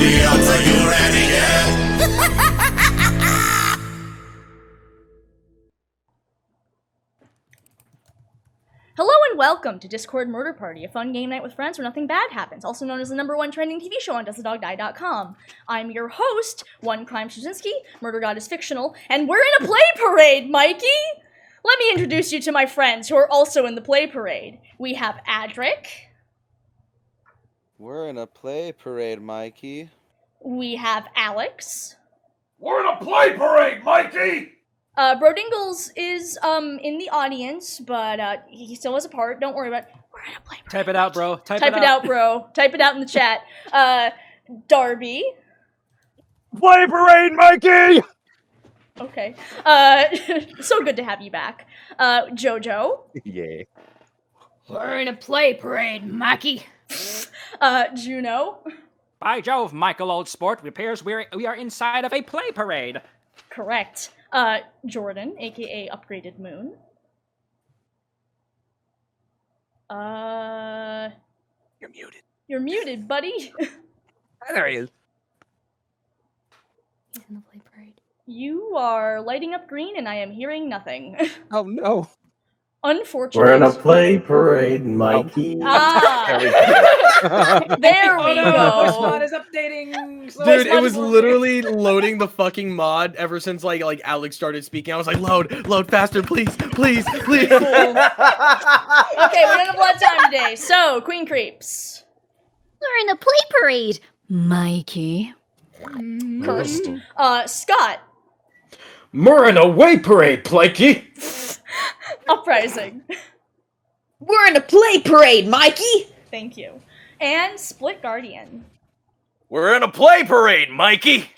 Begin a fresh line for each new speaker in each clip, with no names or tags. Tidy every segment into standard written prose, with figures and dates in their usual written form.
Monologues, are you ready yet?
Hello and welcome to Discord Murder Party, a fun game night with friends where nothing bad happens, also known as the #1 trending TV show on DoesTheDogDie.com. I'm your host, Trawczynski, Murder God is fictional, and we're in a play parade, Mikey! Let me introduce you to my friends who are also in the play parade. We have Adric.
We're in a play parade, Mikey.
We have Alex.
We're in a play parade, Mikey!
Brodingles is, in the audience, but, he still has a part. Don't worry about it. We're in a play parade.
Type it out, bro. Type
it out, bro. Type it out in the chat. Darby.
Play parade, Mikey!
Okay. So good to have you back. Jojo.
Yeah.
We're in a play parade, Mikey.
Juno.
By Jove, Michael Old Sport, it appears we are inside of a play parade.
Correct. Jordan, aka UpgradedMoon.
You're muted.
You're muted, buddy.
There he is.
He's in the play parade.
You are lighting up green and I am hearing nothing.
Oh no.
Unfortunately.
We're in a play parade, Mikey.
There we go.
This mod is updating. So
Dude, it was literally loading the fucking mod ever since like Alex started speaking. I was like, load faster, please, please, please.
Okay, we don't have a lot of time today. So, QueenCreeps.
We're in a play parade, Mikey.
Cursed. Scott.
We're in a way parade, Blakey.
Uprising.
We're in a play parade, Mikey!
Thank you. And Split Guardian.
We're in a play parade, Mikey.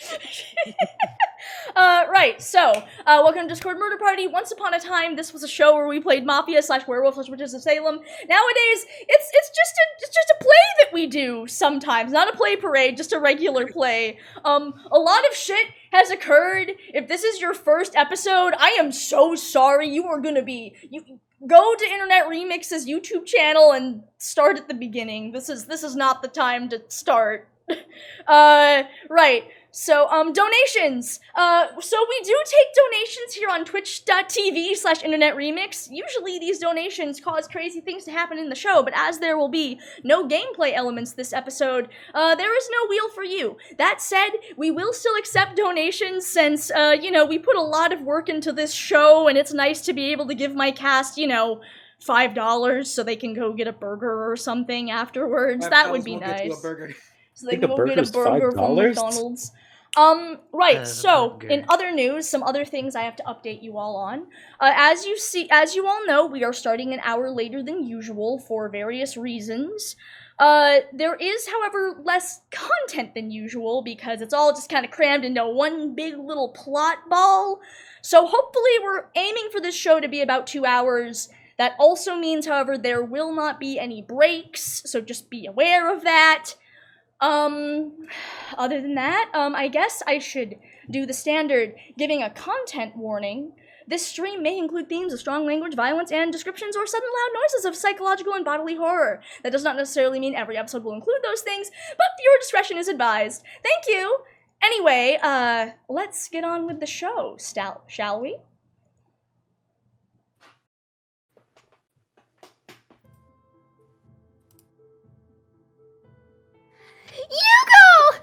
Right, so, welcome to Discord Murder Party. Once upon a time, this was a show where we played Mafia/Werewolf/Witches of Salem. Nowadays, it's just a play that we do sometimes. Not a play parade, just a regular play. A lot of shit has occurred. If this is your first episode, I am so sorry. You are gonna be... Go to Internet Remix's YouTube channel and start at the beginning. This is not the time to start. Right. So, donations. So we do take donations here on twitch.tv/internetremix. Usually these donations cause crazy things to happen in the show, but as there will be no gameplay elements this episode, there is no wheel for you. That said, we will still accept donations since, we put a lot of work into this show, and it's nice to be able to give my cast, $5 so they can go get a burger or something afterwards. That would be nice. So they can go get a burger from McDonald's. Right, so, in other news, some other things I have to update you all on. As you all know, we are starting an hour later than usual for various reasons. There is, however, less content than usual because it's all just kind of crammed into one big little plot ball. So hopefully we're aiming for this show to be about 2 hours. That also means, however, there will not be any breaks, so just be aware of that. Other than that, I guess I should do the standard giving a content warning. This stream may include themes of strong language, violence, and descriptions or sudden loud noises of psychological and bodily horror. That does not necessarily mean every episode will include those things, but viewer discretion is advised. Thank you! Anyway, let's get on with the show, shall we?
Yugo!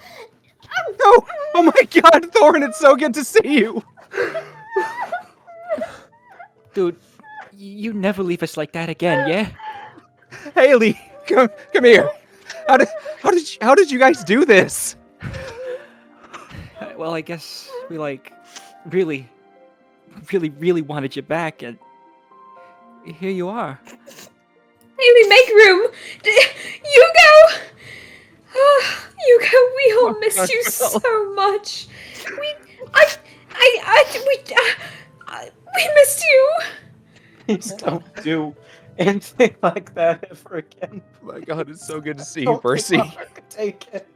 No! Oh my god, Thorin, it's so good to see you!
Dude, you never leave us like that again, yeah?
Haley, come here. How did you guys do this?
Well, I guess we, really wanted you back, and here you are.
Haley, make room! Yugo! Yugo, we all miss you so much. We missed you.
Please don't do anything like that ever again.
Oh my god, it's so good to see you, Percy.
Take it.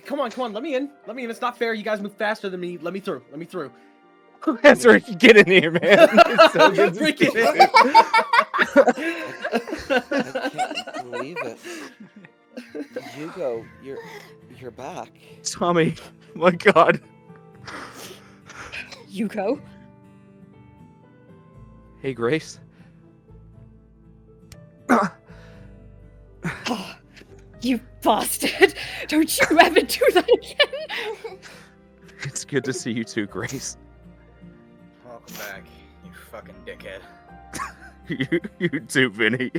Come on, let me in. It's not fair. You guys move faster than me. Let me through.
Ezra, get in here, man. It's so good to see you.
I can't believe it. Yugo, you're back.
Tommy, my God.
Yugo.
Hey, Grace.
Oh, you bastard! Don't you ever do that again!
It's good to see you too, Grace.
Welcome back, you fucking dickhead.
You too, Vinny.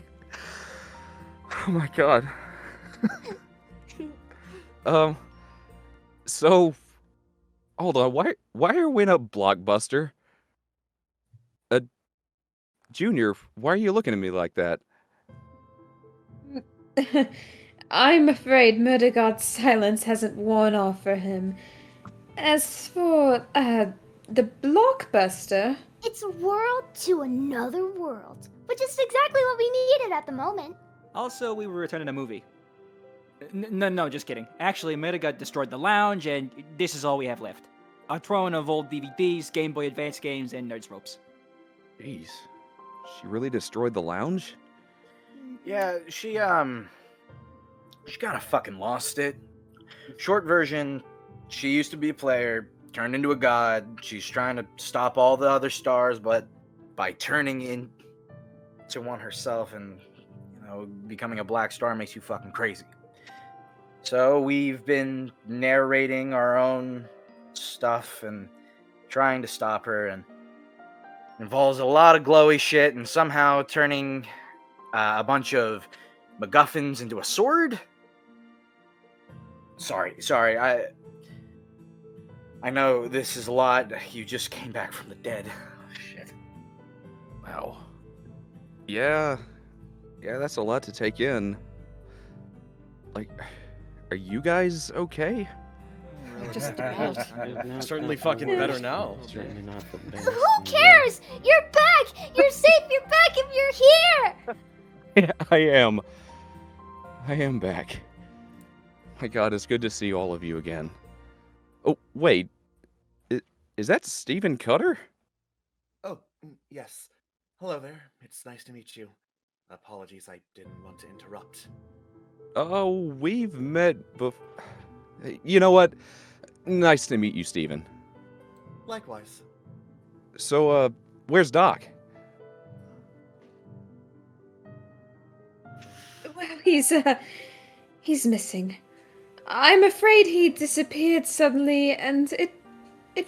Oh my God. So, hold on. Why are we in a blockbuster? Junior, why are you looking at me like that?
I'm afraid Murdergod's silence hasn't worn off for him. As for, the blockbuster...
It's a world to another world, which is exactly what we needed at the moment.
Also, we were returning a movie. No, just kidding. Actually, Murdergod destroyed the lounge, and this is all we have left. A throne of old DVDs, Game Boy Advance games, and Nerds Ropes.
Jeez. She really destroyed the lounge?
Yeah, she kind of fucking lost it. Short version, she used to be a player, turned into a god. She's trying to stop all the other stars, but by turning into one herself and, becoming a black star makes you fucking crazy. So we've been narrating our own stuff and trying to stop her, and involves a lot of glowy shit and somehow turning a bunch of MacGuffins into a sword. Sorry, I know this is a lot. You just came back from the dead. Oh, shit.
Wow. Yeah, that's a lot to take in. Like, are you guys okay?
Just
Certainly fucking better now.
Certainly not the best.
Who cares? You're back! You're safe! You're back if you're here!
Yeah, I am back. My God, it's good to see all of you again. Oh, wait. Is that Stephen Cutter?
Oh, yes. Hello there. It's nice to meet you. Apologies, I didn't want to interrupt.
Oh, we've met You know what? Nice to meet you, Stephen.
Likewise.
So, where's Doc?
Well, he's missing. I'm afraid he disappeared suddenly, and it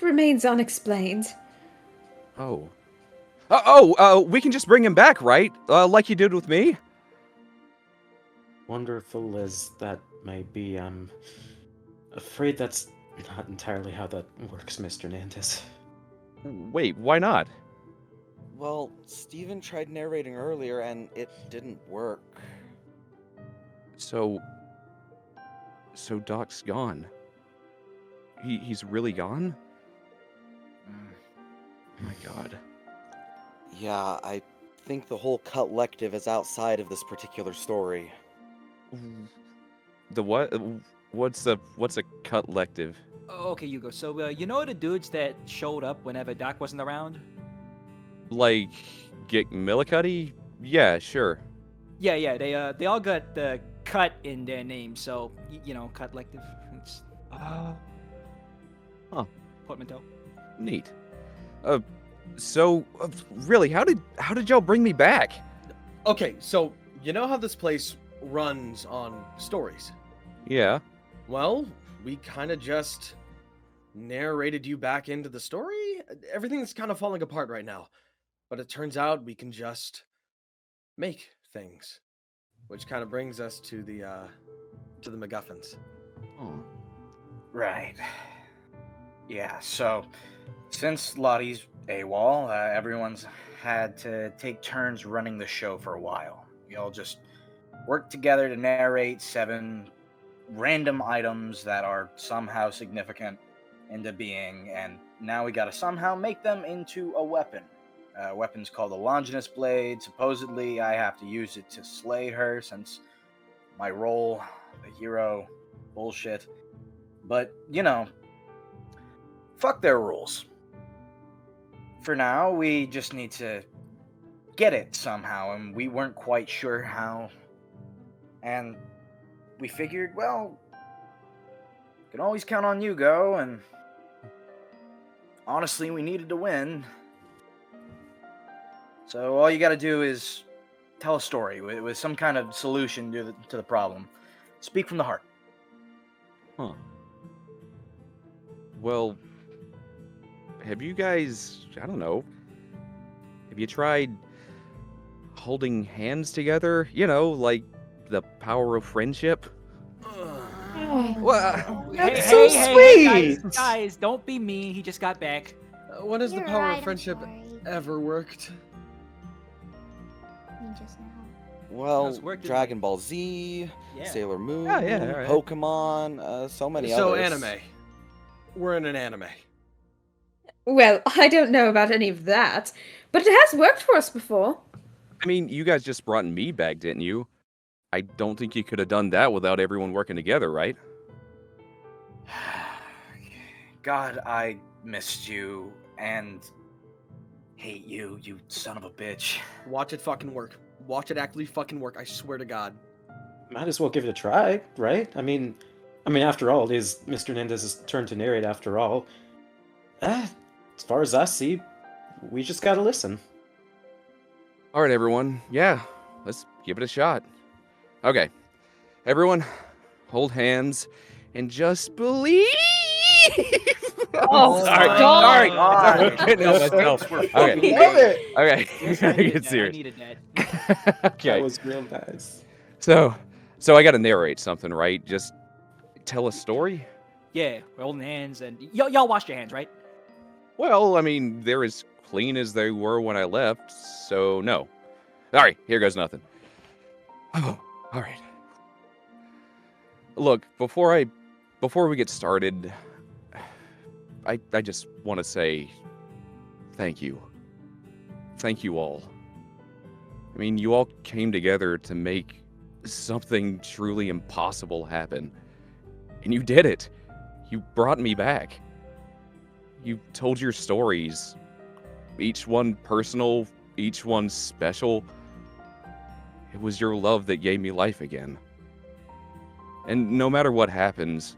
remains unexplained.
Oh. We can just bring him back, right? Like you did with me?
Wonderful as that may be, I'm afraid that's not entirely how that works, Mr. Nantes.
Wait, why not?
Well, Steven tried narrating earlier and it didn't work.
So Doc's gone. He's really gone? Oh my God.
Yeah, I think the whole Cuttlective is outside of this particular story.
The what? What's a Cuttlective?
Okay, Yugo. So, you know the dudes that showed up whenever Doc wasn't around?
Like, get Millicuddy? Yeah, sure.
Yeah. They all got the cut in their name, so Cuttlective. It's
Huh.
portmanteau.
Neat. So really, how did y'all bring me back?
Okay, so you know how this place runs on stories?
Yeah.
Well, we kind of just narrated you back into the story. Everything's kind of falling apart right now, but it turns out we can just make things, which kind of brings us to the MacGuffins.
Oh.
Right. Yeah, so since Lottie's AWOL, everyone's had to take turns running the show for a while. We all just work together to narrate 7 random items that are somehow significant into being, and now we gotta somehow make them into a weapon. Weapon's called the Longinus Blade. Supposedly, I have to use it to slay her, since my role, the hero, bullshit. But, fuck their rules. For now, we just need to get it somehow, and we weren't quite sure how. And we figured, well, can always count on Yugo, and honestly, we needed to win. So all you gotta do is tell a story with some kind of solution to the problem. Speak from the heart.
Huh. Well, have you guys, I don't know, have you tried holding hands together? You know, like the power of friendship?
Well,
That's so sweet!
Guys, don't be mean. He just got back.
When has the
You're
power
right,
of
I'm
friendship
sorry.
ever worked?
I mean, just now.
Well,
it's worked in-
Dragon Ball Z,
Yeah.
Sailor Moon,
Oh, yeah, alright.
Pokemon, so many
So
others.
anime. We're in an anime.
Well, I don't know about any of that, but it has worked for us before.
I mean, you guys just brought me back, didn't you? I don't think you could have done that without everyone working together, right?
God, I missed you and hate you, you son of a bitch.
Watch it fucking work. Watch it actually fucking work. I swear to God.
Might as well give it a try, right? I mean, after all, it is Mr. Nendez's turn to narrate. After all, as far as I see, we just gotta listen.
All right, everyone. Yeah, let's give it a shot. Okay, everyone, hold hands and just believe.
Oh,
sorry,
God.
sorry, I couldn't help myself. Okay,
Love it.
okay,
I
gotta
needed
get
that. I
serious.
needed that.
Okay,
That was real nice.
so I gotta narrate something, right? Just tell a story.
Yeah, we're holding hands, and y'all washed your hands, right?
Well, I mean, they're as clean as they were when I left, so no. All right, here goes nothing. Oh, all right. Look, before we get started, I just want to say thank you. Thank you all. I mean, you all came together to make something truly impossible happen. And you did it. You brought me back. You told your stories. Each one personal, each one special. It was your love that gave me life again. And no matter what happens,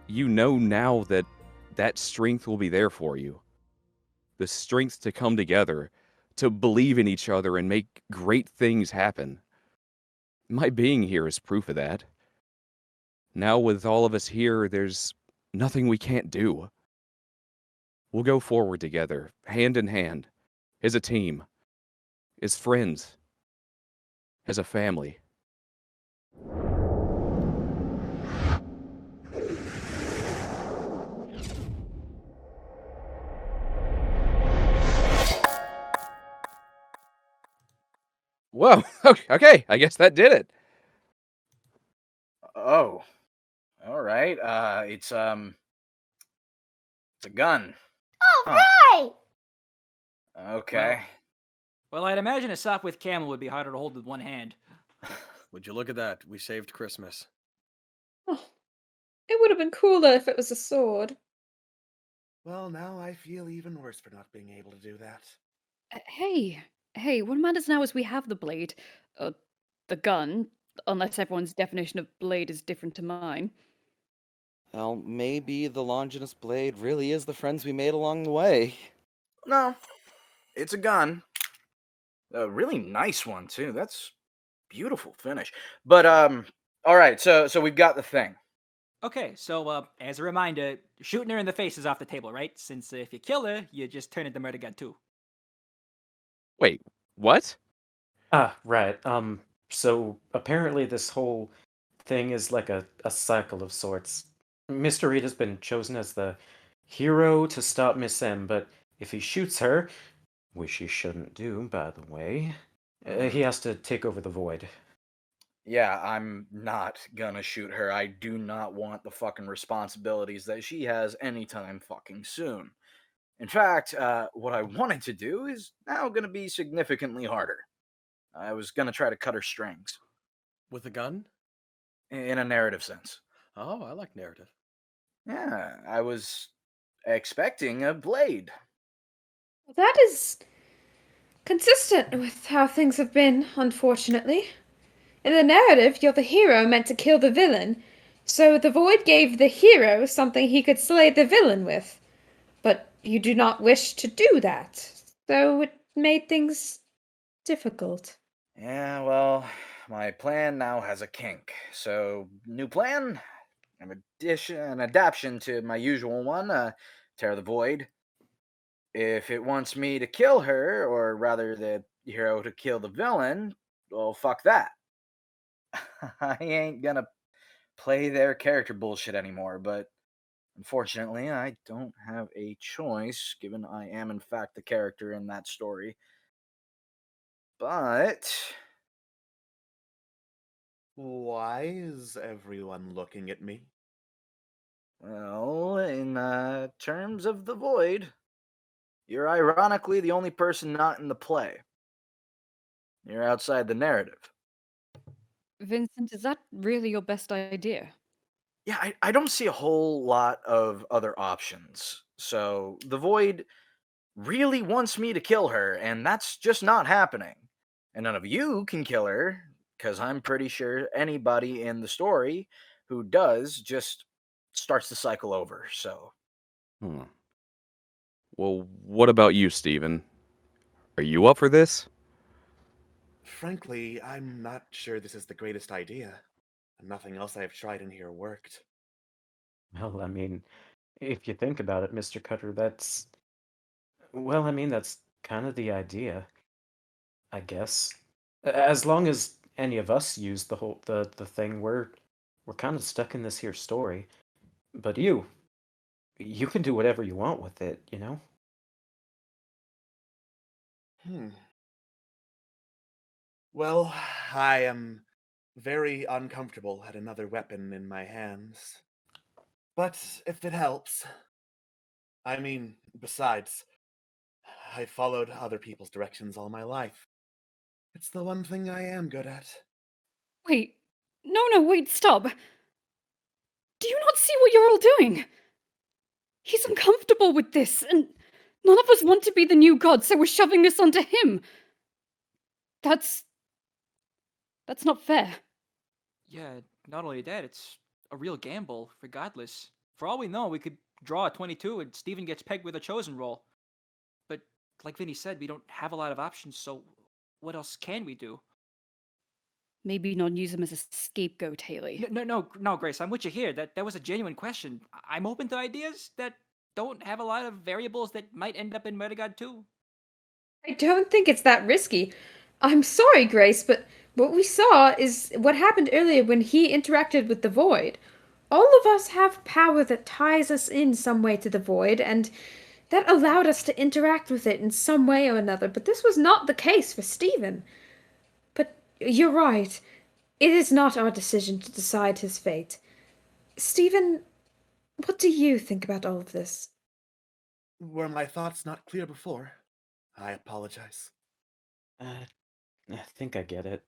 you know now that that strength will be there for you. The strength to come together, to believe in each other and make great things happen. My being here is proof of that. Now with all of us here, there's nothing we can't do. We'll go forward together, hand in hand, as a team, as friends, as a family. Whoa, okay, I guess that did it.
Oh, all right. It's a gun.
Oh,
Huh.
right!
Okay.
Well, I'd imagine a sock with camel would be harder to hold with one hand.
Would you look at that? We saved Christmas.
Oh, it would have been cooler if it was a sword.
Well, now I feel even worse for not being able to do that.
Hey, what matters now is we have the blade. The gun, unless everyone's definition of blade is different to mine.
Well, maybe the Longinus blade really is the friends we made along the way.
No, it's a gun. A really nice one too. That's beautiful finish. But all right. So we've got the thing.
Okay, so as a reminder, shooting her in the face is off the table, right? Since if you kill her, you just turn into murder gun too.
Wait, what?
Ah, right. So apparently this whole thing is like a cycle of sorts. Mr. Reed has been chosen as the hero to stop Miss M, but if he shoots her, which he shouldn't do, by the way, he has to take over the void.
Yeah, I'm not gonna shoot her. I do not want the fucking responsibilities that she has anytime fucking soon. In fact, what I wanted to do is now gonna be significantly harder. I was gonna try to cut her strings.
With a gun?
In a narrative sense.
Oh, I like narrative.
Yeah, I was expecting a blade.
That is consistent with how things have been, unfortunately. In the narrative, you're the hero meant to kill the villain, so the void gave the hero something he could slay the villain with. But you do not wish to do that, so it made things difficult.
Yeah, well, my plan now has a kink. So, new plan? An adaptation to my usual one, Tear the Void. If it wants me to kill her, or rather the hero to kill the villain, well, fuck that. I ain't gonna play their character bullshit anymore, but unfortunately, I don't have a choice, given I am in fact the character in that story. But
Why is everyone looking at me?
well, in terms of the void, you're ironically the only person not in the play. You're outside the narrative.
Vincent, is that really your best idea?
Yeah, I don't see a whole lot of other options. So the void really wants me to kill her, and that's just not happening. And none of you can kill her, because I'm pretty sure anybody in the story who does just starts the cycle over. So
Hmm. Well, what about you, Steven? Are you up for this?
Frankly, I'm not sure this is the greatest idea. Nothing else I've tried in here worked.
Well, I mean, if you think about it, Mr. Cutter, that's. Well, I mean, that's kind of the idea, I guess. As long as any of us use the thing, we're kind of stuck in this here story. But you can do whatever you want with it, you know?
Well, I am very uncomfortable at another weapon in my hands. But if it helps. I mean, besides, I followed other people's directions all my life. It's the one thing I am good at.
Wait. No, wait, stop. Do you not see what you're all doing? He's uncomfortable with this, and none of us want to be the new god, so we're shoving this onto him. That's not fair.
Yeah, not only that, it's a real gamble, regardless. For all we know, we could draw a 22 and Steven gets pegged with a chosen roll. But like Vinny said, we don't have a lot of options, so what else can we do?
Maybe not use him as a scapegoat, Haley.
No, Grace, I'm with you here. That was a genuine question. I'm open to ideas that don't have a lot of variables that might end up in Metagod 2.
I don't think it's that risky. I'm sorry, Grace, but what we saw is what happened earlier when he interacted with the Void. All of us have power that ties us in some way to the Void, and that allowed us to interact with it in some way or another, but this was not the case for Steven. But you're right. It is not our decision to decide his fate. Steven, what do you think about all of this?
Were my thoughts not clear before? I apologize.
I think I get it.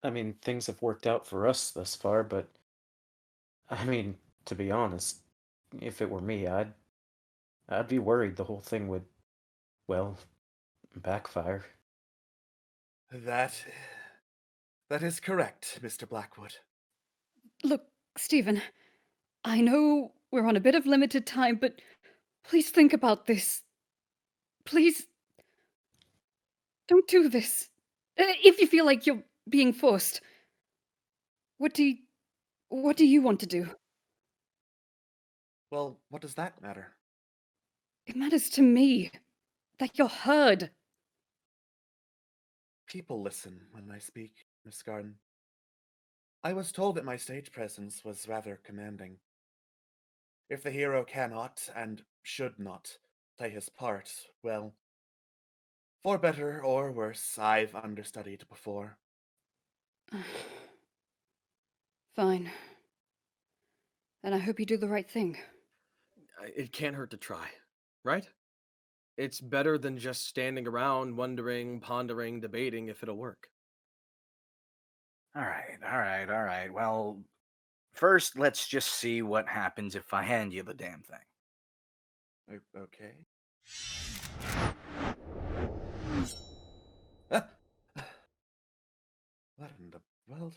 I mean, things have worked out for us thus far, but I mean, to be honest, if it were me, I'd be worried the whole thing would, well, backfire.
That is correct, Mr. Blackwood.
Look, Steven, I know we're on a bit of limited time, but please think about this. Please don't do this. If you feel like you're being forced. What do you want to do?
Well, what does that matter?
It matters to me that you're heard.
People listen when I speak, Miss Garden. I was told that my stage presence was rather commanding. If the hero cannot and should not play his part, well, for better or worse, I've understudied before.
Fine. And I hope you do the right thing.
It can't hurt to try, right? It's better than just standing around wondering, pondering, debating if it'll work.
all right. Well, first let's just see what happens if I hand you the damn thing.
Okay. What in the... what? child.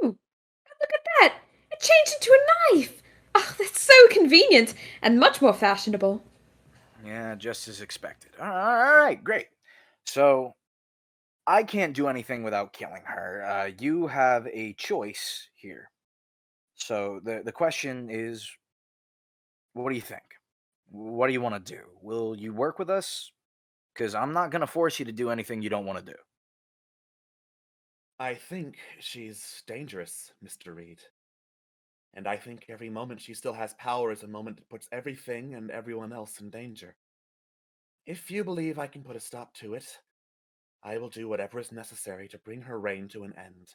Oh, look at that! It changed into a knife! Oh, that's so convenient and much more fashionable.
Yeah, just as expected. All right, great. So, I can't do anything without killing her. You have a choice here. So, the question is, what do you think? What do you want to do? Will you work with us? Because I'm not going to force you to do anything you don't want to do.
I think she's dangerous, Mr. Reed. And I think every moment she still has power is a moment that puts everything and everyone else in danger. If you believe I can put a stop to it, I will do whatever is necessary to bring her reign to an end.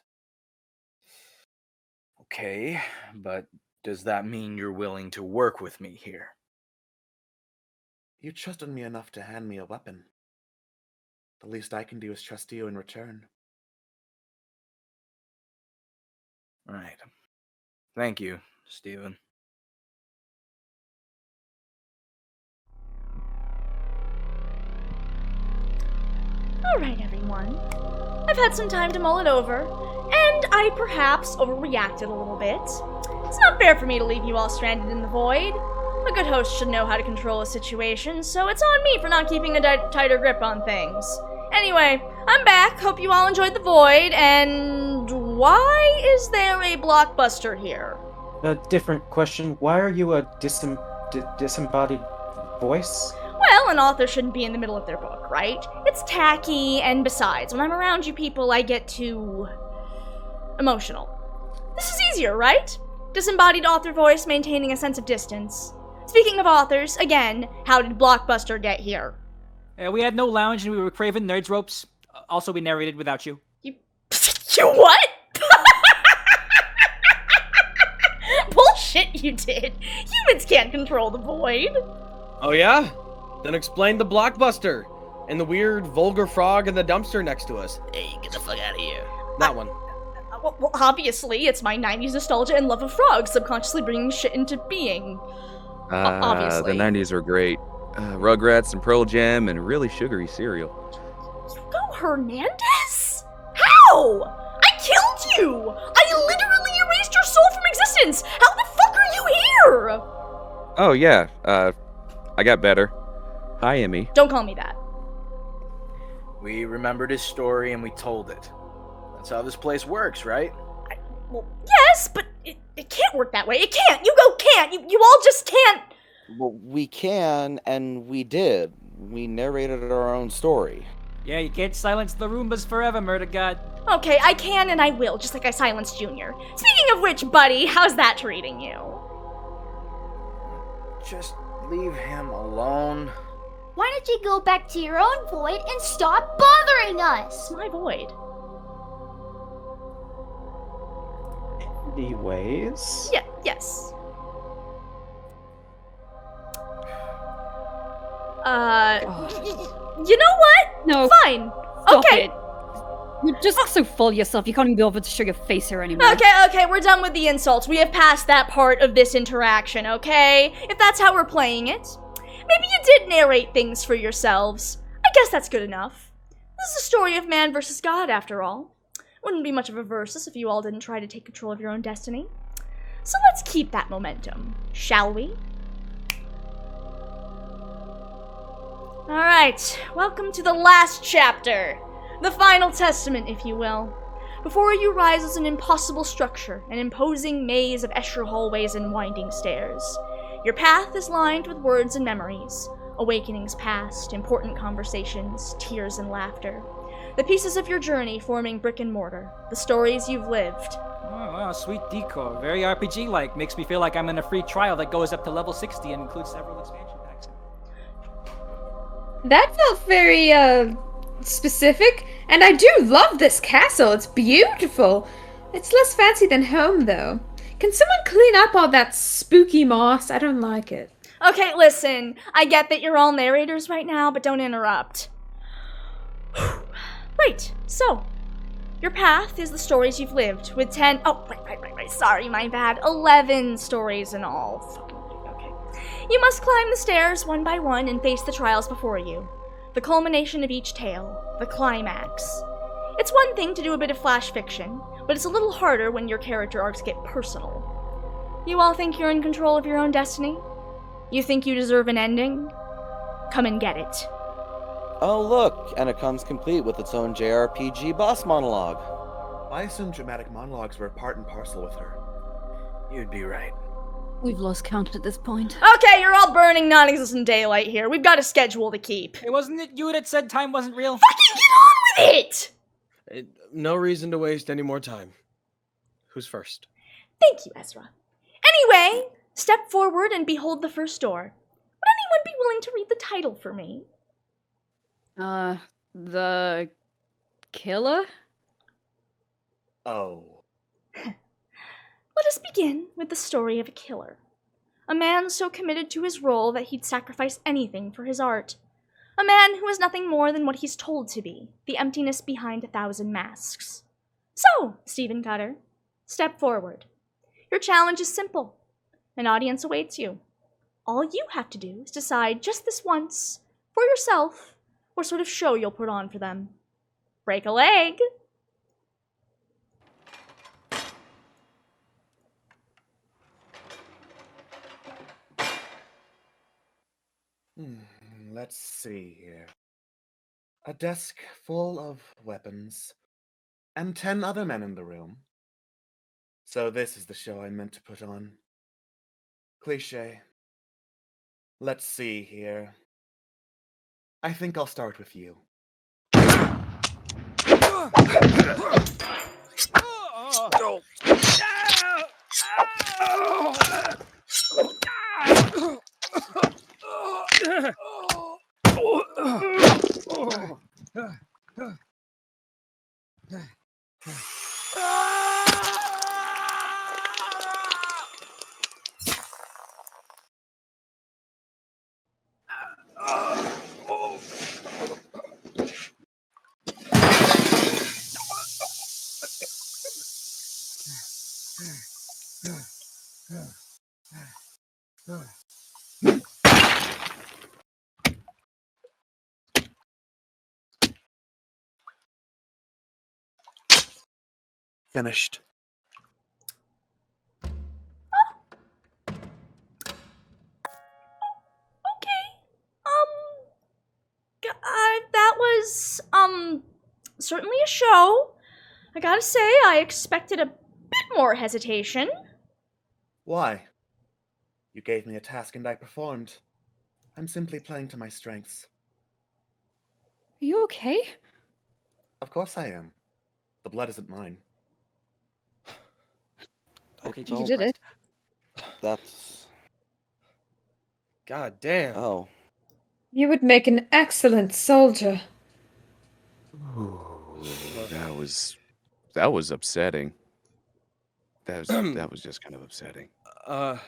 Okay, but does that mean you're willing to work with me here?
You trusted me enough to hand me a weapon. The least I can do is trust you in return.
Right. Thank you, Stephen.
Alright, everyone. I've had some time to mull it over, and I perhaps overreacted a little bit. It's not fair for me to leave you all stranded in the void. A good host should know how to control a situation, so it's on me for not keeping a tighter grip on things. Anyway, I'm back. Hope you all enjoyed the void, and why is there a blockbuster here?
A different question. Why are you a disembodied voice?
Well, an author shouldn't be in the middle of their book, right? It's tacky, and besides, when I'm around you people, I get too emotional. This is easier, right? Disembodied author voice maintaining a sense of distance. Speaking of authors, again, how did Blockbuster get here?
We had no lounge and we were craving nerds ropes. Also, we narrated without you.
You what? Bullshit you did. Humans can't control the void.
Oh yeah? Then explain the Blockbuster and the weird vulgar frog in the dumpster next to us.
Hey, get the fuck out of here.
That one.
Well, obviously, it's my 90s nostalgia and love of frogs subconsciously bringing shit into being. Obviously.
The 90s were great. Rugrats and Pearl Jam and really sugary cereal.
Hugo Hernandez? How? I killed you! I literally erased your soul from existence! How the fuck are you here?
Oh, yeah. I got better. Hi, Emmy.
Don't call me that.
We remembered his story and we told it. That's how this place works, right?
Well, yes, but it can't work that way. It can't. Yugo can't. You all just can't.
Well, we can, and we did. We narrated our own story.
Yeah, you can't silence the Roombas forever, Murder God.
Okay, I can and I will, just like I silenced Junior. Speaking of which, buddy, how's that treating you?
Just leave him alone.
Why don't you go back to your own void and stop bothering us?
My void.
Anyways?
Yeah, yes. You know what?
No.
Fine.
Stop
Okay.
it. You're just so full of yourself, you can't even be able to show your face here anymore.
Okay, we're done with the insults. We have passed that part of this interaction, okay? If that's how we're playing it. Maybe you did narrate things for yourselves. I guess that's good enough. This is a story of man versus God, after all. Wouldn't be much of a versus if you all didn't try to take control of your own destiny. So let's keep that momentum, shall we? Alright, welcome to the last chapter. The final testament, if you will. Before you rises an impossible structure, an imposing maze of Escher hallways and winding stairs. Your path is lined with words and memories, awakenings past, important conversations, tears and laughter. The pieces of your journey forming brick and mortar, the stories you've lived.
Oh, wow, sweet decor. Very RPG-like. Makes me feel like I'm in a free trial that goes up to level 60 and includes several expansion packs.
That felt very, specific, and I do love this castle. It's beautiful. It's less fancy than home, though. Can someone clean up all that spooky moss? I don't like it.
Okay, listen. I get that you're all narrators right now, but don't interrupt. Right, so, your path is the stories you've lived, with 10, right, sorry, my bad, 11 stories in all. Okay. You must climb the stairs one by one and face the trials before you. The culmination of each tale, the climax. It's one thing to do a bit of flash fiction, but it's a little harder when your character arcs get personal. You all think you're in control of your own destiny? You think you deserve an ending? Come and get it.
Oh look, and it comes complete with its own JRPG boss monologue.
I assumed dramatic monologues were part and parcel with her.
You'd be right.
We've lost count at this point.
Okay, you're all burning non-existent daylight here. We've got a schedule to keep.
Hey, wasn't it you that said time wasn't real?
Fucking get on with it!
No reason to waste any more time. Who's first?
Thank you, Ezra. Anyway, step forward and behold the first door. Would anyone be willing to read the title for me?
The killer?
Oh.
Let us begin with the story of a killer. A man so committed to his role that he'd sacrifice anything for his art. A man who is nothing more than what he's told to be, the emptiness behind 1,000 masks. So, Stephen Cutter, step forward. Your challenge is simple. An audience awaits you. All you have to do is decide just this once, for yourself, what sort of show you'll put on for them. Break a leg.
Let's see here. A desk full of weapons, and 10 other men in the room. So this is the show I meant to put on. Cliché. Let's see here. I think I'll start with you. Finished.
That was, certainly a show. I gotta say, I expected a bit more hesitation.
Why? You gave me a task and I performed. I'm simply playing to my strengths.
Are you okay?
Of course I am. The blood isn't mine.
Okay,
You did it.
That's...
God damn.
Oh.
You would make an excellent soldier.
That was upsetting. That was just kind of upsetting.
That's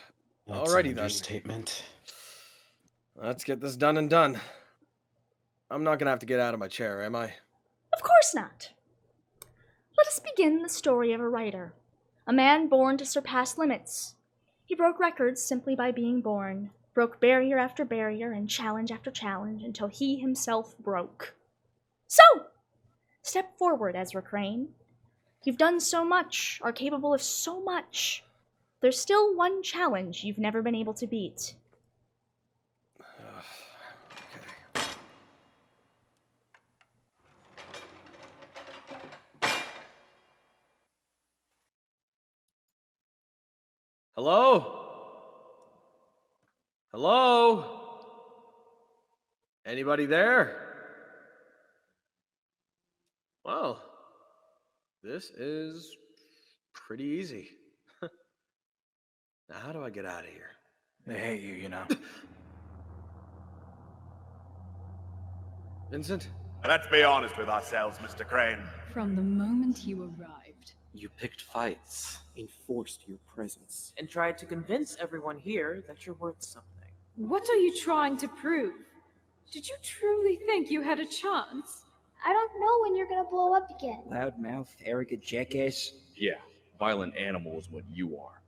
Alrighty
an
then.
understatement.
Let's get this done and done. I'm not gonna have to get out of my chair, am I?
Of course not. Let us begin the story of a writer. A man born to surpass limits. He broke records simply by being born, broke barrier after barrier and challenge after challenge until he himself broke. So, step forward, Ezra Crane. You've done so much, are capable of so much. There's still one challenge you've never been able to beat.
Hello? Hello? Anybody there? Well, this is pretty easy. Now, how do I get out of here?
They hate you, you know.
Vincent?
Let's be honest with ourselves, Mr. Crane.
From the moment you arrived.
You picked fights, enforced your presence.
And tried to convince everyone here that you're worth something.
What are you trying to prove? Did you truly think you had a chance?
I don't know when you're gonna blow up again.
Loudmouth, arrogant jackass.
Yeah, violent animal is what you are.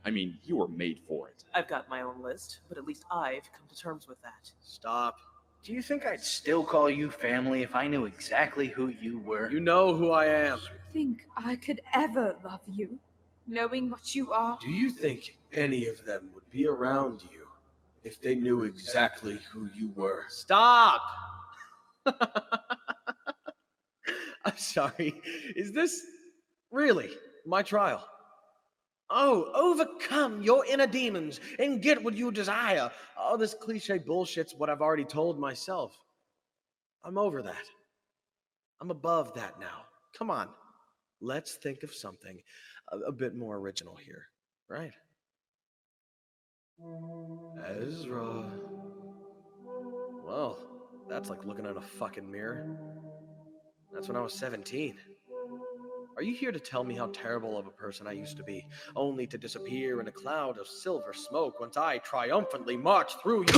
I mean, you were made for it.
I've got my own list, but at least I've come to terms with that.
Stop.
Do you think I'd still call you family if I knew exactly who you were?
You know who I am.
Think I could ever love you, knowing what you are?
Do you think any of them would be around you if they knew exactly who you were? Stop! I'm sorry. Is this really my trial? Oh, overcome your inner demons and get what you desire. All this cliche bullshit's what I've already told myself. I'm over that. I'm above that now. Come on. Let's think of something a bit more original here, right? Ezra. Well, that's like looking in a fucking mirror. That's when I was 17. Are you here to tell me how terrible of a person I used to be, only to disappear in a cloud of silver smoke once I triumphantly march through you?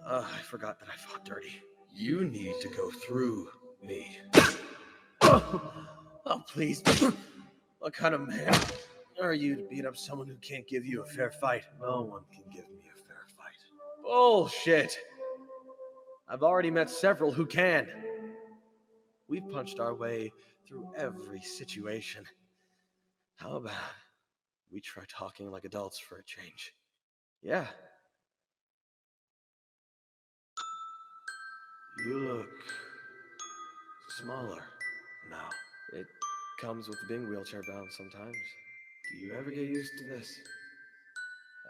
I forgot that I fought dirty. You need to go through me. Oh, please. What kind of man are you to beat up someone who can't give you a fair fight? No one can give me a fair fight. Bullshit! I've already met several who can. We've punched our way through every situation. How about we try talking like adults for a change? Yeah. You look smaller now. It comes with being wheelchair bound sometimes. Do you ever get used to this?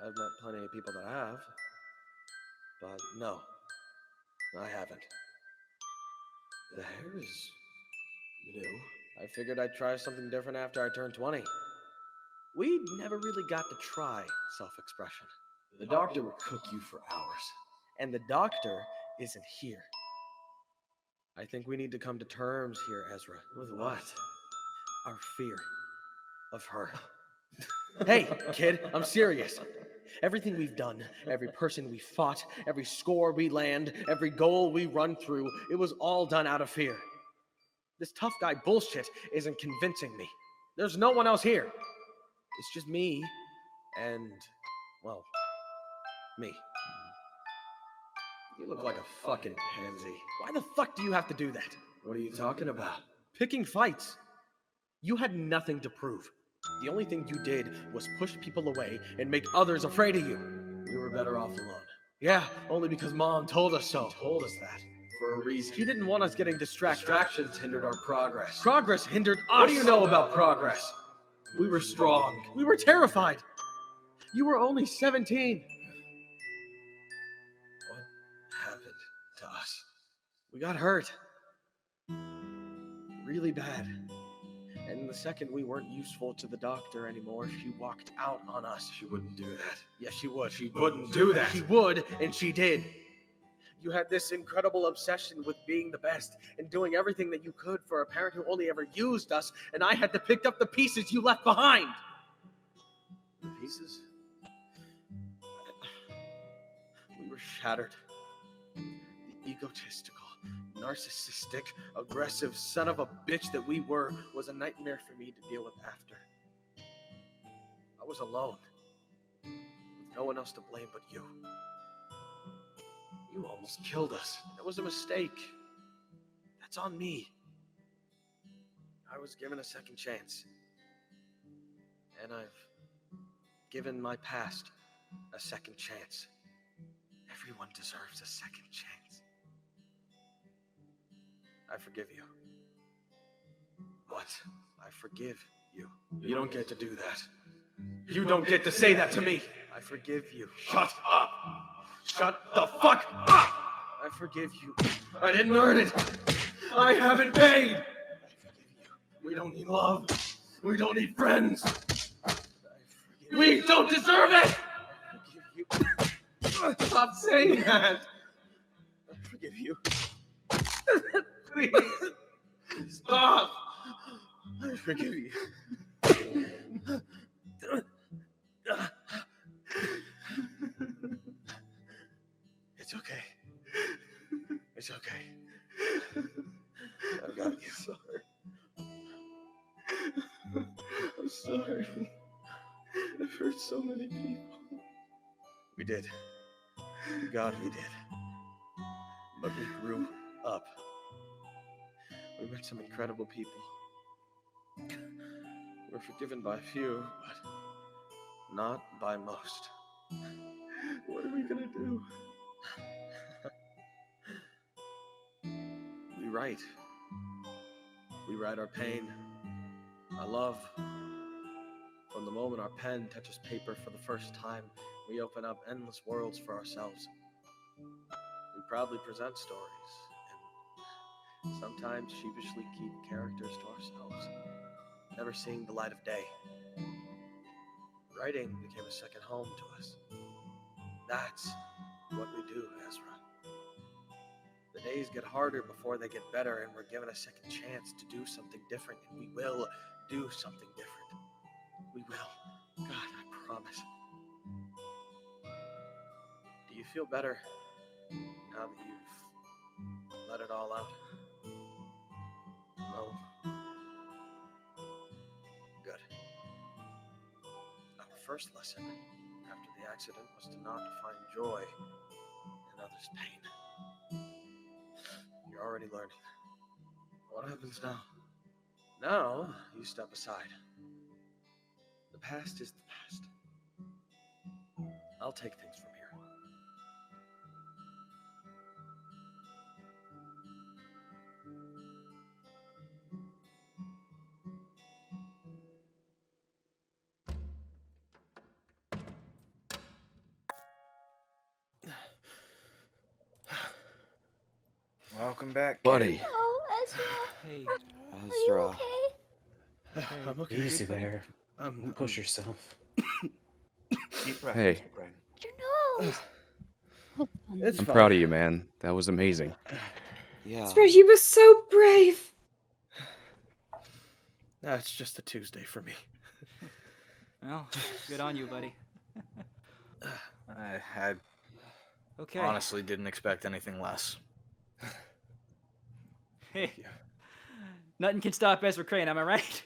I've met plenty of people that have, but no, I haven't. The hair is new. I figured I'd try something different after I turned 20. We never really got to try self-expression. The doctor would cook you for hours, and the doctor isn't here. I think we need to come to terms here, Ezra. With what? Our fear of her. Hey, kid, I'm serious. Everything we've done, every person we fought, every score we land, every goal we run through, it was all done out of fear. This tough guy bullshit isn't convincing me. There's no one else here. It's just me and, well, me. You look like a fucking pansy. Why the fuck do you have to do that? What are you talking about? Picking fights. You had nothing to prove. The only thing you did was push people away and make others afraid of you. We were better off alone. Yeah, only because Mom told us so. She told us that for a reason. She didn't want us getting distracted. Distractions hindered our progress. Progress hindered us. What do you know about progress? We were strong. We were terrified. You were only 17. What happened to us? We got hurt. Really bad. And the second we weren't useful to the doctor anymore, she walked out on us. She wouldn't do that. Yes, she would. She wouldn't do that. She would, and she did. You had this incredible obsession with being the best and doing everything that you could for a parent who only ever used us, and I had to pick up the pieces you left behind. The pieces? We were shattered. The egotistical, narcissistic, aggressive son of a bitch that we were was a nightmare for me to deal with after. I was alone, with no one else to blame but you. You almost killed us. That was a mistake. That's on me. I was given a second chance. And I've given my past a second chance. Everyone deserves a second chance. I forgive you. What? I forgive you. You don't get to do that. You don't get to say that to me. I forgive you. Shut up. Shut the fuck up. I forgive you. I didn't earn it. I haven't paid. I forgive you. We don't need love. We don't need friends. We don't deserve it. I forgive you. Stop saying that. I forgive you. Please. Stop. I forgive you. It's okay. It's okay. I've got you. Sorry. I'm sorry. It hurts so many people. We did. God, we did. But we grew up. We met some incredible people. We're forgiven by few, but not by most. What are we gonna do? We write. We write our pain, our love. From the moment our pen touches paper for the first time, we open up endless worlds for ourselves. We proudly present stories, and sometimes sheepishly keep characters to ourselves, never seeing the light of day. Writing became a second home to us. That's what we do, Ezra. The days get harder before they get better, and we're given a second chance to do something different, and we will do something different. We will. God, I promise. Do you feel better now that you've let it all out? No? Good. Our first lesson after the accident was to not find joy in others' pain. You're already learning. What happens now? Now, you step aside. The past is the past. I'll take things from here.
Welcome back,
buddy.
Oh, Ezra.
Hey.
Ezra.
Are you okay?
I'm okay.
Easy there. Don't push yourself.
Deep breath,
Hey.
Mr. Crane.
Your nose.
It's
I'm
fine.
proud of you, man. That was amazing.
Yeah.
Ezra, you were so brave.
That's just a Tuesday for me.
Well, good on you, buddy.
I
Okay.
honestly didn't expect anything less.
Hey. Nothing can stop Ezra Crane, am I right?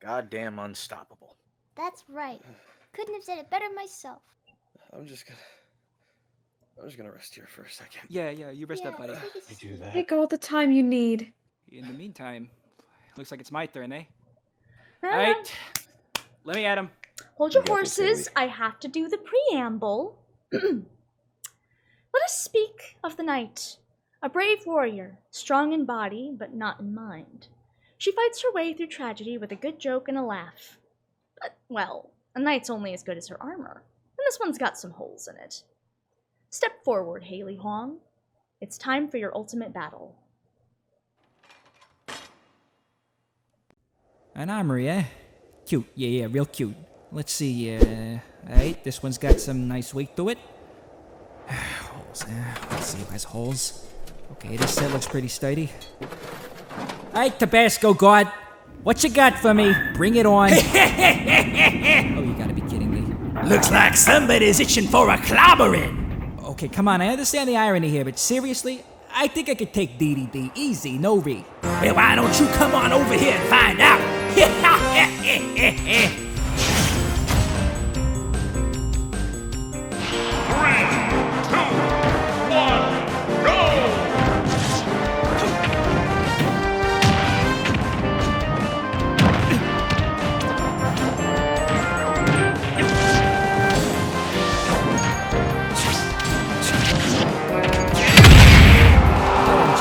Goddamn unstoppable.
That's right. Couldn't have said it better myself.
I'm just gonna rest here for a second.
Yeah, you rest up, buddy.
You do that.
Take all the time you need.
In the meantime, looks like it's my turn, eh?
Ah,
Alright. Let me at him.
Hold your
You got this,
horses.
Amy.
I have to do the preamble. Let us speak of the knight. A brave warrior, strong in body, but not in mind. She fights her way through tragedy with a good joke and a laugh. But, well, a knight's only as good as her armor, and this one's got some holes in it. Step forward, Haley Huang. It's time for your ultimate battle.
An armory, eh? Cute, yeah, real cute. Let's see, alright, this one's got some nice weight to it. Holes, let's see if it has holes. Okay, this set looks pretty sturdy. Alright, Tabasco God, what you got for me? Bring it on. Oh, you gotta be kidding me.
Looks like somebody's itching for a clobbering.
Okay, come on, I understand the irony here, but seriously, I think I could take DDD easy, no re.
Well, why don't you come on over here and find out?
1, go!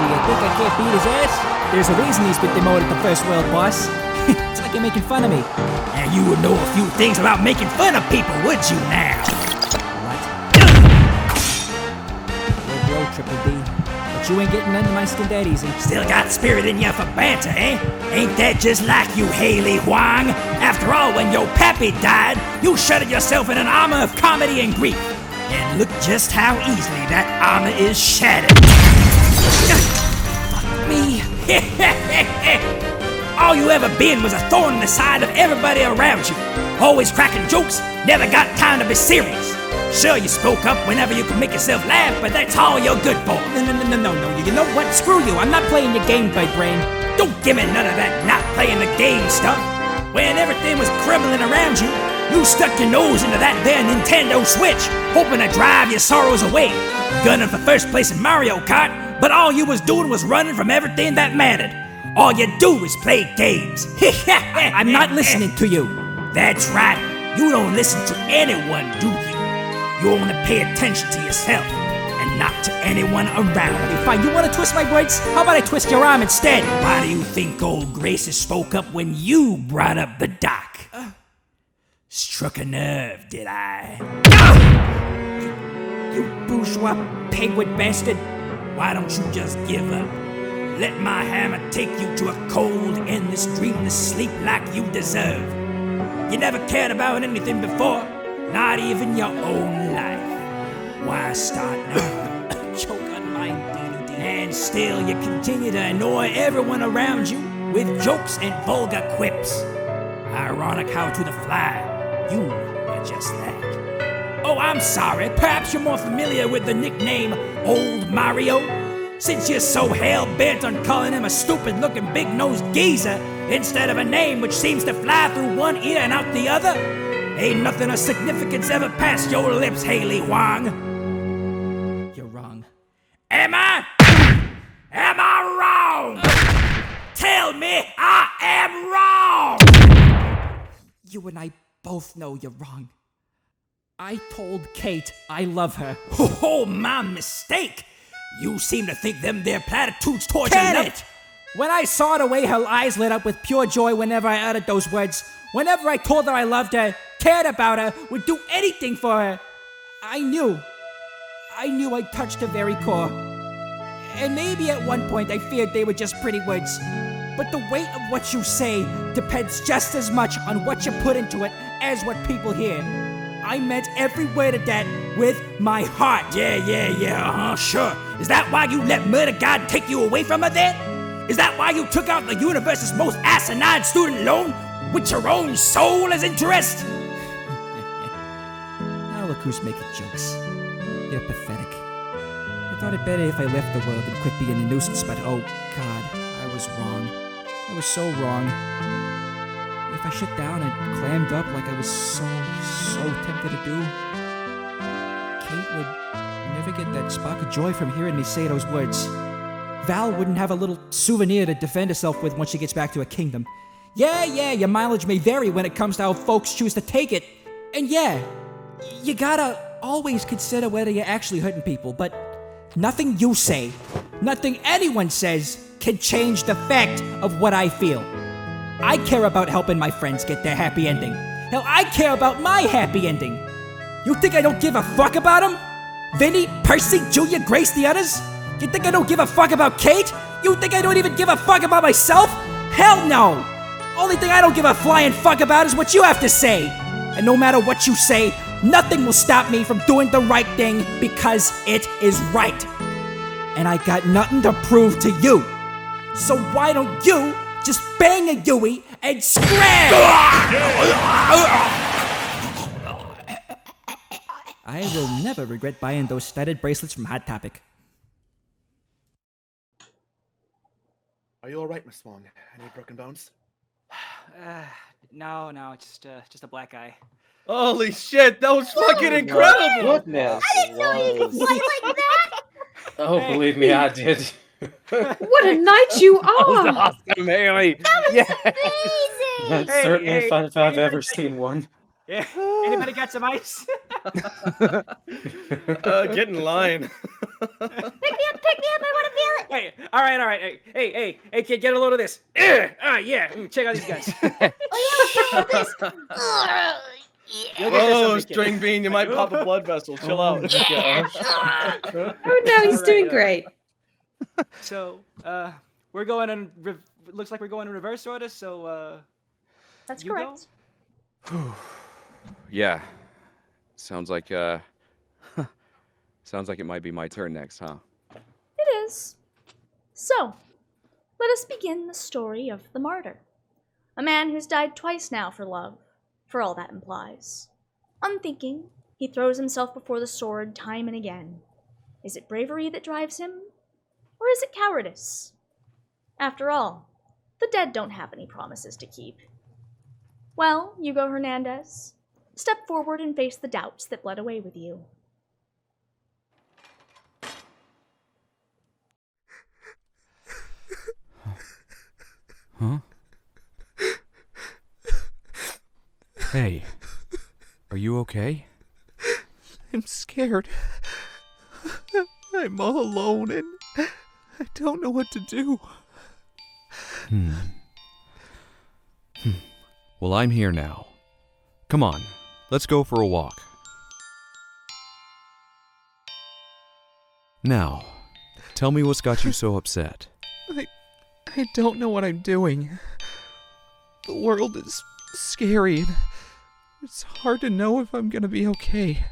I think I can't beat his ass. There's a reason he's been demoted to first world boss. It's like you're making fun of me.
And you would know a few things about making fun of people, would you now?
Bro, Triple D. But you ain't getting under my skin that easy.
Still got spirit in you for banter, eh? Ain't that just like you, Haley Huang? After all, when your pappy died, you shuttered yourself in an armor of comedy and grief. And look just how easily that armor is shattered. Fuck me. All you ever been was a thorn in the side of everybody around you. Always cracking jokes, never got time to be serious. Sure, you spoke up whenever you could make yourself laugh, but that's all you're good for.
No. You know what? Screw you. I'm not playing your game, Big Brain.
Don't give me none of that not playing the game stuff. When everything was crumbling around you, you stuck your nose into that there Nintendo Switch, hoping to drive your sorrows away. Gunning for first place in Mario Kart, but all you was doing was running from everything that mattered. All you do is play games.
I'm not listening to you.
That's right. You don't listen to anyone, do you? You only pay attention to yourself and not to anyone around you.
Fine, you want to twist my words? How about I twist your arm instead?
Why do you think old Graces spoke up when you brought up the dock? Struck a nerve, did I?
You bourgeois pigwood bastard.
Why don't you just give up? Let my hammer take you to a cold, endless, dreamless sleep like you deserve. You never cared about anything before, not even your own life. Why start now?
Choke on my DDD.
And still you continue to annoy everyone around you with jokes and vulgar quips. Ironic how to the fly, you are just that. Oh, I'm sorry, perhaps you're more familiar with the nickname Old Mario? Since you're so hell-bent on calling him a stupid-looking big-nosed geezer instead of a name which seems to fly through one ear and out the other, ain't nothing of significance ever passed your lips, Haley Wong.
You're wrong.
Am I? Am I wrong? Tell me I am wrong!
You and I both know you're wrong. I told Kate I love her.
Oh, my mistake! You seem to think them there platitudes towards
Can it? When I saw the way her eyes lit up with pure joy whenever I uttered those words, whenever I told her I loved her, cared about her, would do anything for her, I knew I'd touched her very core. And maybe at one point I feared they were just pretty words. But the weight of what you say depends just as much on what you put into it as what people hear. I meant every word of that with my heart.
Yeah, sure. Is that why you let Murder God take you away from her then? Is that why you took out the universe's most asinine student loan with your own soul as interest?
Now look who's making jokes. You're pathetic. I thought it better if I left the world and quit being a nuisance, but oh God, I was wrong. I was so wrong. If I shut down and clammed up like I was so tempted to do, Kate would never get that spark of joy from hearing me say those words. Val wouldn't have a little souvenir to defend herself with once she gets back to her kingdom. Yeah, your mileage may vary when it comes to how folks choose to take it. And yeah, you gotta always consider whether you're actually hurting people, but nothing you say, nothing anyone says can change the fact of what I feel. I care about helping my friends get their happy ending. Hell, I care about my happy ending. You think I don't give a fuck about them? Vinny, Percy, Julia, Grace, the others? You think I don't give a fuck about Kate? You think I don't even give a fuck about myself? Hell no! Only thing I don't give a flying fuck about is what you have to say. And no matter what you say, nothing will stop me from doing the right thing because it is right. And I got nothing to prove to you. So why don't you just bang a Yui and scram? I will never regret buying those studded bracelets from Hot Topic.
Are you all right, Miss Wong? Any broken bones?
No, just a black eye.
Holy shit, that was fucking incredible!
Goodness.
I didn't know you could play like that!
Oh, believe me, I did.
What a knight you are!
Awesome, Haley.
That was
Yes.
amazing!
That's certainly fun if I've ever seen one.
Yeah. Anybody got some ice?
Get in line.
Pick me up, I want to feel it!
Hey, all right. Hey, kid, get a load of this. Yeah, check out these guys.
Oh, yeah, this.
You'll get this
Oh,
over, kid.
String Bean, you might pop a blood vessel. Chill out.
Oh no, he's doing great.
So, we're going in. Looks like we're going in reverse order. So,
That's
Yugo?
correct.
Yeah. Sounds like sounds like it might be my turn next, huh?
It is. So, let us begin the story of the martyr. A man who's died twice now for love, for all that implies. Unthinking, he throws himself before the sword time and again. Is it bravery that drives him? Or is it cowardice? After all, the dead don't have any promises to keep. Well, Yugo Hernandez, step forward and face the doubts that bled away with you.
Huh? Hey, are you okay?
I'm scared. I'm all alone and I don't know what to do.
Well, I'm here now. Come on, let's go for a walk. Now, tell me what's got you so upset.
I don't know what I'm doing. The world is scary and it's hard to know if I'm gonna be okay.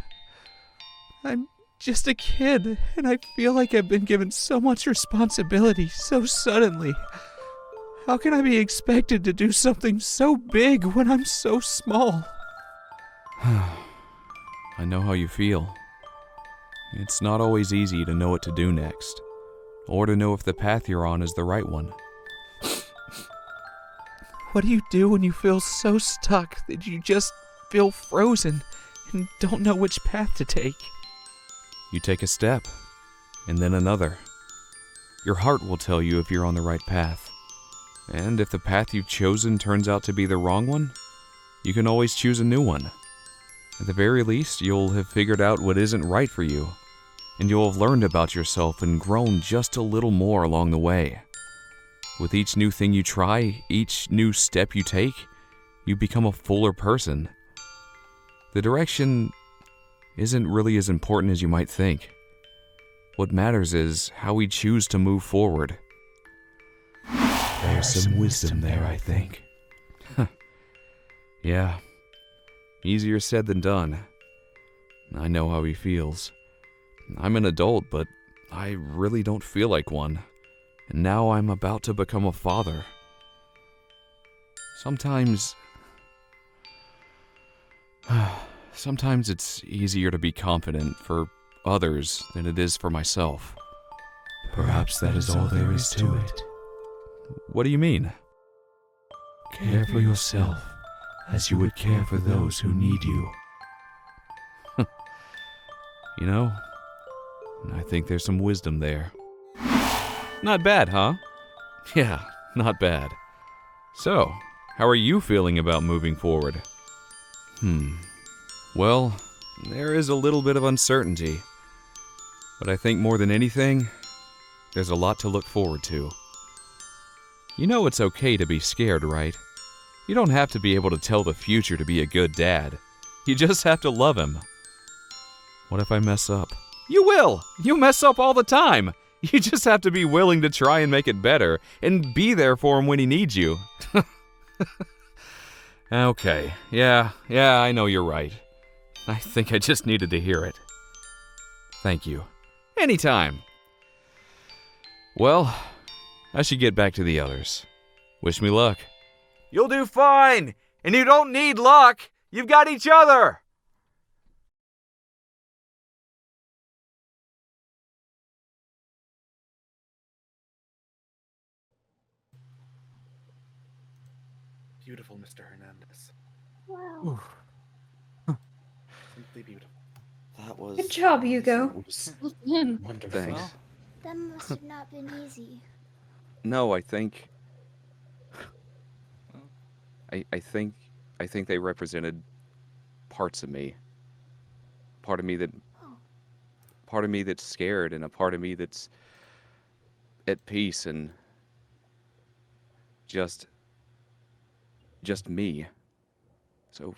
I'm just a kid, and I feel like I've been given so much responsibility so suddenly. How can I be expected to do something so big when I'm so small?
I know how you feel. It's not always easy to know what to do next, or to know if the path you're on is the right one.
What do you do when you feel so stuck that you just feel frozen and don't know which path to take?
You take a step, and then another. Your heart will tell you if you're on the right path. And if the path you've chosen turns out to be the wrong one, you can always choose a new one. At the very least, you'll have figured out what isn't right for you, and you'll have learned about yourself and grown just a little more along the way. With each new thing you try, each new step you take, you become a fuller person. The direction isn't really as important as you might think. What matters is how we choose to move forward.
There's some wisdom there, I think.
Yeah. Easier said than done. I know how he feels. I'm an adult, but I really don't feel like one. And now I'm about to become a father. Sometimes it's easier to be confident for others than it is for myself.
Perhaps that is all there is to it.
What do you mean?
Care for yourself as you would care for those who need you.
You know, I think there's some wisdom there. Not bad, huh? Yeah, not bad. So, how are you feeling about moving forward? Well, there is a little bit of uncertainty. But I think more than anything, there's a lot to look forward to. You know it's okay to be scared, right? You don't have to be able to tell the future to be a good dad. You just have to love him. What if I mess up? You will! You mess up all the time! You just have to be willing to try and make it better, and be there for him when he needs you. Okay, yeah, I know you're right. I think I just needed to hear it. Thank you. Anytime. Well, I should get back to the others. Wish me luck.
You'll do fine! And you don't need luck! You've got each other!
Beautiful, Mr. Hernandez.
Wow.
Simply beautiful.
That was...
Good job, Yugo.
Wonderful.
Thanks.
That must have not been easy.
No, I think they represented parts of me. Part of me that's scared, and a part of me that's at peace, and just me. So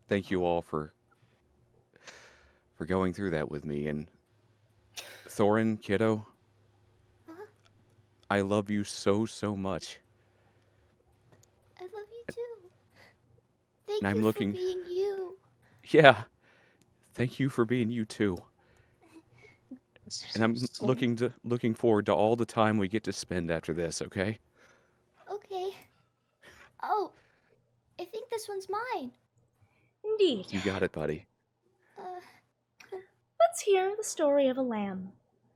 thank you all for going through that with me. And Thorin, kiddo, I love you so much.
I love you too. Thank
And I'm
you
looking...
for being you.
Yeah. Thank you for being you too. And I'm looking forward to all the time we get to spend after this, okay?
Okay. Oh, I think this one's mine.
Indeed.
You got it, buddy.
Let's hear the story of a lamb,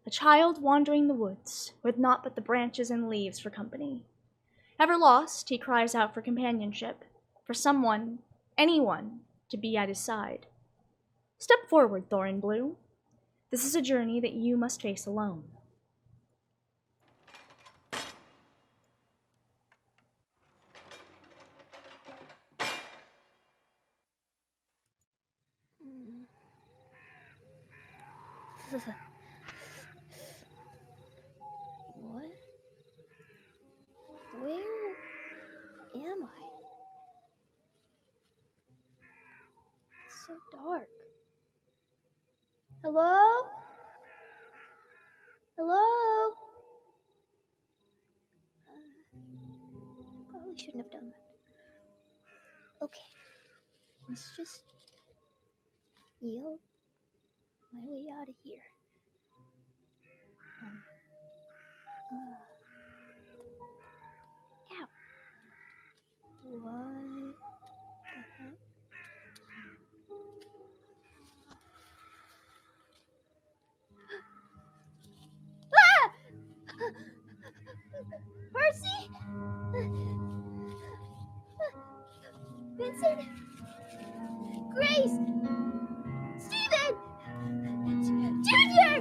a child wandering the woods, with naught but the branches and leaves for company. Ever lost, he cries out for companionship, for someone, anyone, to be at his side. Step forward, Thorin Blue. This is a journey that you must face alone.
What? Where am I? It's so dark. Hello? Hello? Probably shouldn't have done that. Okay. Let's just yell my way out of here. Ow. What the heck? Ah! Percy? Vincent? Grace? Steven? Junior!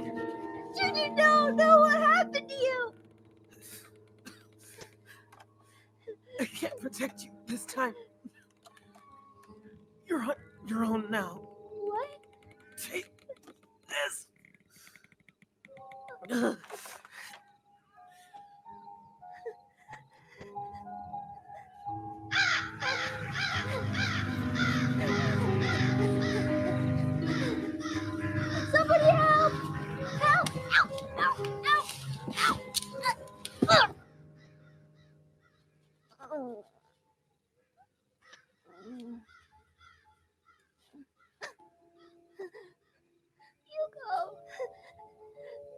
Junior, no! No, what happened to you?
I can't protect you this time. You're on your own now.
What?
Take this.
Somebody help! Help! Ow! Ow! Ow! Ow! Oh. Yugo!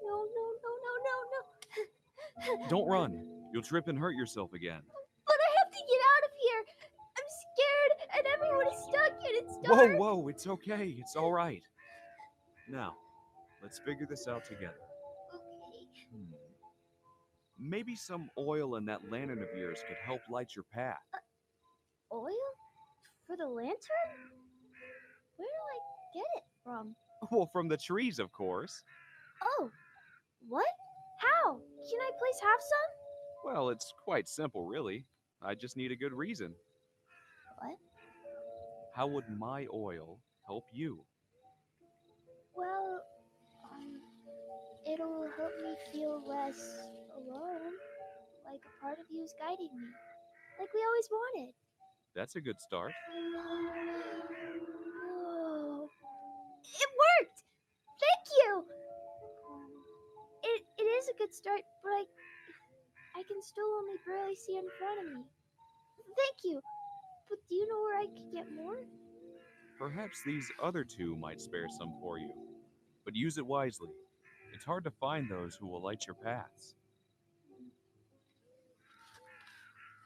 No, no, no, no, no, no.
Don't run. You'll trip and hurt yourself again.
But I have to get out of here. I'm scared, and everyone is stuck, and it's
Whoa,
dark.
whoa, it's okay. It's all right. Now, let's figure this out together.
Okay.
Maybe some oil in that lantern of yours could help light your path.
Oil? For the lantern? Where do I get it from?
Well, from the trees, of course.
Oh, what? How? Can I please have some?
Well, it's quite simple, really. I just need a good reason.
What?
How would my oil help you?
Well, it'll help me feel less alone. Like a part of you is guiding me. Like we always wanted.
That's a good start.
Whoa. It worked! Thank you! It is a good start, but I can still only barely see in front of me. Thank you. But do you know where I could get more?
Perhaps these other two might spare some for you. But use it wisely. It's hard to find those who will light your paths.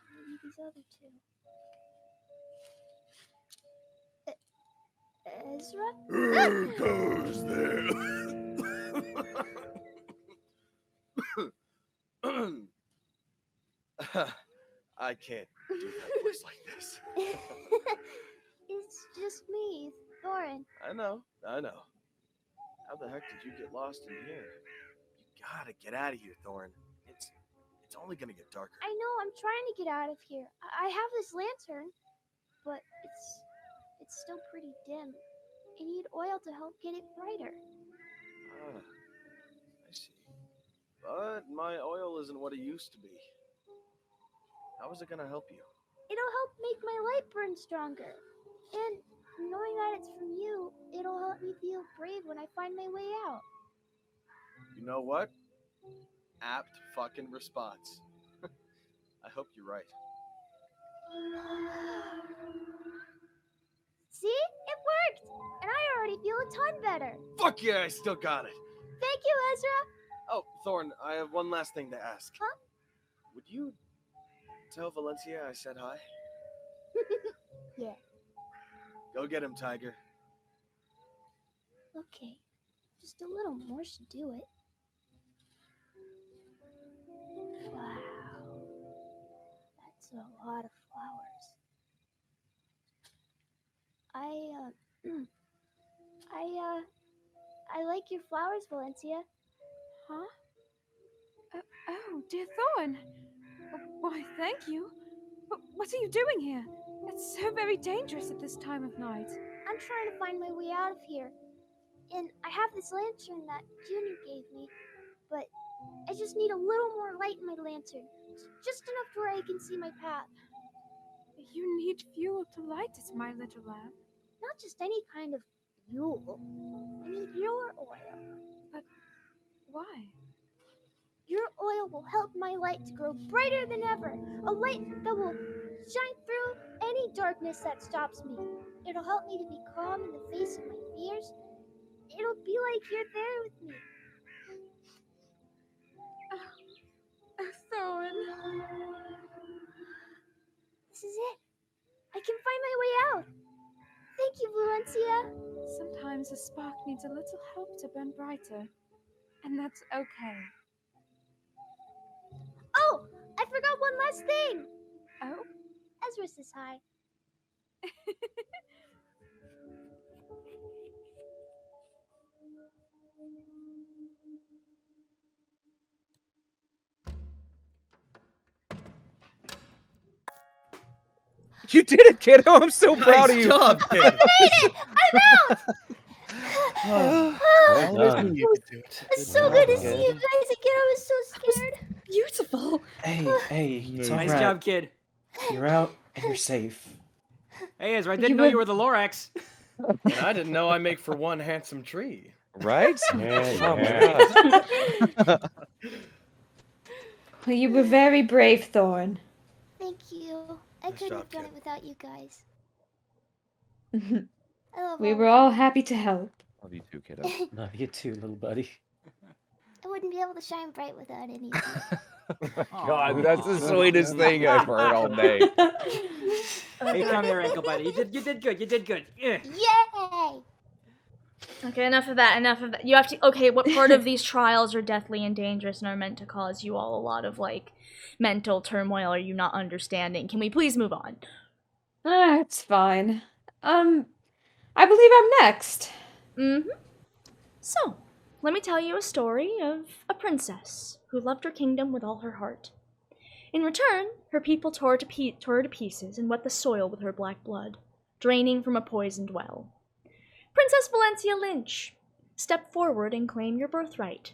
Maybe these other two. Ezra?
Who goes there? I can't do that voice like this.
It's just me, Thorin.
I know. How the heck did you get lost in here? You gotta get out of here, Thorin. It's only gonna get darker.
I know, I'm trying to get out of here. I have this lantern, but it's still pretty dim. I need oil to help get it brighter.
Ah, I see. But my oil isn't what it used to be. How is it gonna help you?
It'll help make my light burn stronger. And knowing that it's from you, it'll help me feel brave when I find my way out.
You know what? Apt fucking response. I hope you're right.
See? It worked! And I already feel a ton better.
Fuck yeah, I still got it.
Thank you, Ezra.
Oh, Thorin, I have one last thing to ask.
Huh?
Would you tell Valencia I said hi?
Yeah.
Go get him, Tiger.
Okay. Just a little more should do it. Wow. a lot of flowers. I like your flowers, Valencia.
Huh? Oh, dear Thorin. Why, thank you. But what are you doing here? It's so very dangerous at this time of night.
I'm trying to find my way out of here. And I have this lantern that Juno gave me, but I just need a little more light in my lantern. Just enough to where I can see my path.
You need fuel to light it, my little lamb.
Not just any kind of fuel. I need your oil.
But why?
Your oil will help my light to grow brighter than ever. A light that will shine through any darkness that stops me. It'll help me to be calm in the face of my fears. It'll be like you're there with me.
Thorin.
This is it. I can find my way out. Thank you, Valencia.
Sometimes a spark needs a little help to burn brighter. And that's okay.
Oh, I forgot one last thing.
Oh?
Ezra says hi.
You did it, kiddo! I'm so proud of you.
Nice job, kid.
I made it! I'm out! It's so good to see you guys again. I was so scared.
Beautiful.
Hey, it's all
Nice
right.
job, kid.
You're out and you're safe.
Hey, Ezra, I didn't know you were the Lorax.
And I didn't know I make for one handsome tree.
Right?
Yeah.
Well, you were very brave, Thorin.
Thank you. I couldn't have done it without you guys. I love
We
all
were
of
all happy to help.
Love you too, kiddo.
Love you too, little buddy.
I wouldn't be able to shine bright without any of you.
God, that's the sweetest thing I've heard all day.
Hey, come here, ankle buddy. You did good. You did good. Yeah.
Yay!
Okay, enough of that. You have to. Okay, what part of these trials are deathly and dangerous and are meant to cause you all a lot of like mental turmoil? Are you not understanding? Can we please move on?
It's fine. I believe I'm next.
So, let me tell you a story of a princess who loved her kingdom with all her heart. In return, her people tore her to pieces and wet the soil with her black blood, draining from a poisoned well. Princess Valencia Lynch, step forward and claim your birthright.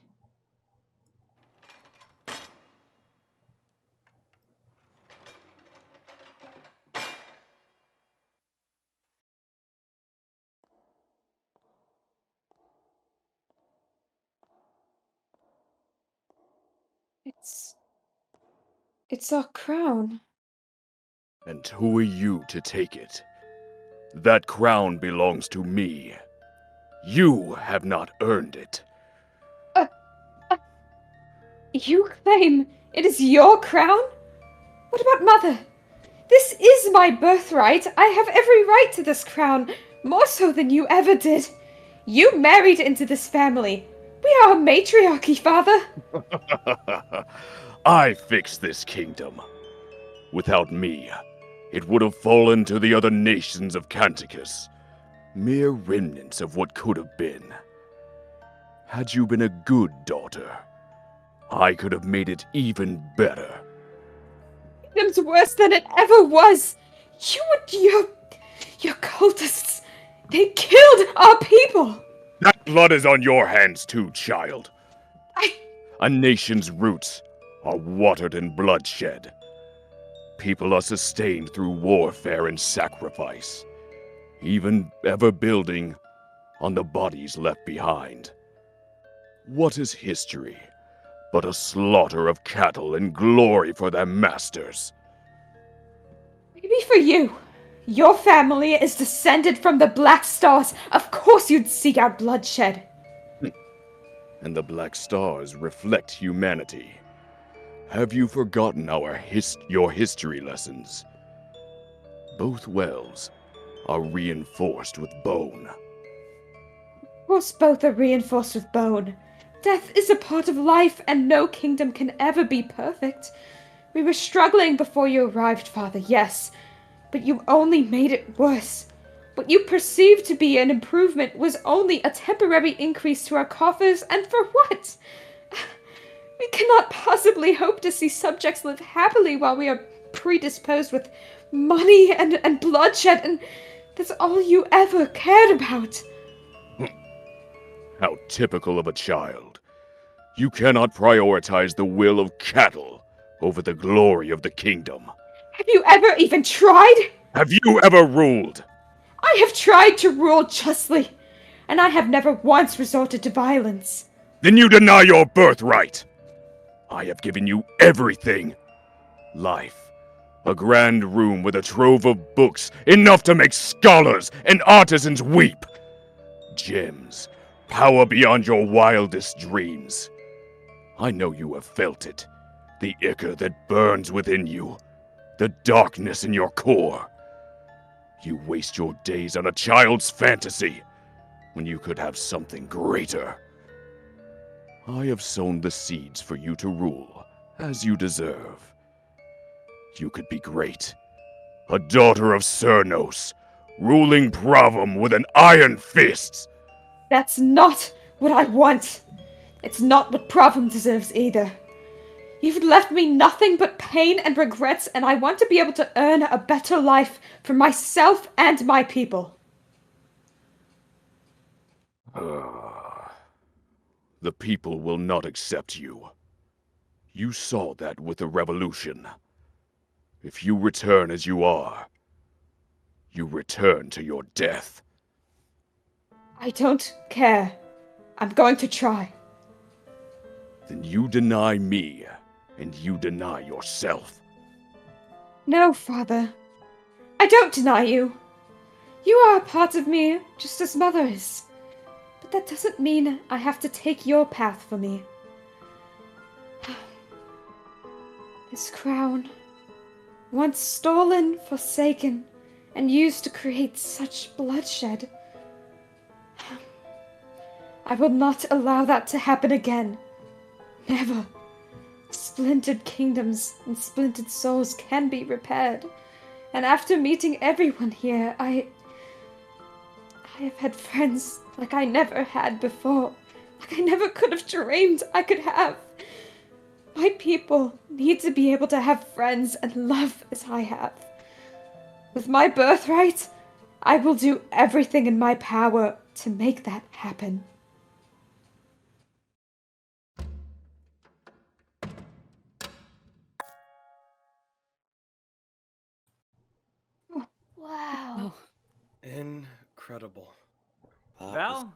It's our crown.
And who are you to take it? That crown belongs to me. You have not earned it.
You claim it is your crown? What about Mother? This is my birthright. I have every right to this crown, more so than you ever did. You married into this family. We are a matriarchy, Father.
I fixed this kingdom. Without me, it would have fallen to the other nations of Canticus. Mere remnants of what could have been. Had you been a good daughter, I could have made it even better.
Kingdom's worse than it ever was. You and your cultists, they killed our people.
That blood is on your hands too, child. A nation's roots are watered in bloodshed. People are sustained through warfare and sacrifice, even ever building on the bodies left behind. What is history but a slaughter of cattle and glory for their masters?
Maybe for you. Your family is descended from the Black Stars. Of course you'd seek out bloodshed.
And the Black Stars reflect humanity. Have you forgotten your history lessons? Both wells are reinforced with bone.
Of course both are reinforced with bone. Death is a part of life, and no kingdom can ever be perfect. We were struggling before you arrived, Father, yes, but you only made it worse. What you perceived to be an improvement was only a temporary increase to our coffers, and for what? We cannot possibly hope to see subjects live happily while we are predisposed with money and bloodshed, and that's all you ever cared about.
How typical of a child. You cannot prioritize the will of cattle over the glory of the kingdom.
Have you ever even tried?
Have you ever ruled?
I have tried to rule justly, and I have never once resorted to violence.
Then you deny your birthright. I have given you everything. Life. A grand room with a trove of books, enough to make scholars and artisans weep. Gems. Power beyond your wildest dreams. I know you have felt it. The ichor that burns within you. The darkness in your core. You waste your days on a child's fantasy, when you could have something greater. I have sown the seeds for you to rule, as you deserve. You could be great. A daughter of Cernos, ruling Pravam with an iron fist.
That's not what I want. It's not what Pravam deserves either. You've left me nothing but pain and regrets, and I want to be able to earn a better life for myself and my people.
The people will not accept you. You saw that with the revolution. If you return as you are, you return to your death.
I don't care. I'm going to try.
Then you deny me, and you deny yourself.
No, Father. I don't deny you. You are a part of me, just as Mother is. But that doesn't mean I have to take your path for me. This crown, once stolen, forsaken, and used to create such bloodshed. I will not allow that to happen again. Never. Splintered kingdoms and splintered souls can be repaired. And after meeting everyone here, I have had friends like I never had before. Like I never could have dreamed I could have. My people need to be able to have friends and love as I have. With my birthright, I will do everything in my power to make that happen.
Wow.
Incredible.
Val,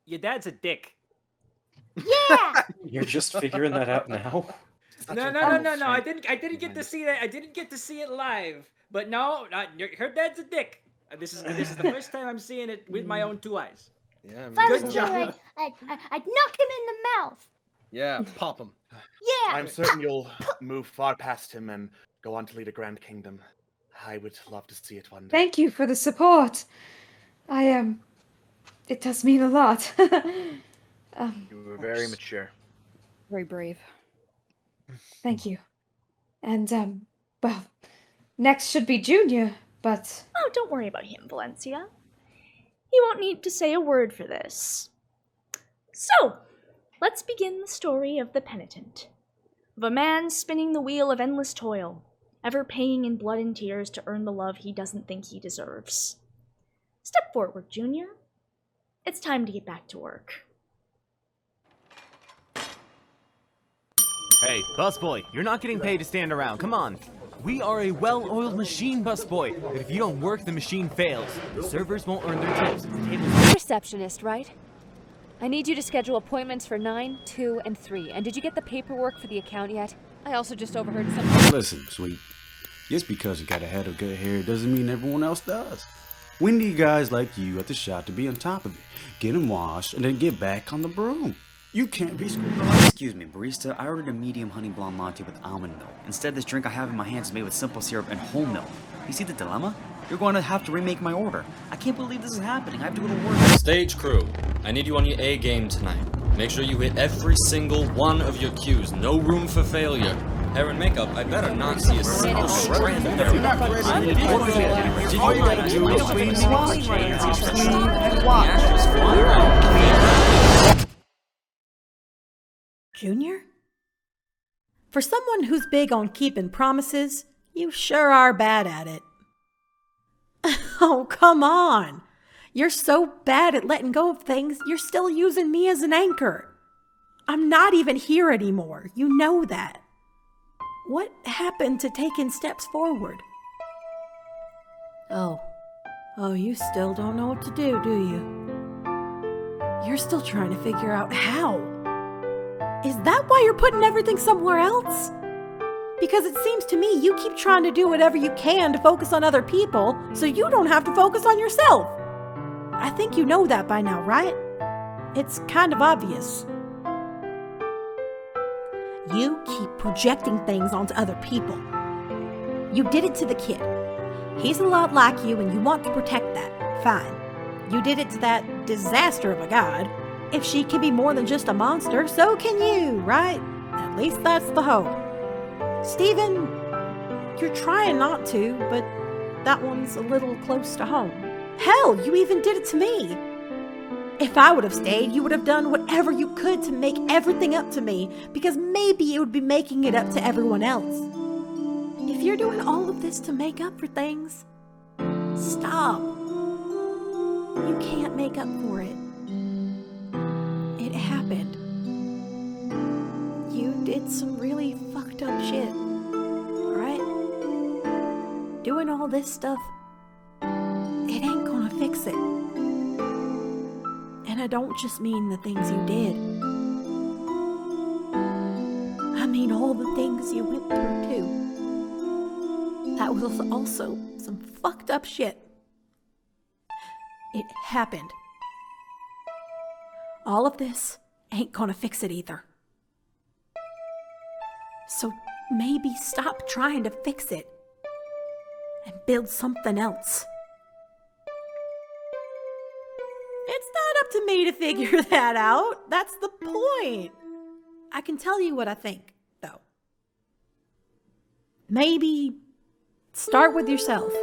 your dad's a dick.
Yeah.
You're just figuring that out now?
No. I didn't get to see that. I didn't get to see it live. But no, her dad's a dick. This is the first time I'm seeing it with my own two eyes.
Yeah,
If I was
good
you,
job.
I'd knock him in the mouth.
Yeah, pop him.
Yeah.
I'm certain you'll move far past him and go on to lead a grand kingdom. I would love to see it one day.
Thank you for the support. It does mean a lot.
You were very mature.
Very brave.
Thank you. And, well, next should be Junior, but...
Oh, don't worry about him, Valencia. He won't need to say a word for this. So, let's begin the story of the penitent. Of a man spinning the wheel of endless toil, ever paying in blood and tears to earn the love he doesn't think he deserves. Step forward, Junior. It's time to get back to work.
Hey, busboy, you're not getting paid to stand around. Come on. We are a well-oiled machine, busboy. But if you don't work, the machine fails. The servers won't earn their tips. The tables...
Receptionist, right? I need you to schedule appointments for 9, 2, and 3. And did you get the paperwork for the account yet? I also just overheard something.
Listen, sweet. Just because you got a head of good hair doesn't mean everyone else does. We need guys like you at the shop to be on top of it, get them washed, and then get back on the broom. You can't be screwed.
Excuse me, barista. I ordered a medium honey blonde latte with almond milk. Instead, this drink I have in my hands is made with simple syrup and whole milk. You see the dilemma? You're going to have to remake my order. I can't believe this is happening. I have to go to work.
Stage crew, I need you on your A game tonight. Make sure you hit every single one of your cues. No room for failure. Hair and makeup, I better not see a single strand of hair.
All you gotta do is clean and wash. Clean and wash.
Junior? For someone who's big on keeping promises, you sure are bad at it. Oh, come on. You're so bad at letting go of things, you're still using me as an anchor. I'm not even here anymore. You know that. What happened to taking steps forward? Oh, you still don't know what to do you? You're still trying to figure out how. Is that why you're putting everything somewhere else? Because it seems to me you keep trying to do whatever you can to focus on other people so you don't have to focus on yourself. I think you know that by now, right? It's kind of obvious. You keep projecting things onto other people. You did it to the kid. He's a lot like you and you want to protect that. Fine. You did it to that disaster of a god. If she can be more than just a monster, so can you, right? At least that's the hope. Steven, you're trying not to, but that one's a little close to home. Hell, you even did it to me. If I would have stayed, you would have done whatever you could to make everything up to me, because maybe it would be making it up to everyone else. If you're doing all of this to make up for things, stop. You can't make up for it. It happened. You did some really fucked up shit, right? Doing all this stuff, it ain't gonna fix it. And I don't just mean the things you did. I mean all the things you went through too. That was also some fucked up shit. It happened. All of this ain't gonna fix it either. So maybe stop trying to fix it and build something else. It's not up to me to figure that out. That's the point. I can tell you what I think, though. Maybe start with yourself.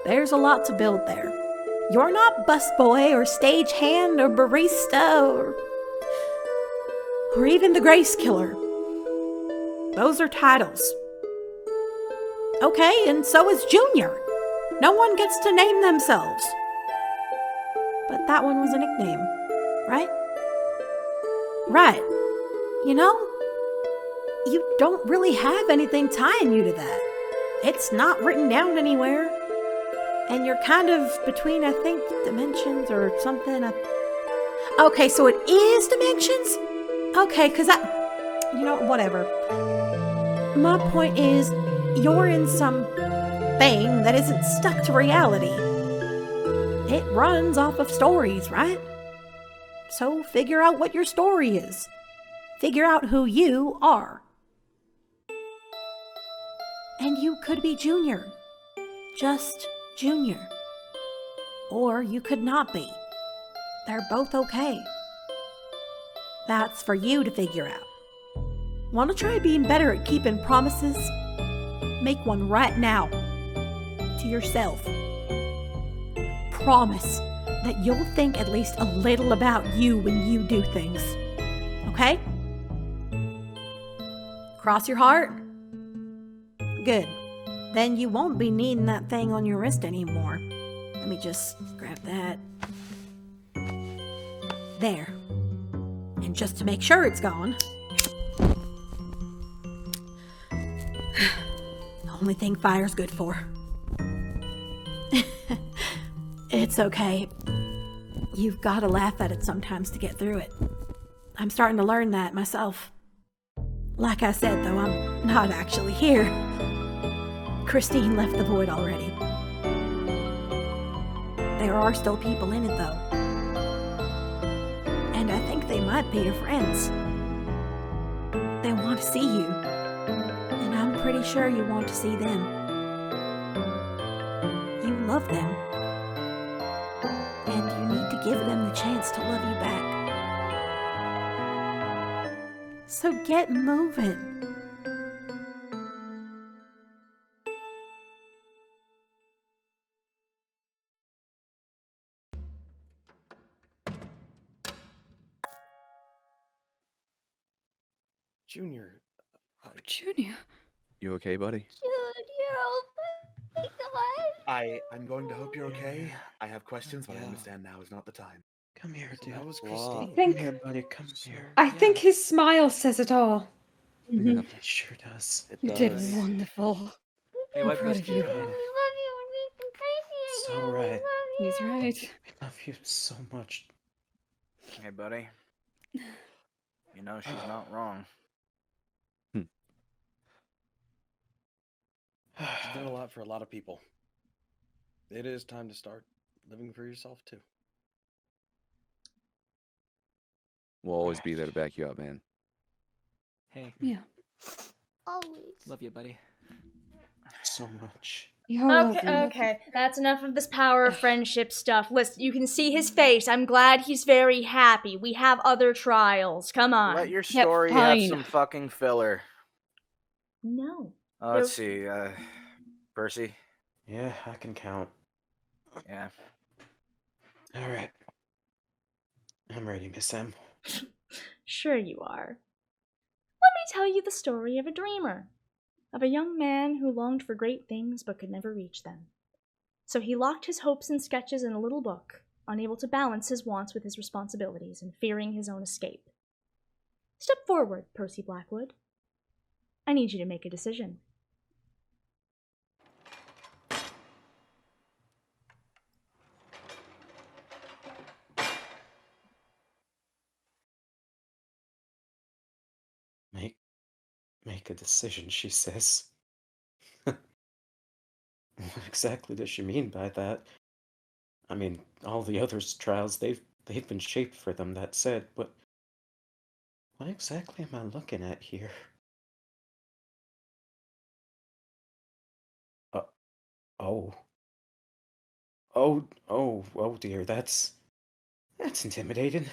There's a lot to build there. You're not busboy or stagehand or barista or even the Grace Killer. Those are titles. Okay, and so is Junior. No one gets to name themselves. But that one was a nickname, right? Right. You know, you don't really have anything tying you to that. It's not written down anywhere. And you're kind of between, I think, dimensions or something. Okay, so it is dimensions? Okay, because you know, whatever. My point is, you're in some thing that isn't stuck to reality. It runs off of stories, right? So figure out what your story is. Figure out who you are. And you could be Junior. Just Junior. Or you could not be. They're both okay. That's for you to figure out. Want to try being better at keeping promises? Make one right now. To yourself. Promise that you'll think at least a little about you when you do things. Okay? Cross your heart? Good. Then you won't be needing that thing on your wrist anymore. Let me just grab that. There. And just to make sure it's gone, the only thing fire's good for. It's okay. You've got to laugh at it sometimes to get through it. I'm starting to learn that myself. Like I said, though, I'm not actually here. Christine left the void already. There are still people in it, though. And I think they might be your friends. They want to see you. And I'm pretty sure you want to see them. You love them. And you need to give them the chance to love you back. So get moving.
Junior.
Junior.
You okay, buddy?
I'm going to hope you're okay. I have questions, but I understand now is not the time.
Come here, dude.
That was
I
Christine.
think,
Come here, buddy. Come here.
I think his smile says it all.
It sure does.
You did wonderful.
Hey,
I'm
wipe
proud
those
of you.
It's all right.
He's right.
I love you so much.
Hey, buddy. You know she's not wrong.
She's done a lot for a lot of people. It is time to start living for yourself, too.
We'll always be there to back you up, man.
Hey.
Yeah.
Always.
Love you, buddy.
So much.
Okay, that's enough of this power of friendship stuff. Listen, you can see his face. I'm glad he's very happy. We have other trials. Come on.
Let your story have
fine.
some fucking filler.
No.
Let's see, Percy?
Yeah, I can count.
Yeah.
All right. I'm ready, Miss M.
Sure you are. Let me tell you the story of a dreamer, of a young man who longed for great things but could never reach them. So he locked his hopes and sketches in a little book, unable to balance his wants with his responsibilities and fearing his own escape. Step forward, Percy Blackwood. I need you to make a decision.
Make a decision, she says. What exactly does she mean by that? I mean, all the others' trials, they've been shaped for them, that said, but what exactly am I looking at here? Oh dear, that's intimidating.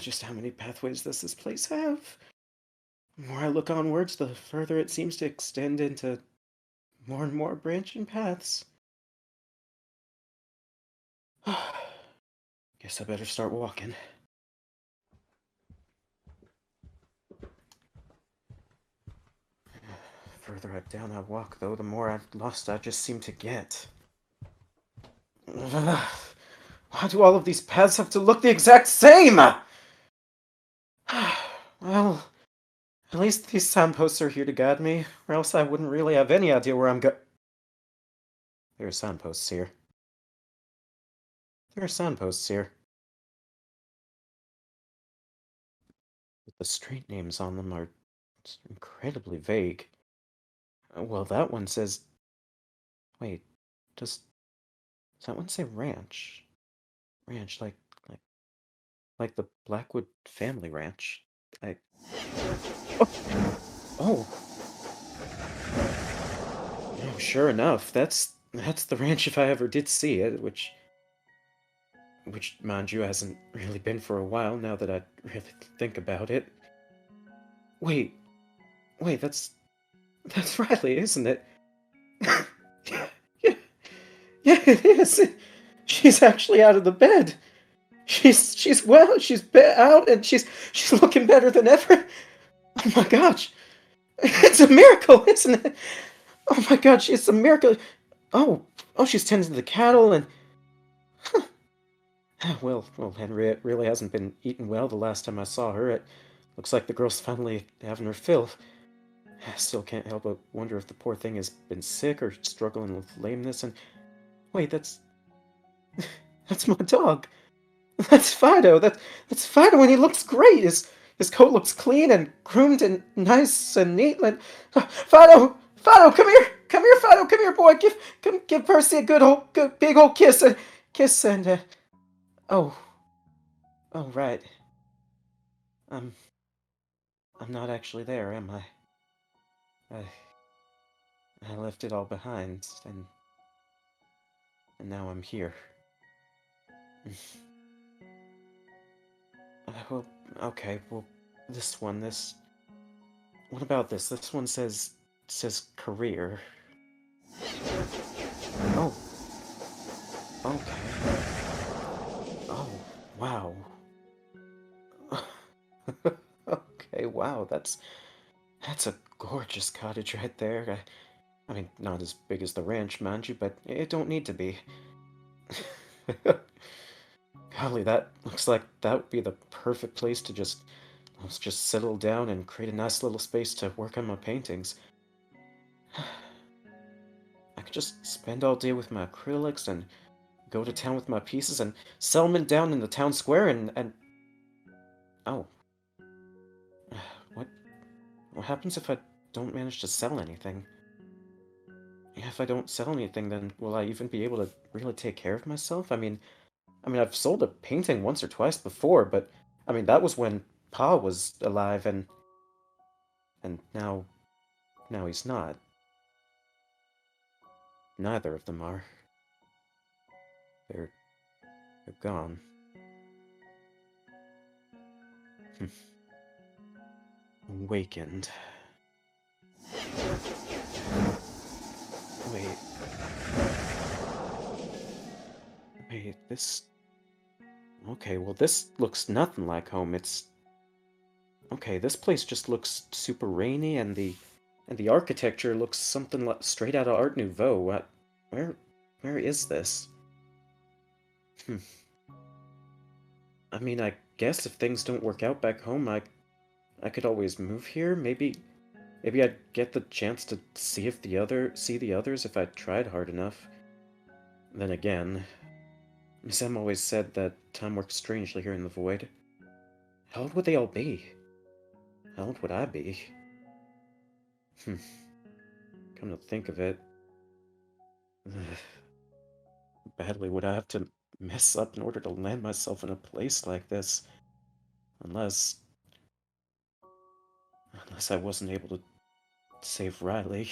Just how many pathways does this place have? The more I look onwards, the further it seems to extend into more and more branching paths. Guess I better start walking. The further down I walk, though, the more lost I just seem to get. Why do all of these paths have to look the exact same? Well, at least these signposts are here to guide me, or else I wouldn't really have any idea where I'm go- There are signposts here. But the street names on them are incredibly vague. Well, that one says... Wait, does that one say ranch? Ranch, like the Blackwood family ranch. Oh, sure enough, that's the ranch if I ever did see it, which, mind you, hasn't really been for a while now that I really think about it. Wait, that's Riley, isn't it? Yeah, it is. She's actually out of the bed. She's well. She's out, and she's looking better than ever. Oh my gosh, it's a miracle, isn't it? Oh my gosh, it's a miracle. Oh, she's tending to the cattle, and well, Henriette really hasn't been eating well the last time I saw her. It looks like the girl's finally having her fill. I still can't help but wonder if the poor thing has been sick or struggling with lameness. And wait, that's my dog. That's Fido. That's Fido, and he looks great. His coat looks clean and groomed and nice and neat. And Fido, come here, Fido, come here, boy. Give Percy a good big old kiss and oh, right. I'm not actually there, am I? I left it all behind, and now I'm here. Well, okay, well, what about this? This one says career. Oh. Okay. Oh, wow. wow, that's a gorgeous cottage right there. I mean, not as big as the ranch, mind you, but it don't need to be. Golly, that looks like that would be the perfect place to let's just settle down and create a nice little space to work on my paintings. I could just spend all day with my acrylics and go to town with my pieces and sell them down in the town square and... Oh. What happens if I don't manage to sell anything? If I don't sell anything, then will I even be able to really take care of myself? I mean, I've sold a painting once or twice before, but I mean, that was when Pa was alive, and now he's not. Neither of them are. They're gone. Awakened. Wait, this... Okay, well, this looks nothing like home. Okay, this place just looks super rainy, and the architecture looks something like straight out of Art Nouveau. Where is this? I mean, I guess if things don't work out back home, I could always move here. Maybe I'd get the chance to see the others if I tried hard enough. Then again, Miss M always said that time works strangely here in the void. How old would they all be? How old would I be? Come to think of it, badly would I have to mess up in order to land myself in a place like this? Unless I wasn't able to save Riley.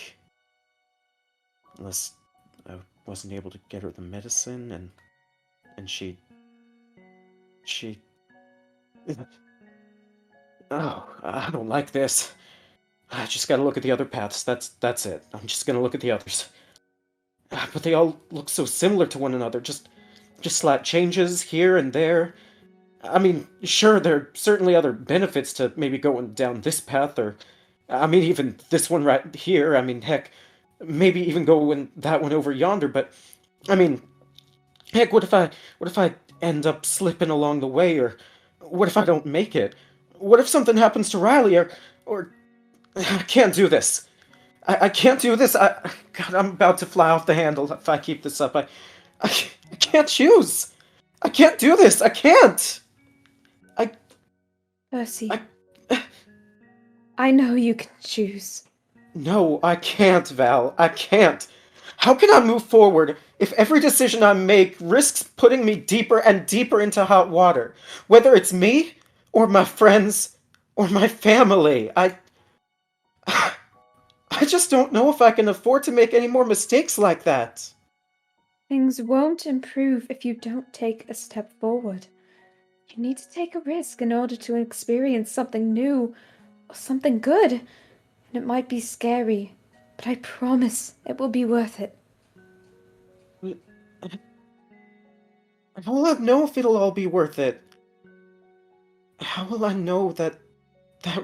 Unless I wasn't able to get her the medicine, and she... Oh, I don't like this. I just gotta look at the other paths. That's it. I'm just gonna look at the others. But they all look so similar to one another. Just slight changes here and there. I mean, sure, there are certainly other benefits to maybe going down this path, or... I mean, even this one right here. I mean, heck, maybe even going that one over yonder, but... I mean, heck, what if I end up slipping along the way, or... What if I don't make it? What if something happens to Riley, or... I can't do this. I can't do this. God, I'm about to fly off the handle if I keep this up. I can't choose. I can't do this. I can't.
Percy. I know you can choose.
No, I can't, Val. I can't. How can I move forward if every decision I make risks putting me deeper and deeper into hot water? Whether it's me, or my friends, or my family. I just don't know if I can afford to make any more mistakes like that.
Things won't improve if you don't take a step forward. You need to take a risk in order to experience something new, or something good. And it might be scary, but I promise it will be worth it.
How will I know if it'll all be worth it? How will I know that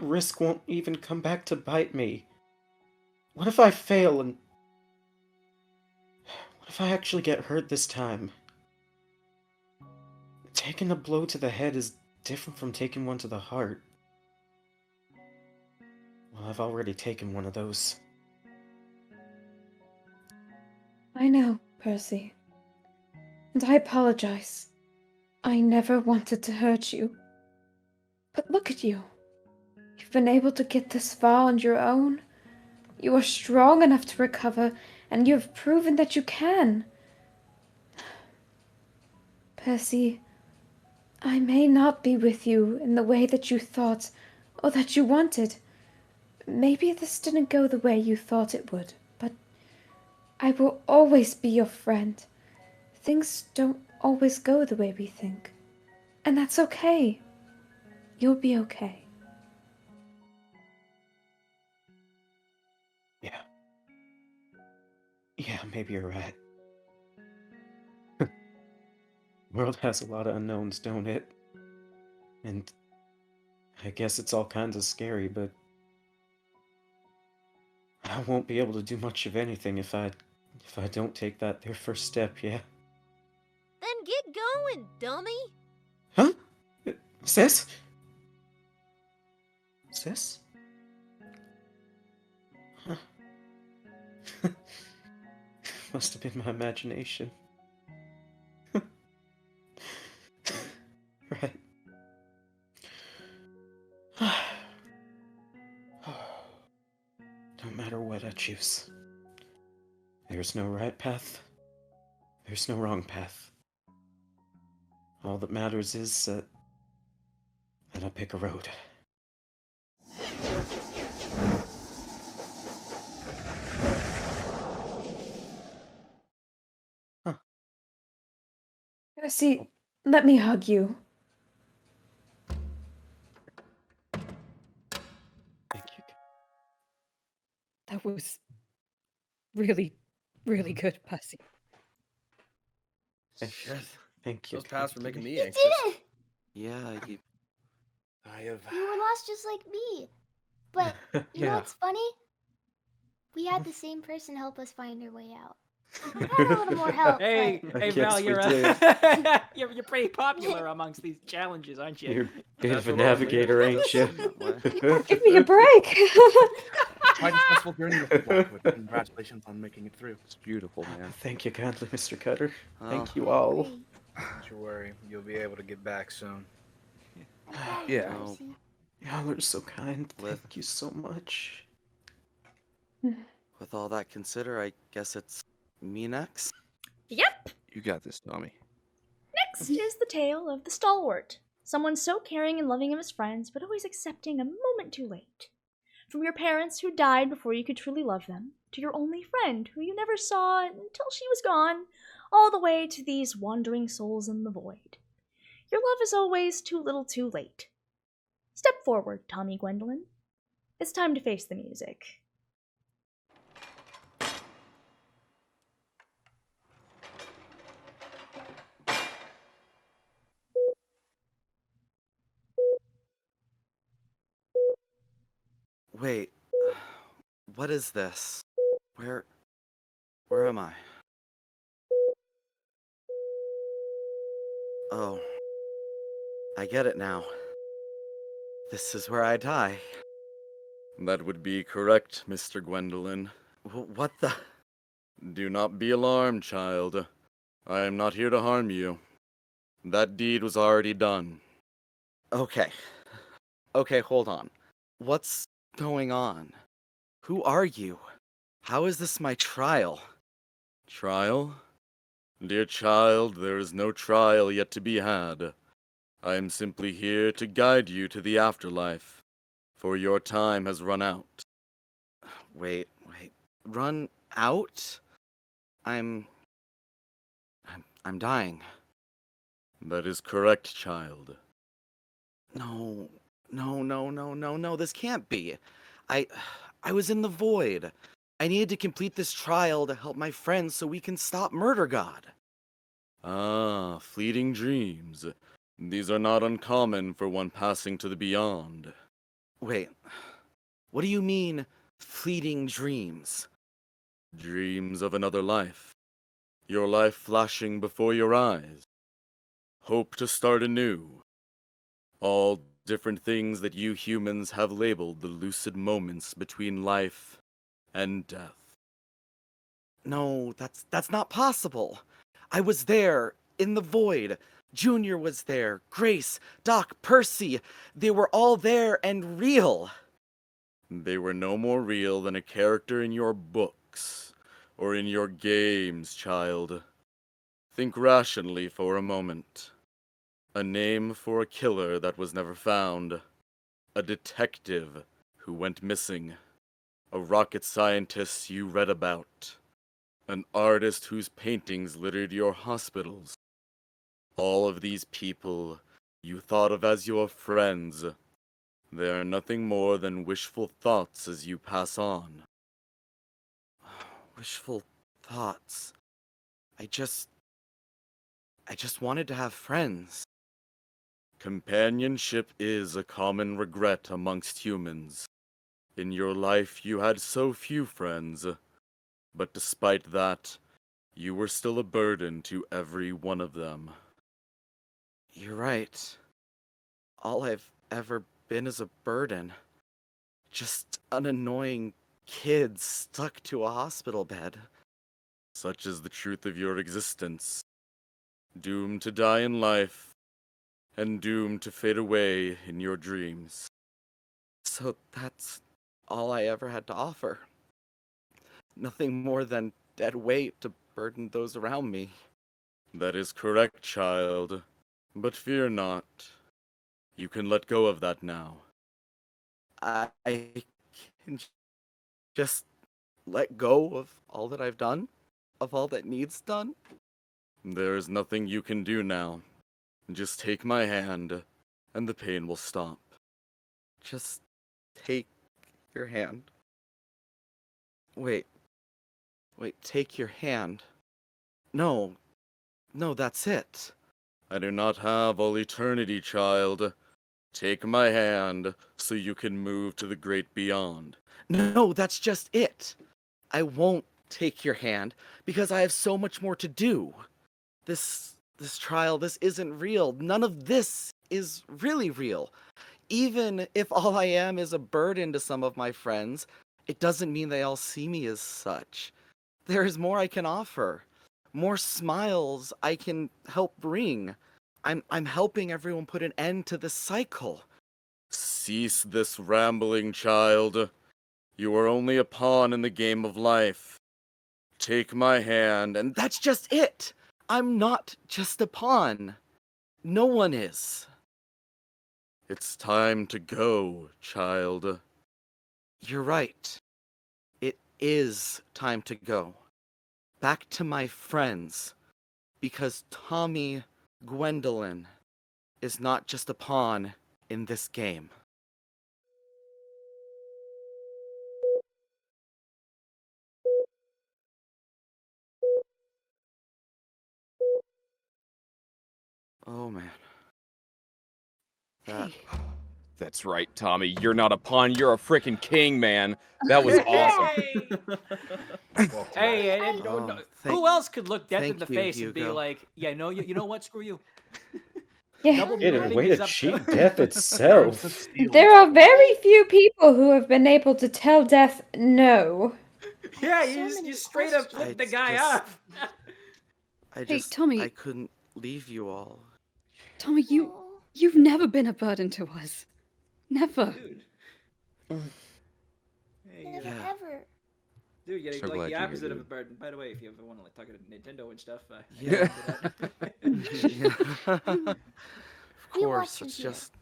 risk won't even come back to bite me? What if I fail and... What if I actually get hurt this time? Taking a blow to the head is different from taking one to the heart. Well, I've already taken one of those.
I know, Percy. And I apologize. I never wanted to hurt you. But look at you. You've been able to get this far on your own. You are strong enough to recover, and you have proven that you can. Percy, I may not be with you in the way that you thought, or that you wanted. Maybe this didn't go the way you thought it would, but I will always be your friend. Things don't always go the way we think, and that's okay. You'll be okay.
Yeah, maybe you're right. World has a lot of unknowns, don't it? And I guess it's all kinds of scary, but I won't be able to do much of anything if I don't take that their first step, yeah?
Then get going, dummy!
Huh? Sis? Sis? Huh. Must have been my imagination. Right. No matter what I choose, there's no right path, there's no wrong path. All that matters is that I pick a road.
Percy, let me hug you.
Thank you.
That was really, really good, Percy.
Thank you.
Those paths were making me
You
anxious.
did it!
Yeah,
I have.
You were lost just like me. But you know
Yeah.
what's funny? We had the same person help us find our way out. We had a little more help.
Hey,
but...
hey, Val,
we
you're
did.
you're pretty popular amongst these challenges, aren't you?
You're a bit
That's
of a
what I'm
navigator, ain't you?
Give me a break!
Quite a stressful journey with Blackwood. Congratulations on making it through.
It's beautiful, man.
Thank you kindly, Mr. Cutter.
Oh.
Thank you all.
Don't you worry, you'll be able to get back soon.
Yeah.
Oh,
Y'all are so kind.
With-
Thank you so much.
with all that considered, I guess it's me next.
Yep.
You got this, Tommy.
Next is the tale of the stalwart. Someone so caring and loving of his friends, but always accepting a moment too late. From your parents who died before you could truly love them, to your only friend who you never saw until she was gone, all the way to these wandering souls in the void. Your love is always too little too late. Step forward, Tommy Gwendolyn. It's time to face the music.
Wait, what is this? Where am I? Oh, I get it now. This is where I die. That would be correct, Mr. Gwendolyn. What the? Do not be alarmed, child. I am not here to harm you. That deed was already done. Okay. Okay, hold on. What's going on? Who are you? How is this my trial? Trial? Dear child, there is no trial yet to be had. I am simply here to guide you to the afterlife, for your time has run out. Wait. Run out? I'm dying. That is correct, child. No, this can't be. I was in the void. I needed to complete this trial to help my friends so we can stop Murder God. Ah, fleeting dreams. These are not uncommon for one passing to the beyond. Wait, what do you mean, fleeting dreams? Dreams of another life. Your life flashing before your eyes. Hope to start anew. All different things that you humans have labeled the lucid moments between life and death. No, that's not possible. I was there, in the void. Junior was there, Grace, Doc, Percy. They were all there and real. They were no more real than a character in your books, or in your games, child. Think rationally for a moment. A name for a killer that was never found. A detective who went missing. A rocket scientist you read about. An artist whose paintings littered your hospitals. All of these people you thought of as your friends. They are nothing more than wishful thoughts as you pass on. Wishful thoughts. I just wanted to have friends. Companionship is a common regret amongst humans. In your life, you had so few friends, but despite that, you were still a burden to every one of them. You're right. All I've ever been is a burden. Just an annoying kid stuck to a hospital bed. Such is the truth of your existence. Doomed to die in life, and doomed to fade away in your dreams. So that's all I ever had to offer. Nothing more than dead weight to burden those around me. That is correct, child. But fear not. You can let go of that now. I can just let go of all that I've done? Of all that needs done? There is nothing you can do now. Just take my hand, and the pain will stop. Just take your hand. Wait, take your hand. No, that's it. I do not have all eternity, child. Take my hand, so you can move to the great beyond. No, that's just it. I won't take your hand, because I have so much more to do. This trial, this isn't real. None of this is really real. Even if all I am is a burden to some of my friends, it doesn't mean they all see me as such. There is more I can offer. More smiles I can help bring. I'm helping everyone put an end to this cycle. Cease this rambling, child. You are only a pawn in the game of life. Take my hand, and that's just it. I'm not just a pawn. No one is. It's time to go, child. You're right. It is time to go. Back to my friends. Because Tommy Gwendolyn is not just a pawn in this game. Oh, man. That...
That's right, Tommy. You're not a pawn. You're a freaking king, man. That was awesome.
Hey, and who else could look death in the
you,
face and be
Yugo.
like, yeah, no, you know what? Screw you.
Yeah.
Double
It a
moving
way
is
to
up
cheat death itself.
There are very few people who have been able to tell death no.
Yeah, you straight up flipped the guy off.
Hey, Tommy.
I couldn't leave you all.
Tommy, you've never been a burden to us. Never.
Never
Yeah.
ever.
Dude, you're
So
like
glad
the
you're here,
opposite of a
dude.
burden. By the way, if you ever want to like talk about Nintendo and stuff,
Yeah.
We
Of course,
watch you
it's
here.
just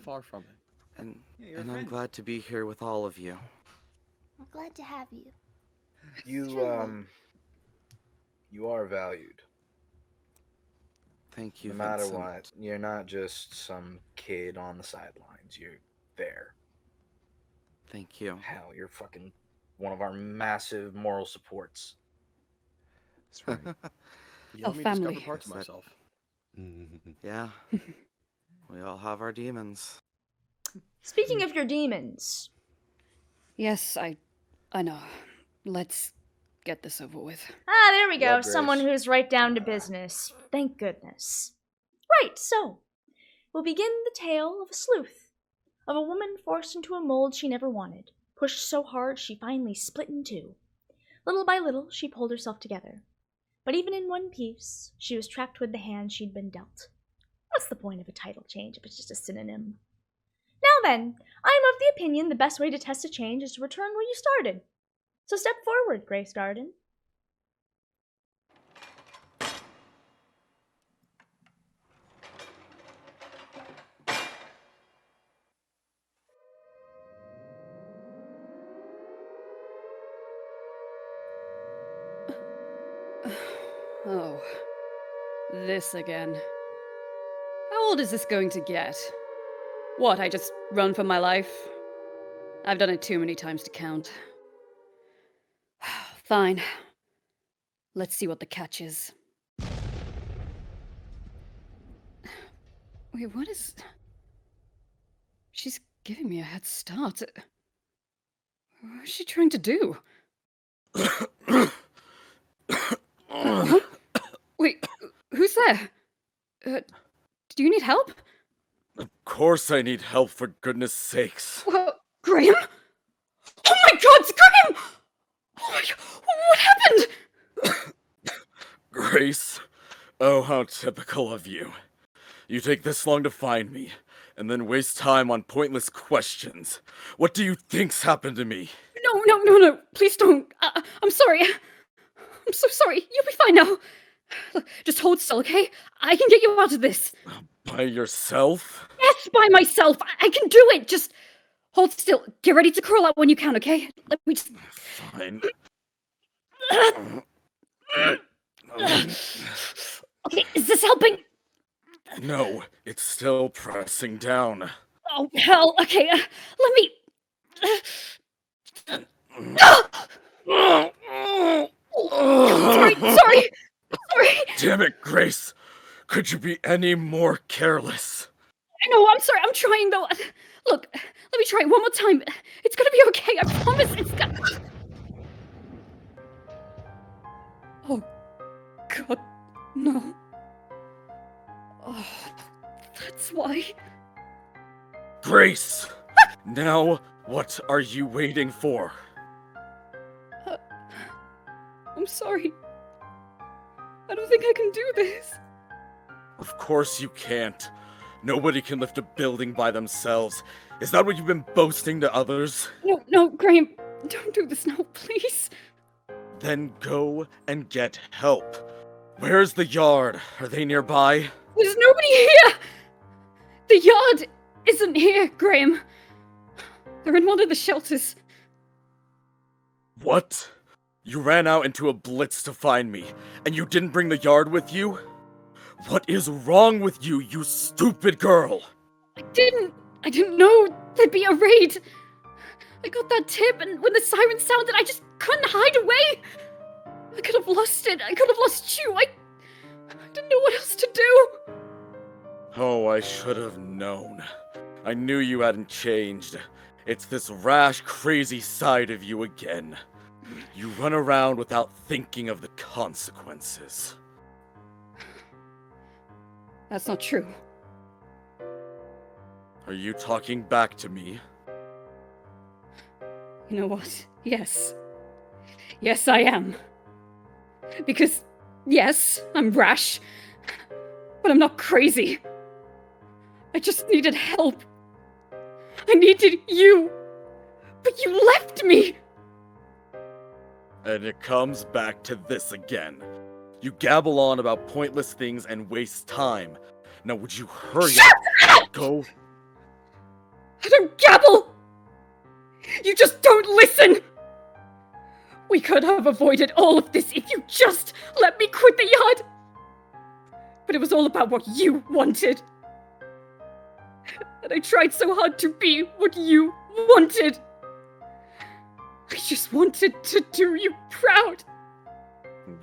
Far from it.
and
Yeah, you're a
I'm
friend.
glad to be here with all of you.
I'm glad to have you.
You are valued.
Thank you,
No matter
Vincent.
what, you're not just some kid on the sidelines. You're there.
Thank you.
Hell, you're fucking one of our massive moral supports.
That's right.
You
Oh,
helped me
family.
discover parts of
Yes, that-
myself.
Yeah. We all have our demons.
Speaking of your demons,
Yes, I know. Let's get this over with.
there we go.
What,
Someone
Grace?
who's right down to business. Thank goodness. Right, so we'll begin the tale of a sleuth, of a woman forced into a mold she never wanted, pushed so hard she finally split in two. Little by little, she pulled herself together. But even in one piece, she was trapped with the hand she'd been dealt. What's the point of a title change if it's just a synonym? Now then, I'm of the opinion the best way to test a change is to return where you started. So step forward, Grace Garden.
Oh, this again. How old is this going to get? What, I just run for my life? I've done it too many times to count. Fine. Let's see what the catch is. Wait, what is... She's giving me a head start. What is she trying to do? Huh? Wait, who's there? Do you need help?
Of course I need help, for goodness sakes.
Graham? Oh my god, it's Graham! Oh my god, what happened?
Grace, oh, how typical of you. You take this long to find me, and then waste time on pointless questions. What do you think's happened to me?
No, please don't. I'm sorry. I'm so sorry. You'll be fine now. Look, just hold still, okay? I can get you out of this.
By yourself?
Yes, by myself. I can do it. Just hold still. Get ready to crawl out when you can, okay? Let me just...
Fine.
Okay, is this helping?
No, it's still pressing down.
Oh, hell. Okay, let me... Sorry.
Damn it, Grace. Could you be any more careless?
No, I'm sorry. I'm trying, though. Look, let me try it one more time. It's gonna be okay. I promise. It's gonna... Oh, God, no. Oh, that's why.
Grace! Now, what are you waiting for?
I'm sorry. I don't think I can do this.
Of course you can't. Nobody can lift a building by themselves. Is that what you've been boasting to others?
No, Graham. Don't do this now, please.
Then go and get help. Where's the yard? Are they nearby?
There's nobody here! The yard isn't here, Graham. They're in one of the shelters.
What? You ran out into a blitz to find me, and you didn't bring the yard with you? What is wrong with you, you stupid girl?
I didn't know there'd be a raid. I got that tip, and when the siren sounded, I just couldn't hide away. I could have lost it. I could have lost you. I didn't know what else to do.
Oh, I should have known. I knew you hadn't changed. It's this rash, crazy side of you again. You run around without thinking of the consequences.
That's not true.
Are you talking back to me?
You know what? Yes. Yes, I am. Because, yes, I'm rash. But I'm not crazy. I just needed help. I needed you. But you left me.
And it comes back to this again. You gabble on about pointless things and waste time. Now would you hurry up? Go.
I don't gabble! You just don't listen! We could have avoided all of this if you just let me quit the yard! But it was all about what you wanted. And I tried so hard to be what you wanted. I just wanted to do you proud.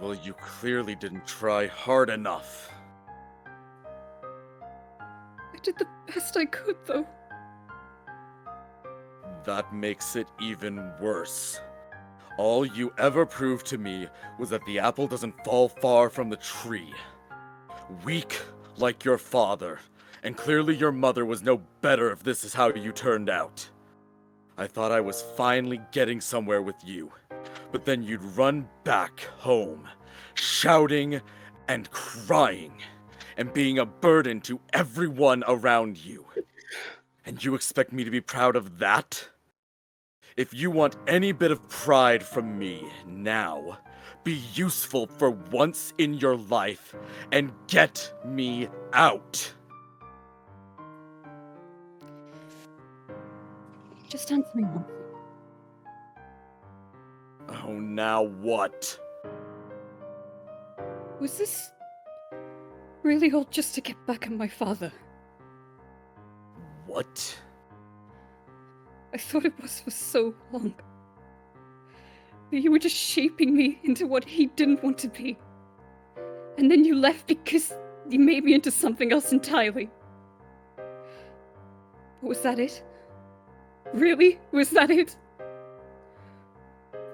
Well, you clearly didn't try hard enough.
I did the best I could, though.
That makes it even worse. All you ever proved to me was that the apple doesn't fall far from the tree. Weak like your father, and clearly your mother was no better if this is how you turned out. I thought I was finally getting somewhere with you, but then you'd run back home, shouting and crying, and being a burden to everyone around you. And you expect me to be proud of that? If you want any bit of pride from me now, be useful for once in your life and get me out.
Just answer me one thing.
Oh, now what?
Was this really all just to get back at my father?
What?
I thought it was for so long. That you were just shaping me into what he didn't want to be. And then you left because you made me into something else entirely. Was that it? Really? Was that it?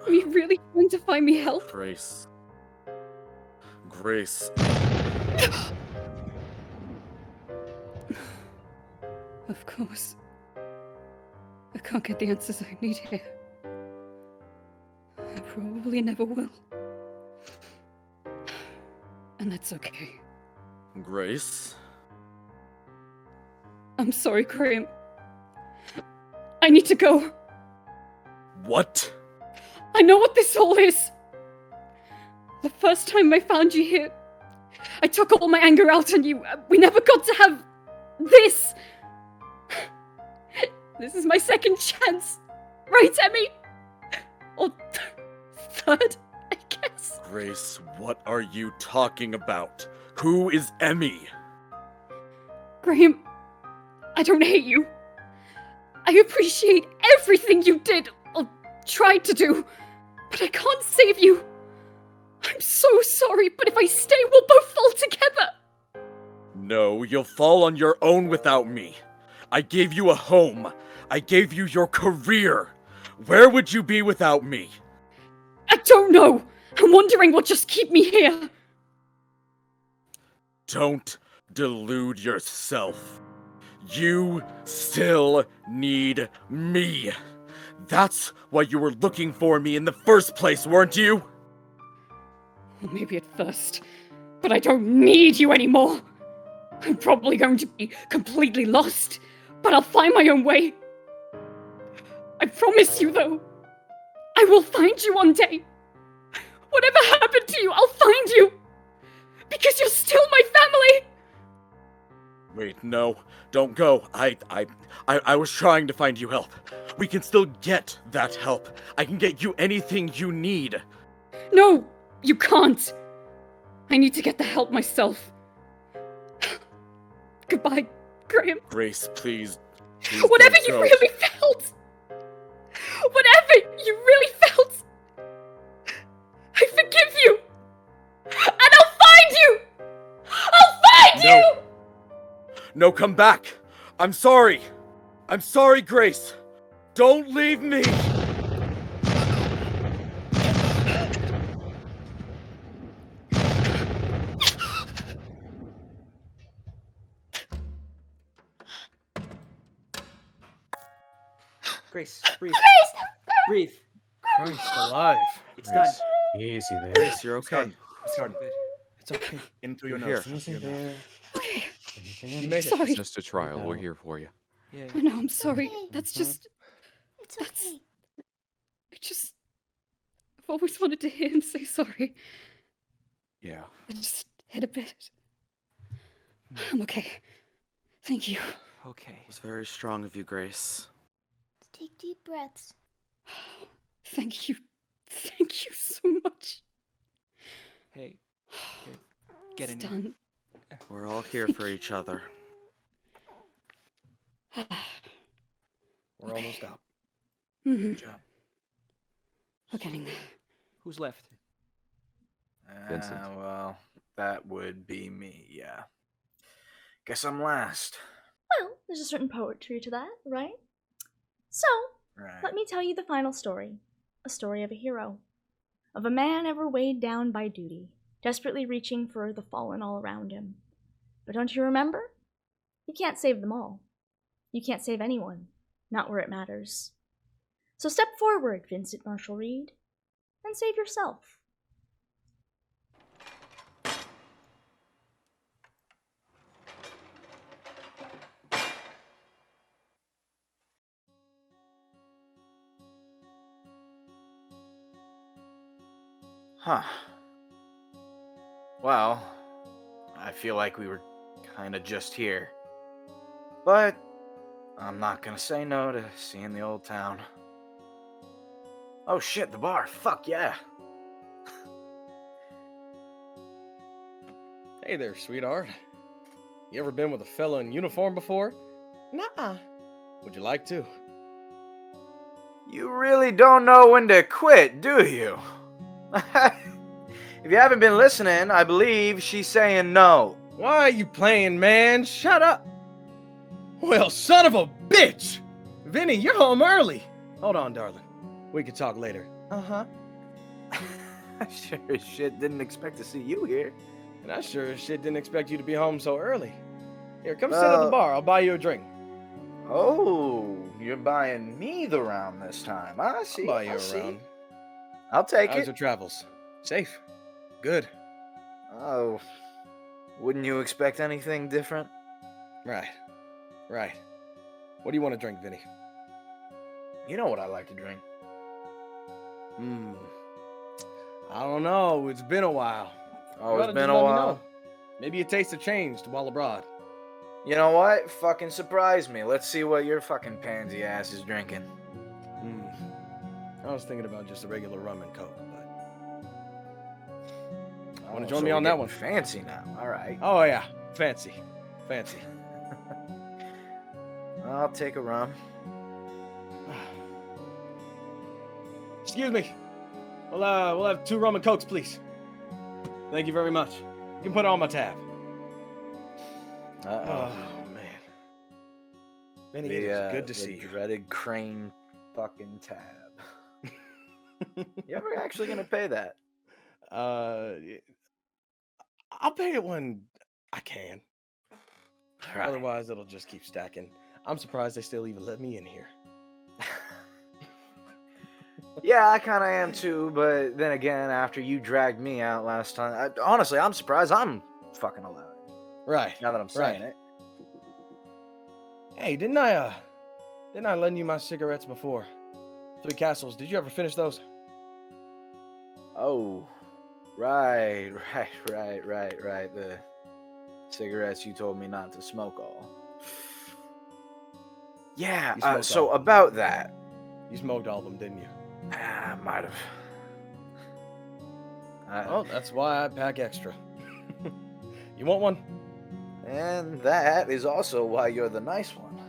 Are you really going to find me help?
Grace. Grace.
Of course. I can't get the answers I need here. I probably never will. And that's okay.
Grace?
I'm sorry, Graham. I need to go.
What?
I know what this all is. The first time I found you here, I took all my anger out on you. We never got to have this. This is my second chance. Right, Emmy? Or third, I guess.
Grace, what are you talking about? Who is Emmy?
Graham, I don't hate you. I appreciate everything you did, or tried to do, but I can't save you. I'm so sorry, but if I stay, we'll both fall together.
No, you'll fall on your own without me. I gave you a home. I gave you your career. Where would you be without me?
I don't know. I'm wondering what just keep me here.
Don't delude yourself. You still need me. That's why you were looking for me in the first place, weren't you?
Well, maybe at first, but I don't need you anymore. I'm probably going to be completely lost, but I'll find my own way. I promise you, though, I will find you one day. Whatever happened to you, I'll find you. Because you're still my family.
Wait, no, don't go. I was trying to find you help. We can still get that help. I can get you anything you need.
No, you can't. I need to get the help myself. Goodbye, Graham.
Grace, please.
Whatever
don't
you
go.
really felt. Whatever you really felt. I forgive you. And I'll find you. I'll find you.
No, come back. I'm sorry. I'm sorry, Grace. Don't leave me.
Grace, breathe. Breathe.
Christ alive.
It's done.
Easy there.
Grace, you're
It's
okay.
done. It's done. It's okay. In through your
You're
nose.
here.
In through your mouth.
Okay.
You made it.
Sorry.
It's just a trial. We're here for you.
Yeah.
I know, I'm sorry. That's just...
It's okay.
I've always wanted to hear him say sorry.
Yeah.
I just hit a bit. I'm okay. Thank you.
Okay.
It was very strong of you, Grace.
Take deep breaths.
Thank you. Thank you so much.
Hey. Here, get in
It's
here.
done.
We're all here for each other.
We're almost out.
Mhm.
Good job.
We're getting there.
Who's left?
Vincent.
Well, that would be me, yeah. Guess I'm last.
Well, there's a certain poetry to that, right? So,
Right.
let me tell you the final story. A story of a hero. Of a man ever weighed down by duty, desperately reaching for the fallen all around him. But don't you remember? You can't save them all. You can't save anyone, not where it matters. So step forward, Vincent Marshall Reed, and save yourself.
Huh. Well, I feel like we were kinda just here. But I'm not gonna say no to seeing the old town. Oh shit, the bar. Fuck yeah.
Hey there, sweetheart. You ever been with a fella in uniform before? Nuh-uh. Would you like to?
You really don't know when to quit, do you? If you haven't been listening, I believe she's saying no.
Why are you playing, man? Shut up. Well, son of a bitch! Vinny, you're home early. Hold on, darling. We can talk later.
Uh-huh. I sure as shit didn't expect to see you here.
And I sure as shit didn't expect you to be home so early. Here, come sit at the bar. I'll buy you a drink.
Oh, you're buying me the round this time. I see.
I'll buy you
I
a
see.
round.
I'll take
How's
it.
your travels? Safe? Good.
Oh, wouldn't you expect anything different?
Right. Right. What do you want to drink, Vinny?
You know what I like to drink.
I don't know. It's been a while.
Oh,
You
it's
oughta
been
just
a
let me
while.
know. Maybe your taste have changed while abroad.
You know what? Fucking surprise me. Let's see what your fucking pansy ass is drinking.
I was thinking about just a regular rum and coke, but... Want
Oh,
to join
so
me
we're
on that
getting
one?
Fancy now. All right.
Oh, yeah. Fancy. Fancy.
I'll take a rum.
Excuse me. We'll have 2 rum and cokes, please. Thank you very much. You can put it on my tab.
Uh-oh.
Oh, man. Vinny, it is good to see you.
Dreaded crane fucking tab. You ever actually gonna pay that?
I'll pay it when I can.
Right.
Otherwise, it'll just keep stacking. I'm surprised they still even let me in here.
Yeah, I kind of am too, but then again, after you dragged me out last time, honestly, I'm surprised I'm fucking allowed.
Right.
Now that I'm saying it.
Hey, didn't I lend you my cigarettes before? 3 Castles. Did you ever finish those?
Oh, right. The cigarettes you told me not to smoke all. Yeah,
You smoked
so
all of them.
about that.
You smoked all of them, didn't you?
I might have.
Oh, that's why I pack extra. You want one?
And that is also why you're the nice one.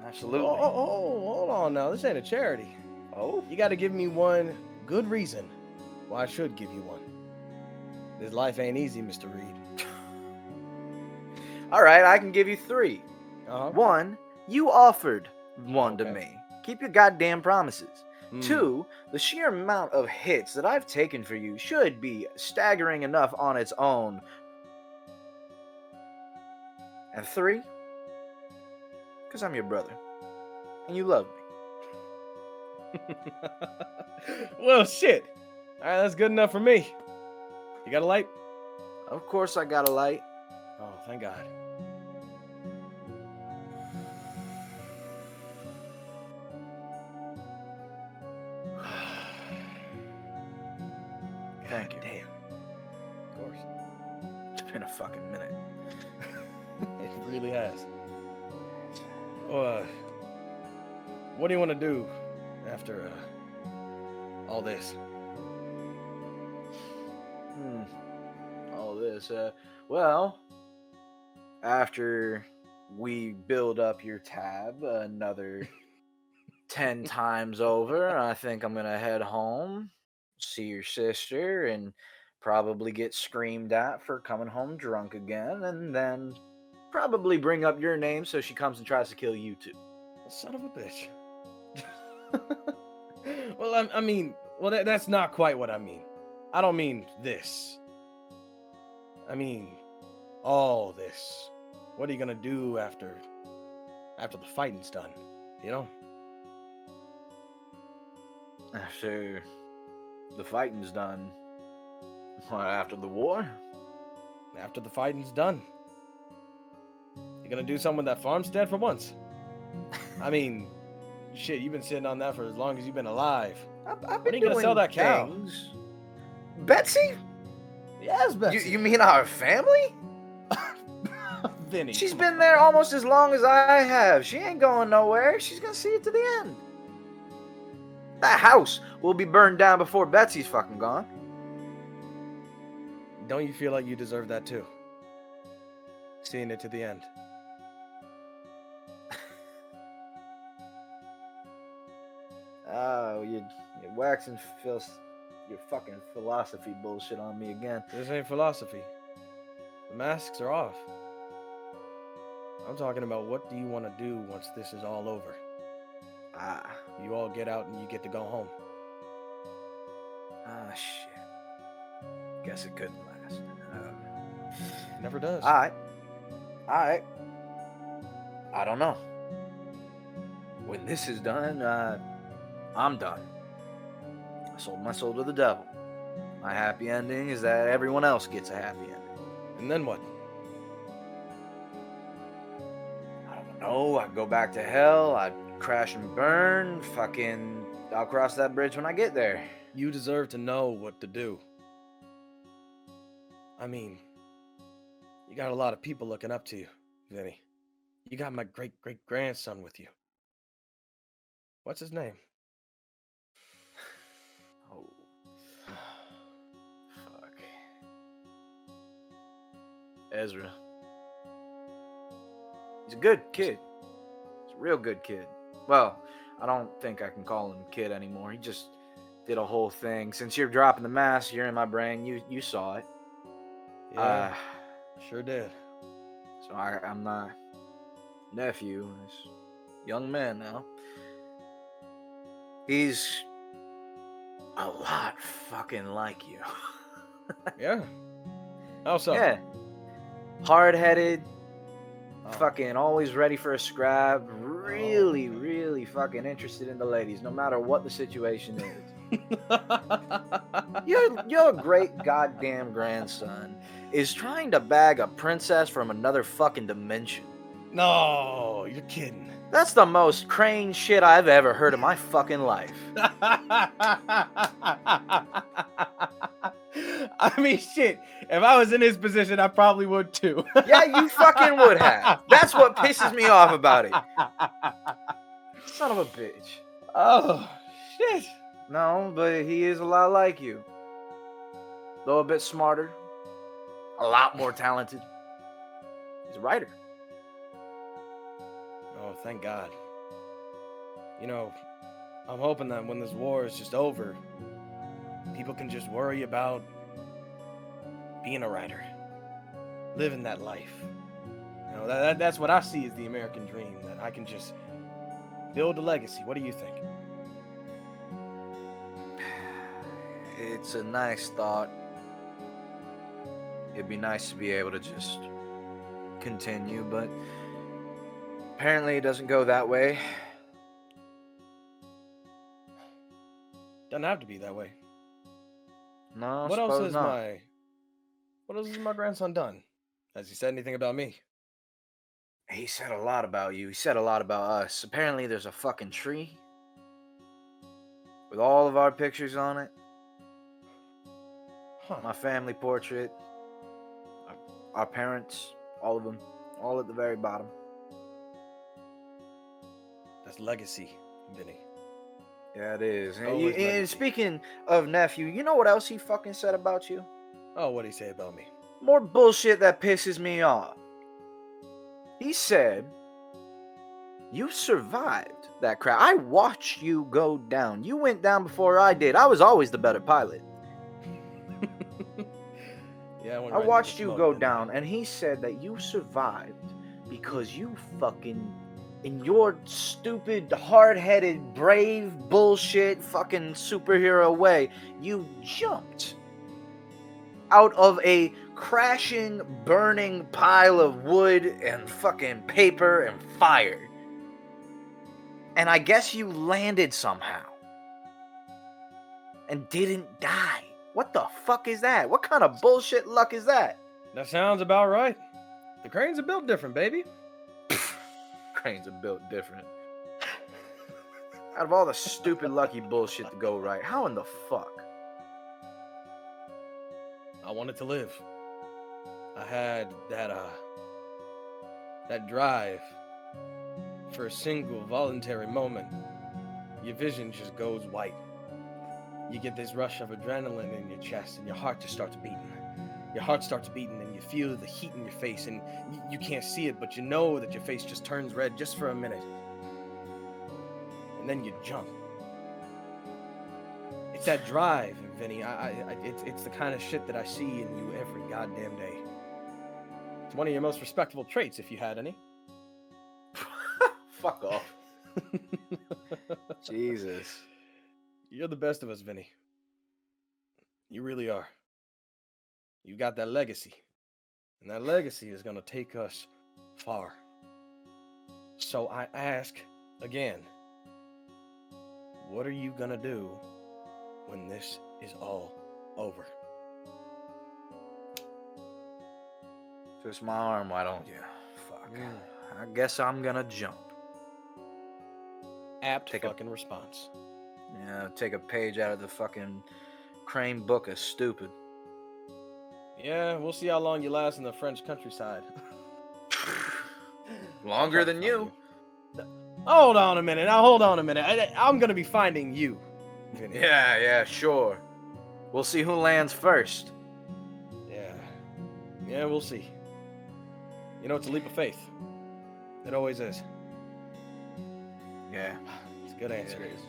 Absolutely.
Oh, hold on now. This ain't a charity.
Oh?
You got to give me one good reason why I should give you one. This life ain't easy, Mr. Reed.
All right, I can give you 3.
Uh-huh.
1, you offered one to me. Keep your goddamn promises. 2, the sheer amount of hits that I've taken for you should be staggering enough on its own. And 3, because I'm your brother. And you love me.
Well, shit. All right, that's good enough for me. You got a light?
Of course I got a light.
Oh, thank God.
Thank you.
Damn. Of course.
It's been a fucking minute.
It really has. What do you want to do after all this?
All this, well, after we build up your tab another 10 times over, I think I'm gonna head home, see your sister, and probably get screamed at for coming home drunk again, and then probably bring up your name so she comes and tries to kill you too.
Son of a bitch. Well, I mean, that's not quite what I mean. I don't mean this. I mean, all this. What are you gonna do after the fighting's done? You know?
After the fighting's done. What, after the war?
After the fighting's done. You gonna do something with that farmstead for once? I mean, shit, you've been sitting on that for as long as you've been alive.
I've
When are you gonna sell that cow?
things. Betsy?
Yes, Betsy.
You mean our family?
Vinny.
She's been there almost as long as I have. She ain't going nowhere. She's gonna see it to the end. That house will be burned down before Betsy's fucking gone.
Don't you feel like you deserve that too? Seeing it to the end.
Oh, you're waxing your fucking philosophy bullshit on me again.
This ain't philosophy. The masks are off. I'm talking about what do you want to do once this is all over? You all get out and you get to go home.
Shit. Guess it couldn't last.
Never does.
Alright. I don't know. When this is done, I'm done. I sold my soul to the devil. My happy ending is that everyone else gets a happy ending.
And then what?
I don't know. I go back to hell. I crash and burn. Fucking, I'll cross that bridge when I get there.
You deserve to know what to do. I mean, you got a lot of people looking up to you, Vinny. You got my great-great-grandson with you. What's his name?
Oh. Fuck. Ezra. He's a good kid. He's a real good kid. Well, I don't think I can call him kid anymore. He just did a whole thing. Since you're dropping the mask, you're in my brain. You saw it.
Yeah, sure did.
So I'm not nephew. This young man now. He's a lot fucking like you.
Yeah. How so?
Yeah. Hard-headed. Fucking always ready for a scrap. Really, really fucking interested in the ladies, no matter what the situation is. Your great goddamn grandson is trying to bag a princess from another fucking dimension.
No, you're kidding.
That's the most crane shit I've ever heard in my fucking life.
I mean, shit. If I was in his position, I probably would too.
Yeah, you fucking would have. That's what pisses me off about it. Son of a bitch.
Oh, shit.
No, but he is a lot like you. Though a bit smarter. A lot more talented. He's a writer.
Oh, thank God. You know, I'm hoping that when this war is just over, people can just worry about being a writer. Living that life. You know, that's what I see as the American dream, that I can just build a legacy. What do you think?
It's a nice thought. It'd be nice to be able to just continue, but apparently it doesn't go that way.
Doesn't have to be that way.
No,
What else
suppose
has
not.
my grandson done? Has he said anything about me?
He said a lot about you. He said a lot about us. Apparently there's a fucking tree with all of our pictures on it.
Huh.
My family portrait. Our parents. All of them. All at the very bottom.
That's legacy, Vinny.
Yeah, it is. And,
Always
and
legacy.
speaking of nephew, you know what else he fucking said about you?
Oh, what'd he say about me?
More bullshit that pisses me off. He said, you survived that crap. I watched you go down. You went down before I did. I was always the better pilot.
Yeah,
I watched you go down, and he said that you survived because you fucking, in your stupid, hard-headed, brave, bullshit, fucking superhero way, you jumped out of a crashing, burning pile of wood and fucking paper and fire. And I guess you landed somehow. And didn't die. What the fuck is that? What kind of bullshit luck is that?
That sounds about right. The cranes are built different, baby.
Cranes are built different. Out of all the stupid lucky bullshit to go right, how in the fuck?
I wanted to live. I had that drive for a single voluntary moment. Your vision just goes white. You get this rush of adrenaline in your chest and your heart just starts beating. Your heart starts beating and you feel the heat in your face and you can't see it, but you know that your face just turns red just for a minute. And then you jump. It's that drive, Vinny. It's the kind of shit that I see in you every goddamn day. It's one of your most respectable traits, if you had any.
fuck off. Jesus.
You're the best of us, Vinny. You really are. You got that legacy. And that legacy is going to take us far. So I ask again, what are you going to do when this is all over?
Twist my arm, why don't you? Fuck. I guess I'm gonna jump.
Apt fucking response.
Yeah, take a page out of the fucking Crane book of stupid.
Yeah, we'll see how long you last in the French countryside.
Longer than you.
Hold on a minute. Now hold on a minute. I'm gonna be finding you, Vinny.
Yeah, sure. We'll see who lands first.
Yeah, we'll see. You know, it's a leap of faith. It always is.
Yeah.
It's a good answer.
It is.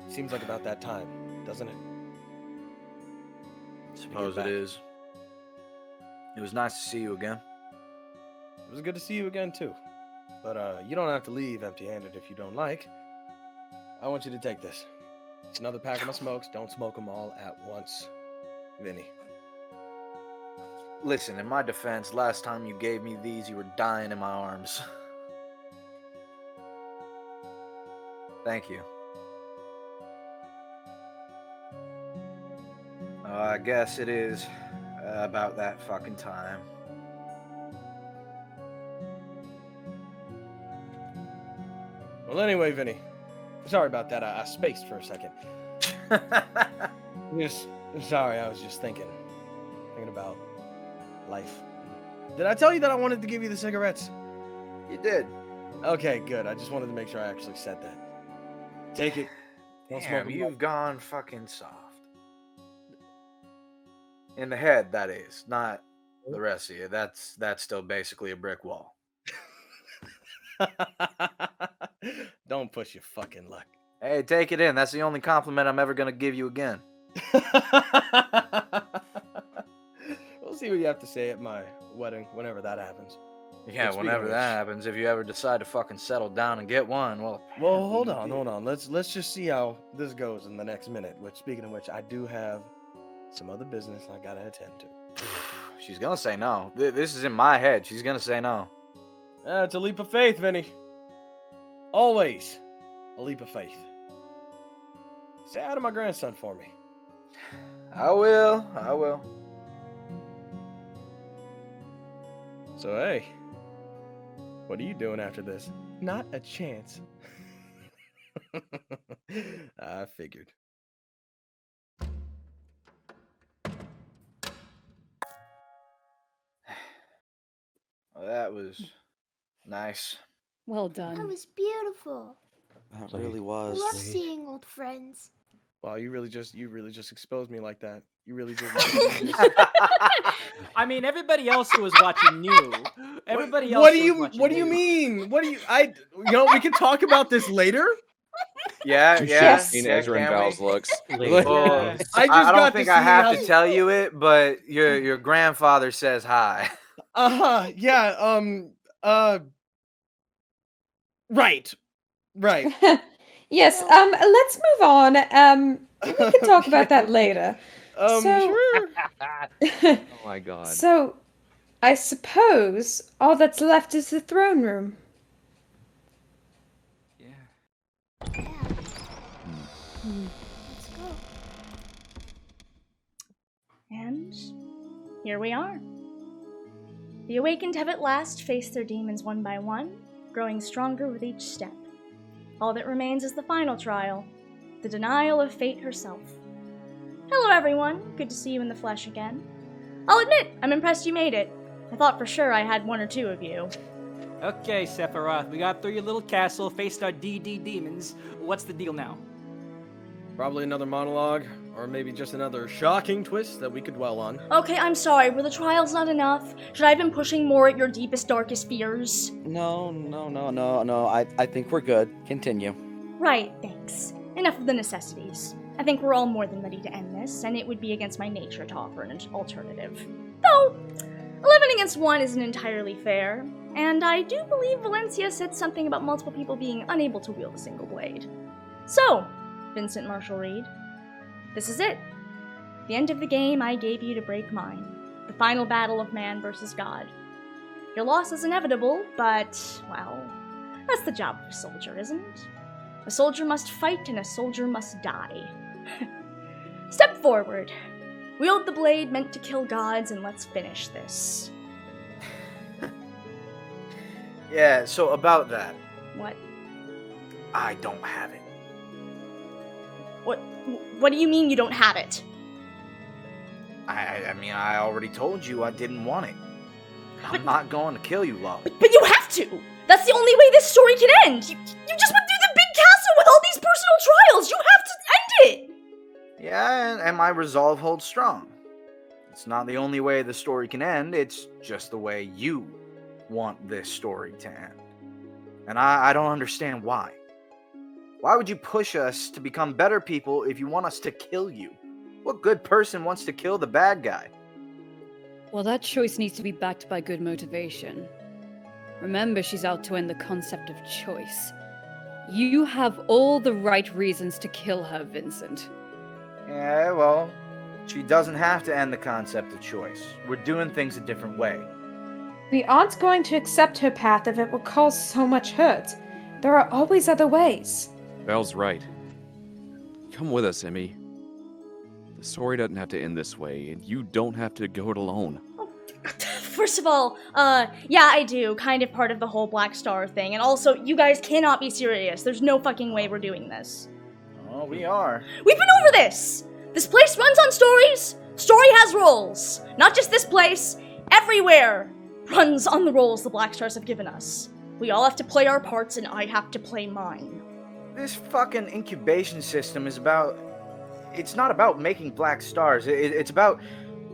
Seems like about that time, doesn't it?
Suppose it is. It was nice to see you again.
It was good to see you again, too. But you don't have to leave empty-handed if you don't like. I want you to take this. It's another pack of my smokes. Don't smoke them all at once, Vinny.
Listen, in my defense, last time you gave me these, you were dying in my arms. Thank you. I guess it is about that fucking time.
Well, anyway, Vinny. Sorry about that. I spaced for a second. Sorry, I was just thinking about life. Did I tell you that I wanted to give you the cigarettes?
You did.
Okay, good. I just wanted to make sure I actually said that. Take it. Don't smoke
Damn,
them.
you've gone fucking soft. In the head, that is. Not the rest of you. That's still basically a brick wall.
Don't push your fucking luck.
Hey, take it in. That's the only compliment I'm ever going to give you again.
We'll see what you have to say at my wedding, whenever that happens.
Yeah,
But speaking
whenever
of
that
which-
happens, if you ever decide to fucking settle down and get one, well...
Well, hold on. Let's just see how this goes in the next minute. Which, speaking of which, I do have some other business I gotta attend to.
She's gonna say no. This is in my head. She's gonna say no.
It's a leap of faith, Vinny. Always a leap of faith. Say hi to my grandson for me.
I will.
So, hey, what are you doing after this? Not a chance. I figured.
Well, that was nice.
Well
That
done.
was beautiful.
That really was.
Love seeing old friends.
Wow, you really just exposed me like that. You really did.
I mean, everybody else who was watching knew. Everybody else.
What do
who
you
was watching
What do you
knew.
mean? What do you? We can talk about this later.
Yeah,
You
yeah.
should have seen Ezra and Val's looks.
Well,
I
don't
got
think
to
I
see
have
how-
to tell you it, but your grandfather says hi.
Yeah. Right.
Yes, let's move on. We can talk about that later.
Sure.
Oh my god.
So, I suppose all that's left is the throne room.
Let's go.
And here we are. The awakened have at last faced their demons one by one, growing stronger with each step. All that remains is the final trial, the denial of fate herself. Hello everyone, good to see you in the flesh again. I'll admit, I'm impressed you made it. I thought for sure I had one or two of you.
Okay, Sephiroth, we got through your little castle, faced our DD demons. What's the deal now?
Probably another monologue, or maybe just another shocking twist that we could dwell on.
Okay, I'm sorry, were the trials not enough? Should I have been pushing more at your deepest, darkest fears?
No. I think we're good. Continue.
Right, thanks. Enough of the necessities. I think we're all more than ready to end this, and it would be against my nature to offer an alternative. Though, 11 against one isn't entirely fair, and I do believe Valencia said something about multiple people being unable to wield a single blade. So, Vincent Marshall Reed, this is it. The end of the game I gave you to break mine. The final battle of man versus God. Your loss is inevitable, but, well, that's the job of a soldier, isn't it? A soldier must fight and a soldier must die. Step forward. Wield the blade meant to kill gods, and let's finish this.
Yeah, so about that.
What?
I don't have it.
What do you mean you don't have it?
I mean, I already told you I didn't want it. I'm not going to kill you, love.
But you have to! That's the only way this story can end! You just went through the big castle with all these personal trials! You have to end it!
Yeah, and my resolve holds strong. It's not the only way the story can end, it's just the way you want this story to end. And I don't understand why. Why would you push us to become better people if you want us to kill you? What good person wants to kill the bad guy?
Well, that choice needs to be backed by good motivation. Remember, she's out to end the concept of choice. You have all the right reasons to kill her, Vincent.
Yeah, well, she doesn't have to end the concept of choice. We're doing things a different way.
We aren't going to accept her path if it will cause so much hurt. There are always other ways.
Val's right. Come with us, Emmy. The story doesn't have to end this way, and you don't have to go it alone.
First of all, yeah, I do. Kind of part of the whole Black Star thing. And also, you guys cannot be serious. There's no fucking way we're doing this.
Oh, we are.
We've been over this! This place runs on stories. Story has roles. Not just this place. Everywhere runs on the roles the Black Stars have given us. We all have to play our parts, and I have to play mine.
This fucking incubation system is about... It's not about making Black Stars. It's about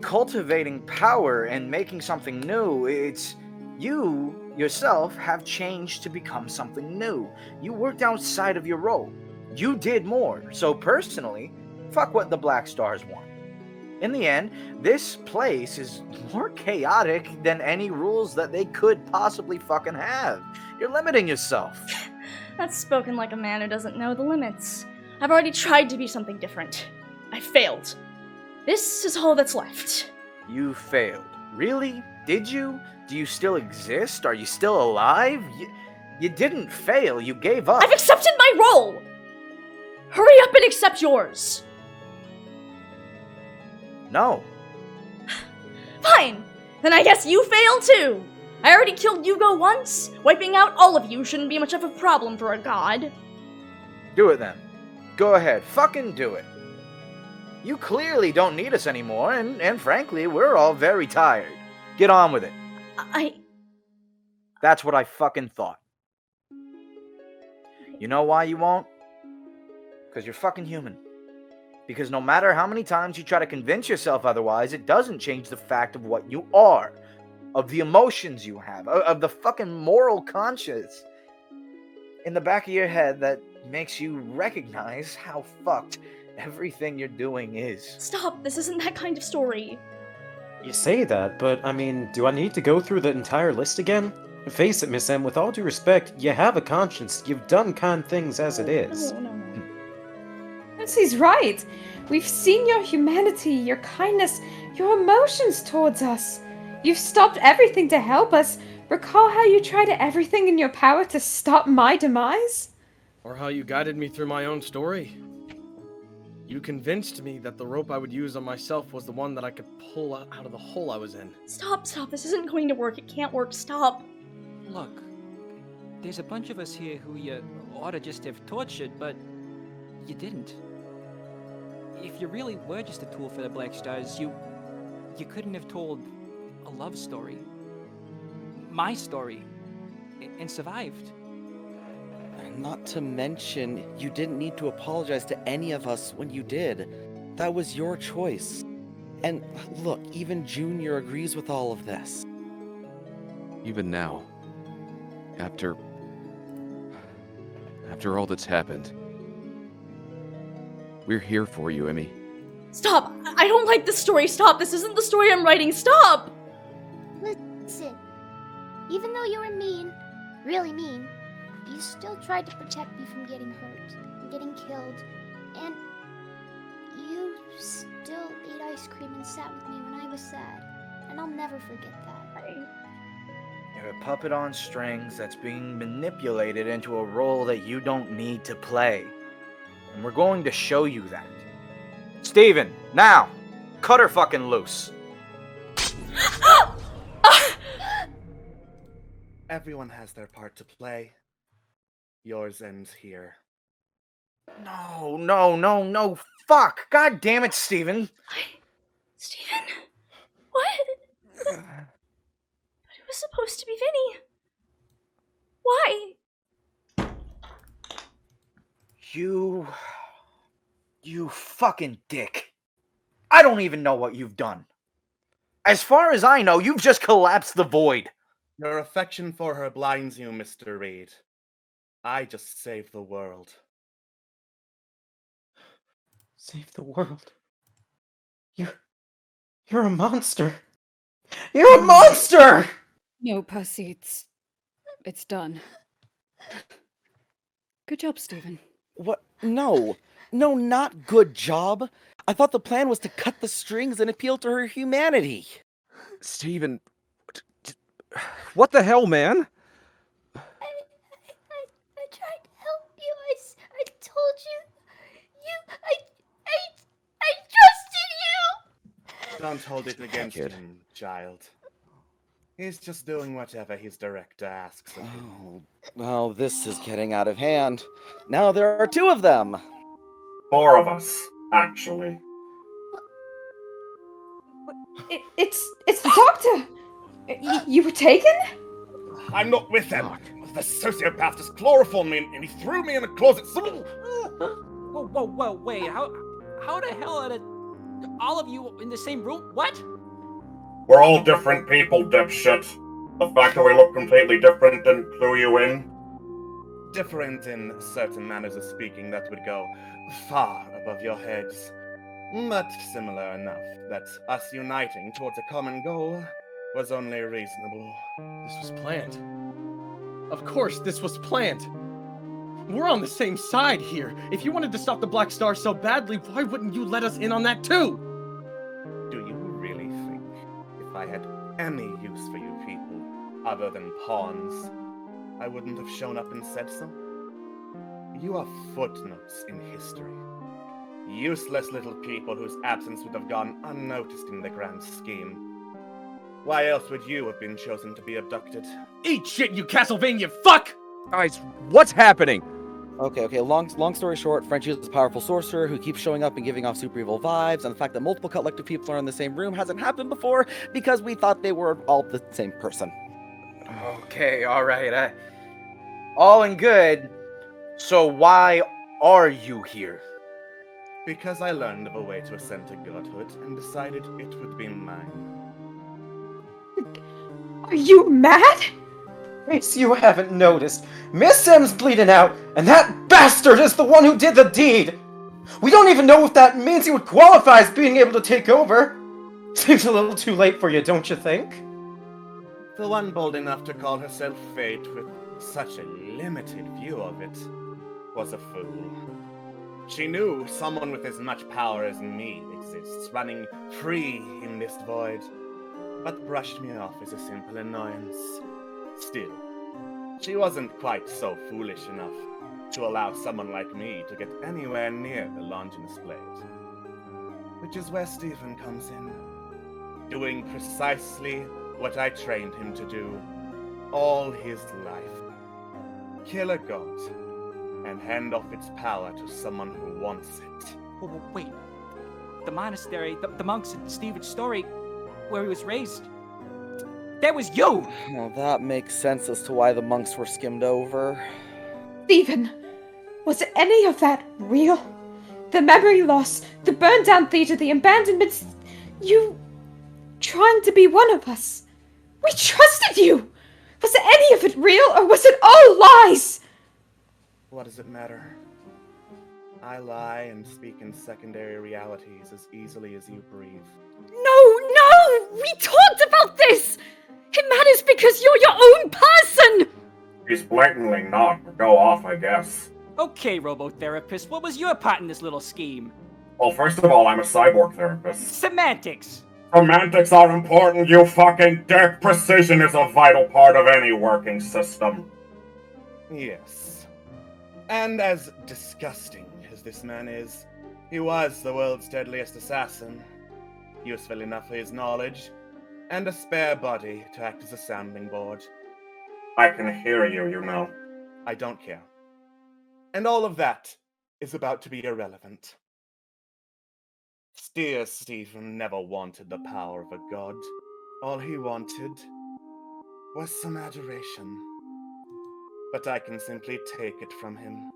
cultivating power and making something new. It's... You, yourself, have changed to become something new. You worked outside of your role. You did more. So personally, fuck what the Black Stars want. In the end, this place is more chaotic than any rules that they could possibly fucking have. You're limiting yourself.
That's spoken like a man who doesn't know the limits. I've already tried to be something different. I failed. This is all that's left.
You failed. Really? Did you? Do you still exist? Are you still alive? You didn't fail. You gave up.
I've accepted my role! Hurry up and accept yours!
No.
Fine! Then I guess you fail too! I already killed Yugo once. Wiping out all of you shouldn't be much of a problem for a god.
Do it then. Go ahead. Fucking do it. You clearly don't need us anymore, and frankly, we're all very tired. Get on with it. That's what I fucking thought. You know why you won't? Because you're fucking human. Because no matter how many times you try to convince yourself otherwise, it doesn't change the fact of what you are. Of the emotions you have. Of the fucking moral conscience in the back of your head that makes you recognize how fucked everything you're doing is.
Stop, this isn't that kind of story.
You say that, but I mean, do I need to go through the entire list again? Face it, Miss M, with all due respect, you have a conscience. You've done kind things as it is.
No.
Percy's right. We've seen your humanity, your kindness, your emotions towards us. You've stopped everything to help us. Recall how you tried everything in your power to stop my demise?
Or how you guided me through my own story. You convinced me that the rope I would use on myself was the one that I could pull out of the hole I was in.
Stop, this isn't going to work. It can't work. Stop.
Look, there's a bunch of us here who you ought to just have tortured, but you didn't. If you really were just a tool for the Black Stars, you couldn't have told a love story. My story. And survived.
Not to mention, you didn't need to apologize to any of us when you did. That was your choice. And look, even Junior agrees with all of this.
Even now, after all that's happened, we're here for you, Emmy.
Stop! I don't like this story. Stop! This isn't the story I'm writing. Stop!
Even though you were mean, really mean, you still tried to protect me from getting hurt, and getting killed, and you still ate ice cream and sat with me when I was sad, and I'll never forget that.
You're a puppet on strings that's being manipulated into a role that you don't need to play. And we're going to show you that. Steven, now! Cut her fucking loose!
Everyone has their part to play. Yours ends here.
No, fuck! God damn it, Steven!
Steven? What? But it was supposed to be Vinny. Why?
You fucking dick. I don't even know what you've done. As far as I know, you've just collapsed the void.
Your affection for her blinds you, Mr. Reed. I just saved the world.
Save the world? You're a monster. You're a monster!
No, Percy, it's done. Good job, Steven.
What? No, not good job. I thought the plan was to cut the strings and appeal to her humanity.
Steven, what the hell, man?
I tried to help you. I told you. I trusted you.
Don't hold it against him, child. He's just doing whatever his director asks of him.
Oh, this is getting out of hand. Now there are two of them.
4 of us, actually.
It's the doctor! You were taken?
I'm not with them. The sociopath just chloroformed me and he threw me in a closet.
Whoa, wait. How the hell are all of you in the same room? What?
We're all different people, dipshit. The fact that we look completely different didn't clue you in.
Different in certain manners of speaking that would go far above your heads. But similar enough that us uniting towards a common goal was only reasonable.
This was planned. Of course, this was planned. We're on the same side here. If you wanted to stop the Black Star so badly, why wouldn't you let us in on that too?
Do you really think if I had any use for you people, other than pawns, I wouldn't have shown up and said so? You are footnotes in history. Useless little people whose absence would have gone unnoticed in the grand scheme. Why else would you have been chosen to be abducted?
Eat shit, you Castlevania fuck!
Guys, what's happening?
Okay, long story short, Frenchie is a powerful sorcerer who keeps showing up and giving off super evil vibes, and the fact that multiple Cuttlective people are in the same room hasn't happened before because we thought they were all the same person.
Okay, alright, all in good. So why are you here?
Because I learned of a way to ascend to godhood and decided it would be mine.
Are you mad?
Grace, you haven't noticed. Miss M's bleeding out, and that bastard is the one who did the deed! We don't even know if that means he would qualify as being able to take over. Seems a little too late for you, don't you think?
The one bold enough to call herself Fate with such a limited view of it was a fool. She knew someone with as much power as me exists, running free in this void, but brushed me off as a simple annoyance. Still, she wasn't quite so foolish enough to allow someone like me to get anywhere near the Longinus Blade. Which is where Stephen comes in, doing precisely what I trained him to do all his life. Kill a god, and hand off its power to someone who wants it.
Wait. The monastery, the monks in Stephen's story, where he was raised, that was you!
Well, that makes sense as to why the monks were skimmed over.
Stephen, was any of that real? The memory loss, the burned down theater, the abandonments, you trying to be one of us. We trusted you! Was any of it real, or was it all lies?
What does it matter? I lie and speak in secondary realities as easily as you breathe.
No! We talked about this! It matters because you're your own person!
He's blatantly not, but go off, I guess.
Okay, Robotherapist, what was your part in this little scheme?
Well, first of all, I'm a cyborg therapist.
Semantics!
Semantics are important, you fucking dick! Precision is a vital part of any working system.
Yes. And as disgusting as this man is, he was the world's deadliest assassin. Useful enough for his knowledge, and a spare body to act as a sounding board.
I can hear you, you know.
I don't care. And all of that is about to be irrelevant. Dear Stephen never wanted the power of a god. All he wanted was some adoration. But I can simply take it from him.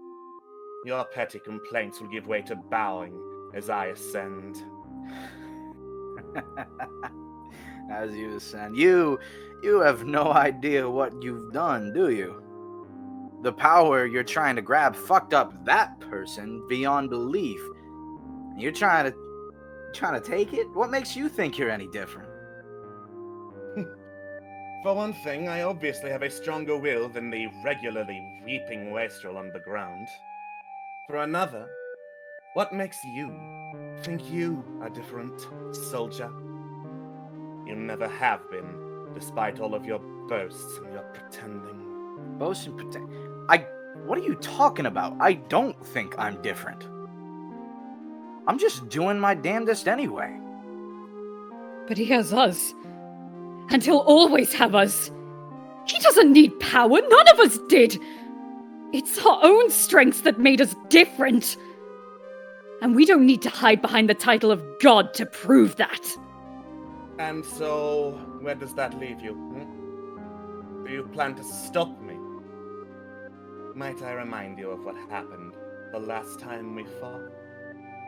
Your petty complaints will give way to bowing as I ascend.
As you ascend. You have no idea what you've done, do you? The power you're trying to grab fucked up that person beyond belief. You're trying to take it? What makes you think you're any different?
For one thing, I obviously have a stronger will than the regularly weeping wastrel on the ground. For another, what makes you think you are different, soldier? You never have been, despite all of your boasts and your pretending.
Boasts and pretend? What are you talking about? I don't think I'm different. I'm just doing my damnedest anyway.
But he has us. And he'll always have us. He doesn't need power, none of us did. It's our own strengths that made us different. And we don't need to hide behind the title of God to prove that.
And so, where does that leave you? Do you plan to stop me? Might I remind you of what happened the last time we fought?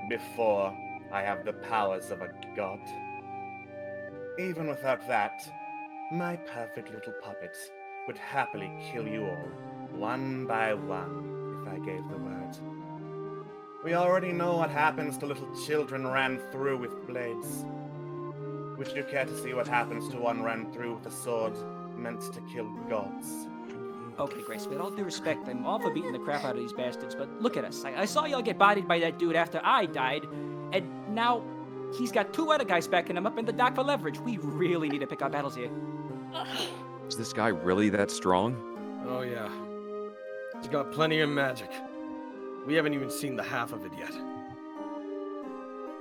Before I have the powers of a god. Even without that, my perfect little puppets would happily kill you all, one by one, if I gave the word. We already know what happens to little children ran through with blades. Would you care to see what happens to one ran through with a sword meant to kill gods?
Okay, Grace, with all due respect, I'm all for beating the crap out of these bastards, but look at us. I saw y'all get bodied by that dude after I died, and now he's got two other guys backing him up in the dock for leverage. We really need to pick our battles here.
Is this guy really that strong?
Oh yeah. He's got plenty of magic. We haven't even seen the half of it yet.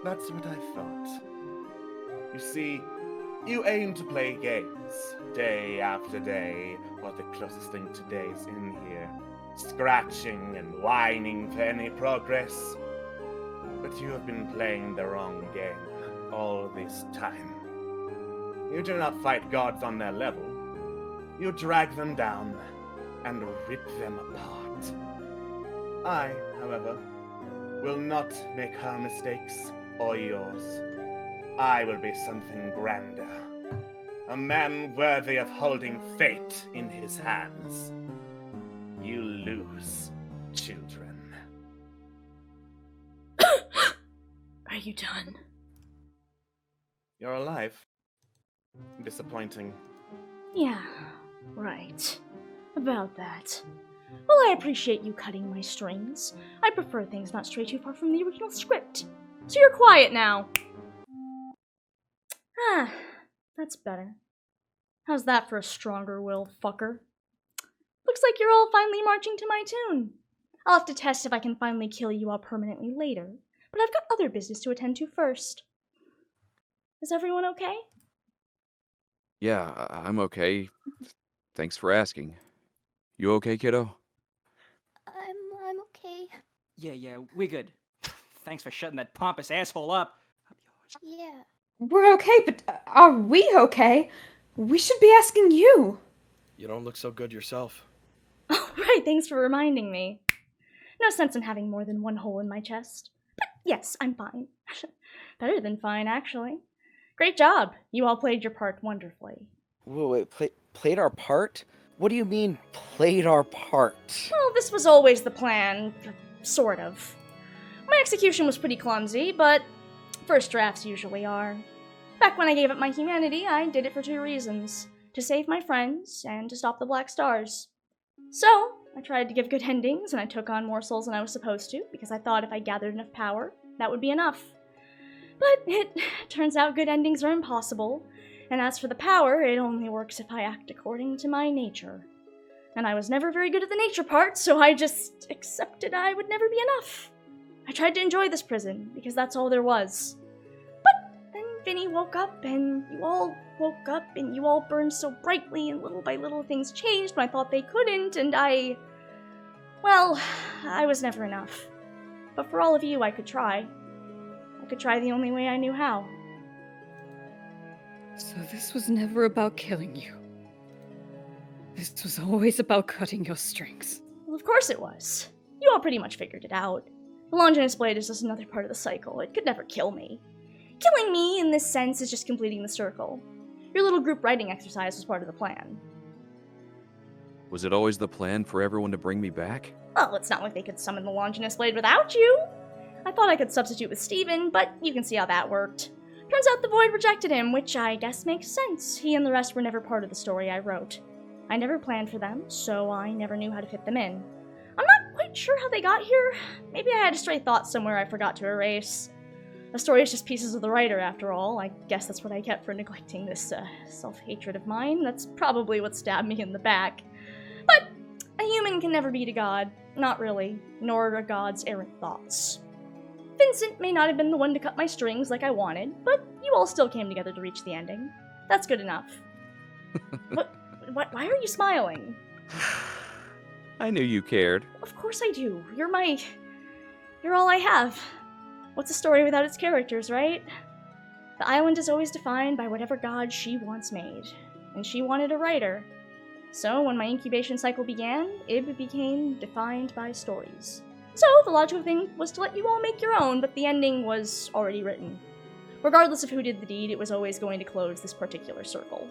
That's what I thought. You see, you aim to play games, day after day, or the closest thing to days in here, scratching and whining for any progress. But you have been playing the wrong game all this time. You do not fight gods on their level. You drag them down and rip them apart. I, however, will not make her mistakes or yours. I will be something grander. A man worthy of holding fate in his hands. You lose, children.
Are you done?
You're alive. Disappointing.
Yeah, right. About that. Well, I appreciate you cutting my strings. I prefer things not stray too far from the original script. So you're quiet now. Ah, that's better. How's that for a stronger will, fucker? Looks like you're all finally marching to my tune. I'll have to test if I can finally kill you all permanently later, but I've got other business to attend to first. Is everyone okay?
Yeah, I'm okay. Thanks for asking. You okay, kiddo?
I'm okay.
Yeah, we're good. Thanks for shutting that pompous asshole up.
Yeah.
We're okay, but are we okay? We should be asking you.
You don't look so good yourself.
Oh, right, thanks for reminding me. No sense in having more than one hole in my chest. But yes, I'm fine. Better than fine, actually. Great job. You all played your part wonderfully.
Whoa, wait, played our part? What do you mean, played our part?
Well, this was always the plan, sort of. My execution was pretty clumsy, but first drafts usually are. Back when I gave up my humanity, I did it for two reasons. to save my friends, and to stop the Black Stars. So, I tried to give good endings, and I took on more souls than I was supposed to, because I thought if I gathered enough power, that would be enough. But it turns out good endings are impossible, and as for the power, it only works if I act according to my nature. And I was never very good at the nature part, so I just accepted I would never be enough. I tried to enjoy this prison, because that's all there was. But then Vinny woke up, and you all woke up, and you all burned so brightly, and little by little things changed when I thought they couldn't, and I was never enough. But for all of you, I could try. I could try the only way I knew how.
So this was never about killing you. This was always about cutting your strings.
Well, of course it was. You all pretty much figured it out. The Longinus Blade is just another part of the cycle. It could never kill me. Killing me, in this sense, is just completing the circle. Your little group writing exercise was part of the plan.
Was it always the plan for everyone to bring me back?
Well, it's not like they could summon the Longinus Blade without you. I thought I could substitute with Steven, but you can see how that worked. Turns out the Void rejected him, which I guess makes sense. He and the rest were never part of the story I wrote. I never planned for them, so I never knew how to fit them in. I'm not quite sure how they got here. Maybe I had a stray thought somewhere I forgot to erase. A story is just pieces of the writer, after all. I guess that's what I get for neglecting this self-hatred of mine. That's probably what stabbed me in the back. But a human can never beat a god. Not really. Nor a god's errant thoughts. Vincent may not have been the one to cut my strings like I wanted, but you all still came together to reach the ending. That's good enough. Why are you smiling?
I knew you cared.
Of course I do. You're all I have. What's a story without its characters, right? The island is always defined by whatever god she wants made. And she wanted a writer. So when my incubation cycle began, it became defined by stories. So the logical thing was to let you all make your own, but the ending was already written. Regardless of who did the deed, it was always going to close this particular circle.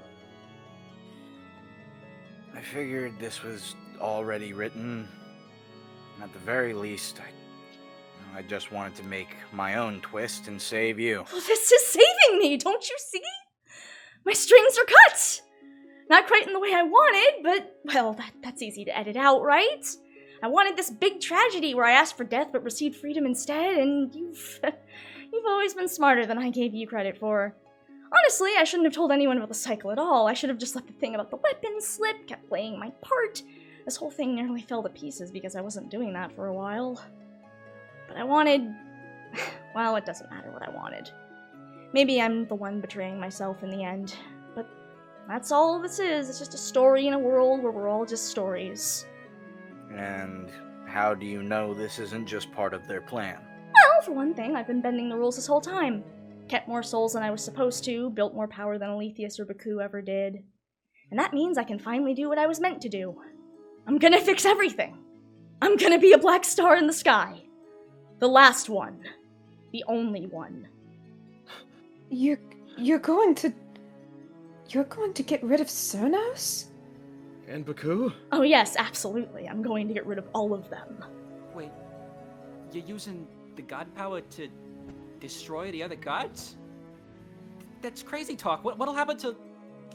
I figured this was already written. At the very least, I just wanted to make my own twist and save you.
Well, this is saving me, don't you see? My strings are cut! Not quite in the way I wanted, but, well, that's easy to edit out, right? I wanted this big tragedy where I asked for death but received freedom instead, and you've always been smarter than I gave you credit for. Honestly, I shouldn't have told anyone about the cycle at all. I should have just let the thing about the weapons slip, kept playing my part. This whole thing nearly fell to pieces because I wasn't doing that for a while. But I wanted... well, it doesn't matter what I wanted. Maybe I'm the one betraying myself in the end, but that's all this is. It's just a story in a world where we're all just stories.
And how do you know this isn't just part of their plan?
Well, for one thing, I've been bending the rules this whole time. Kept more souls than I was supposed to, built more power than Alethius or Baku ever did. And that means I can finally do what I was meant to do. I'm gonna fix everything. I'm gonna be a black star in the sky. The last one. The only one.
You're going to get rid of Sonos?
And Baku?
Oh yes, absolutely. I'm going to get rid of all of them.
Wait, you're using the god power to destroy the other gods? That's crazy talk. What'll happen to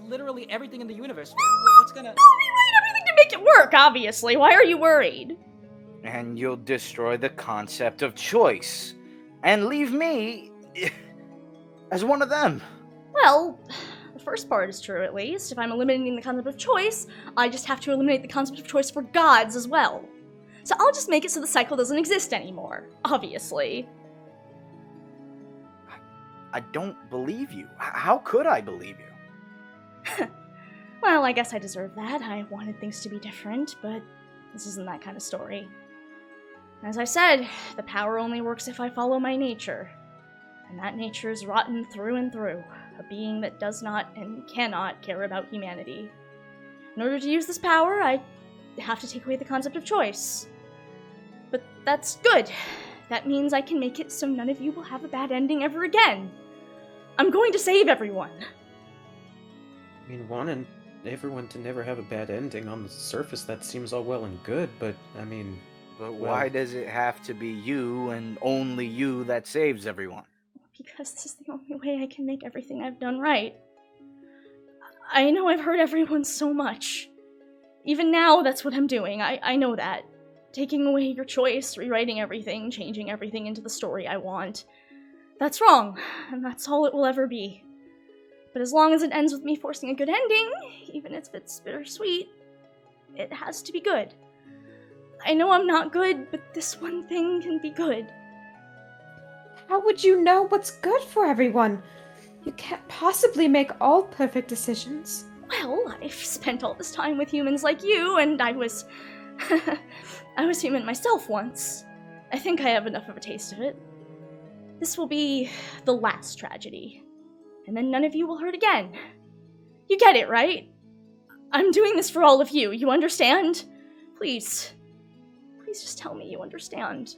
literally everything in the universe? What's gonna...
No, we need everything to make it work, obviously. Why are you worried?
And you'll destroy the concept of choice. And leave me as one of them.
Well, the first part is true, at least. If I'm eliminating the concept of choice, I just have to eliminate the concept of choice for gods as well. So I'll just make it so the cycle doesn't exist anymore, obviously.
I don't believe you. How could I believe you?
Well, I guess I deserve that. I wanted things to be different, but this isn't that kind of story. As I said, the power only works if I follow my nature. And that nature is rotten through and through. A being that does not and cannot care about humanity. In order to use this power, I have to take away the concept of choice. But that's good. That means I can make it so none of you will have a bad ending ever again. I'm going to save everyone.
I mean, wanting everyone to never have a bad ending on the surface, that seems all well and good, but, I mean...
But why does it have to be you and only you that saves everyone?
Because this is the only way I can make everything I've done right. I know I've hurt everyone so much. Even now, that's what I'm doing. I know that. Taking away your choice, rewriting everything, changing everything into the story I want. That's wrong, and that's all it will ever be. But as long as it ends with me forcing a good ending, even if it's bittersweet, it has to be good. I know I'm not good, but this one thing can be good.
How would you know what's good for everyone? You can't possibly make all perfect decisions.
Well, I've spent all this time with humans like you, and I was... I was human myself once. I think I have enough of a taste of it. This will be the last tragedy. And then none of you will hurt again. You get it, right? I'm doing this for all of you. You understand? Please. Please just tell me you understand.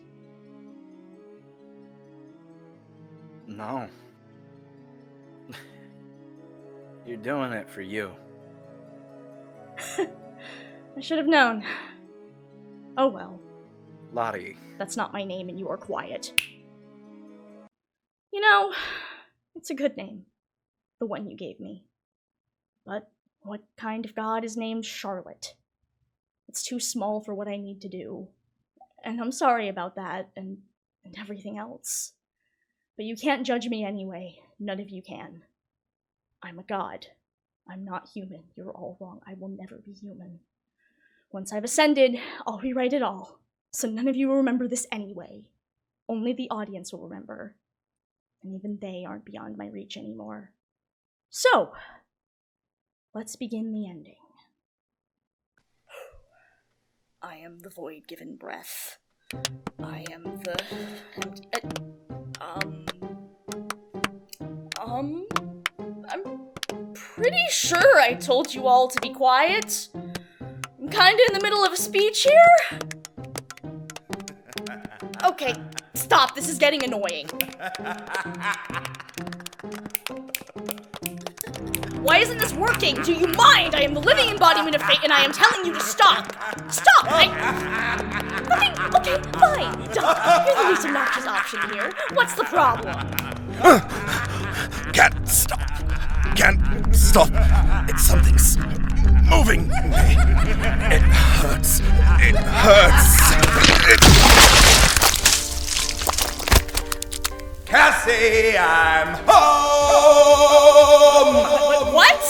No. You're doing it for you.
I should have known. Oh well.
Lottie.
That's not my name and you are quiet. You know, it's a good name. The one you gave me. But what kind of god is named Charlotte? It's too small for what I need to do. And I'm sorry about that, and everything else. But you can't judge me anyway. None of you can. I'm a god. I'm not human. You're all wrong. I will never be human. Once I've ascended, I'll rewrite it all. So none of you will remember this anyway. Only the audience will remember. And even they aren't beyond my reach anymore. So, let's begin the ending. I am the void given breath. I am the... I'm pretty sure I told you all to be quiet. I'm kinda in the middle of a speech here. Okay, stop, this is getting annoying. Why isn't this working? Do you mind? I am the living embodiment of fate and I am telling you to stop! Stop! Okay, fine. You're the least obnoxious option here. What's the problem?
Can't stop. Can't stop. Something's moving me. It hurts. It hurts. Cassie, I'm home!
What?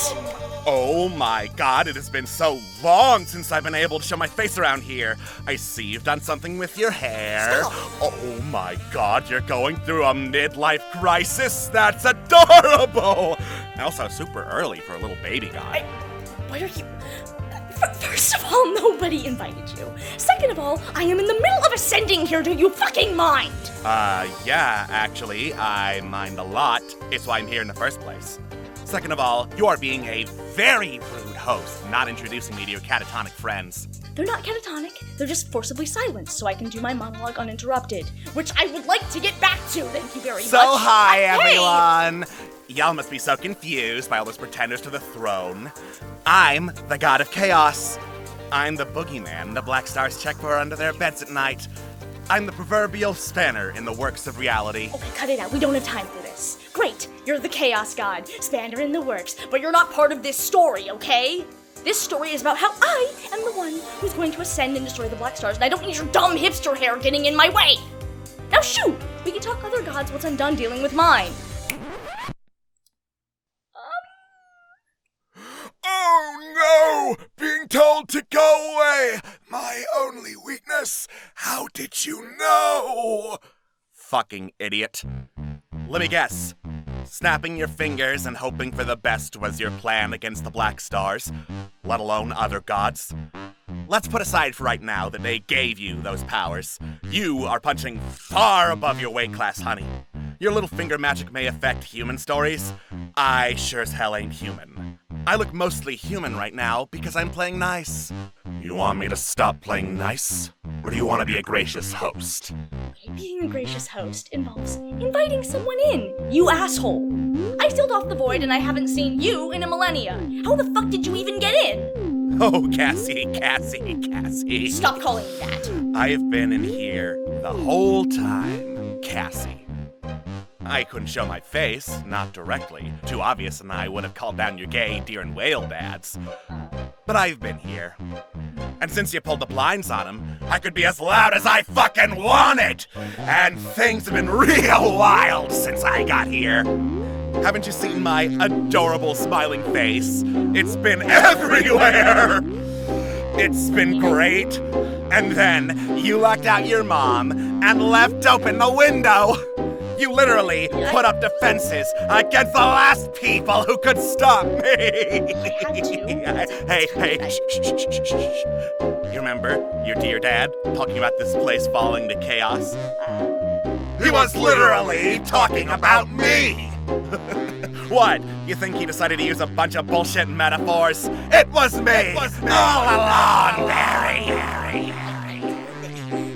Oh my god, it has been so long since I've been able to show my face around here. I see you've done something with your hair.
Stop.
Oh my god, you're going through a midlife crisis. That's adorable! Also super early for a little baby guy.
What are you... First of all, nobody invited you. Second of all, I am in the middle of ascending here. Do you fucking mind?
Yeah, actually, I mind a lot. It's why I'm here in the first place. Second of all, you are being a very rude host, not introducing me to your catatonic friends.
They're not catatonic, they're just forcibly silent, so I can do my monologue uninterrupted, which I would like to get back to, thank you very much.
So hi,
Hey!
everyone! Y'all must be so confused by all those pretenders to the throne. I'm the god of chaos. I'm the boogeyman the Black Stars check for under their beds at night. I'm the proverbial spanner in the works of reality.
Okay, cut it out. We don't have time for this. Great, you're the Chaos God, spanner in the works, but you're not part of this story, okay? This story is about how I am the one who's going to ascend and destroy the Black Stars, and I don't need your dumb hipster hair getting in my way! Now shoot! We can talk other gods once I'm done dealing with mine.
Oh no! Being told to go away! My only weakness! How did you know? Fucking idiot. Let me guess. Snapping your fingers and hoping for the best was your plan against the Black Stars, let alone other gods? Let's put aside for right now that they gave you those powers. You are punching far above your weight class, honey. Your little finger magic may affect human stories. I sure as hell ain't human. I look mostly human right now because I'm playing nice. You want me to stop playing nice? Or do you want to be a gracious host?
Being a gracious host involves inviting someone in, you asshole. I sealed off the void and I haven't seen you in a millennia. How the fuck did you even get in?
Oh, Cassie.
Stop calling me that.
I have been in here the whole time, Cassie. I couldn't show my face, not directly. Too obvious, and I would have called down your gay deer and whale dads. But I've been here. And since you pulled the blinds on him, I could be as loud as I fucking wanted! And things have been real wild since I got here. Haven't you seen my adorable smiling face? It's been everywhere! It's been great. And then you locked out your mom and left open the window. You literally put up defenses against the last people who could stop me. Hey, shh. You remember your dear dad talking about this place falling to chaos? He was literally talking about me. What? You think he decided to use a bunch of bullshit metaphors? It was me! All along, Barry!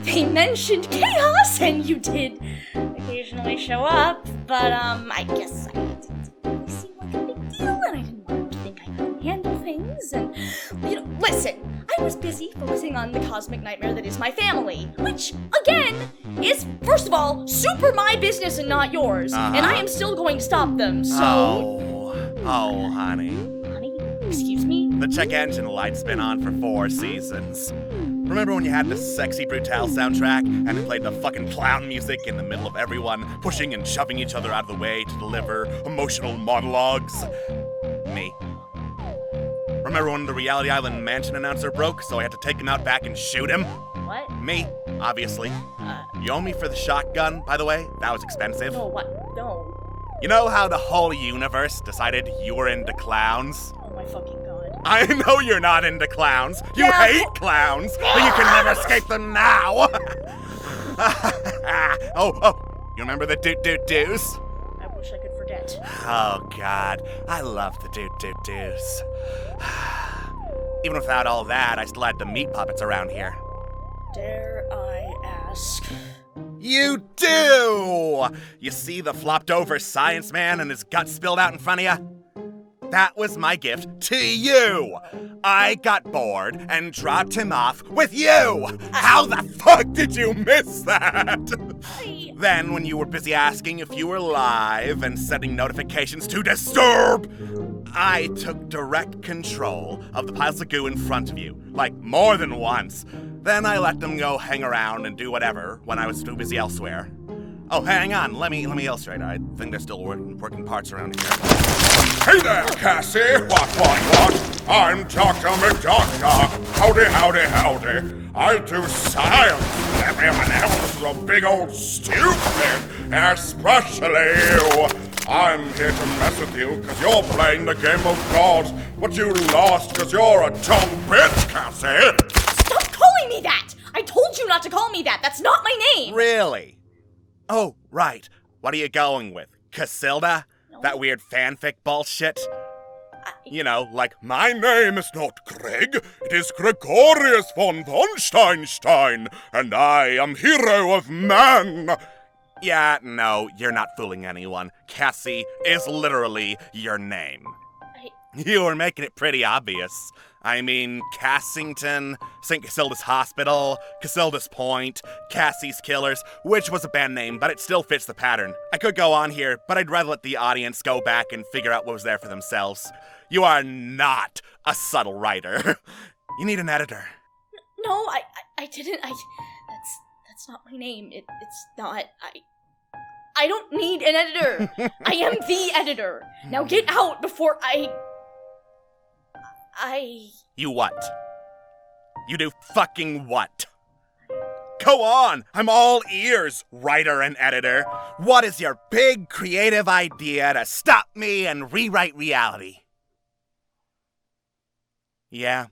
They mentioned chaos, and you did occasionally show up, but, I guess I didn't really seem like a big deal, and I didn't want to think I could handle things, and, listen, I was busy focusing on the cosmic nightmare that is my family, which, again, is, first of all, super my business and not yours, and I am still going to stop them, so...
Oh, honey.
Honey? Excuse me?
The check engine light's been on for 4 seasons. Remember when you had the sexy Brutale soundtrack and it played the fucking clown music in the middle of everyone pushing and shoving each other out of the way to deliver emotional monologues? Me. Remember when the Reality Island Mansion announcer broke, so I had to take him out back and shoot him?
What?
Me, obviously. You owe me for the shotgun, by the way. That was expensive.
No, what? No.
You know how the whole universe decided you were into clowns?
Oh my fucking god.
I know you're not into clowns. You hate clowns, but you can never escape them now. You remember the doot-doot-doos?
I wish I could forget.
Oh, God. I love the doot-doot-doos. Even without all that, I still had the meat puppets around here.
Dare I ask?
You do! You see the flopped-over science man and his guts spilled out in front of you? That was my gift to you! I got bored and dropped him off with you! How the fuck did you miss that? Then, when you were busy asking if you were live and sending notifications to disturb, I took direct control of the piles of goo in front of you, like more than once. Then I let them go hang around and do whatever when I was too busy elsewhere. Oh, hang on, let me illustrate. I think there's still working parts around here.
Hey there, Cassie! What? I'm Dr. McDoctor. Howdy. I do science. Everyone else is a big old stupid, especially you. I'm here to mess with you because you're playing the game of gods, but you lost because you're a dumb bitch, Cassie.
Stop calling me that! I told you not to call me that. That's not my name.
Really? Oh, right. What are you going with? Casilda? No. That weird fanfic bullshit? You know, like,
my name is not Greg, it is Gregorius von Steinstein, and I am hero of man.
Yeah, no, you're not fooling anyone. Cassie is literally your name. You were making it pretty obvious. I mean, Cassington, St. Casilda's Hospital, Casilda's Point, Cassie's Killers, which was a band name, but it still fits the pattern. I could go on here, but I'd rather let the audience go back and figure out what was there for themselves. You are not a subtle writer. You need an editor.
No, I didn't. That's not my name. It's not. I don't need an editor. I am the editor. Now get out before
You what? You do fucking what? Go on! I'm all ears, writer and editor. What is your big creative idea to stop me and rewrite reality? Yeah,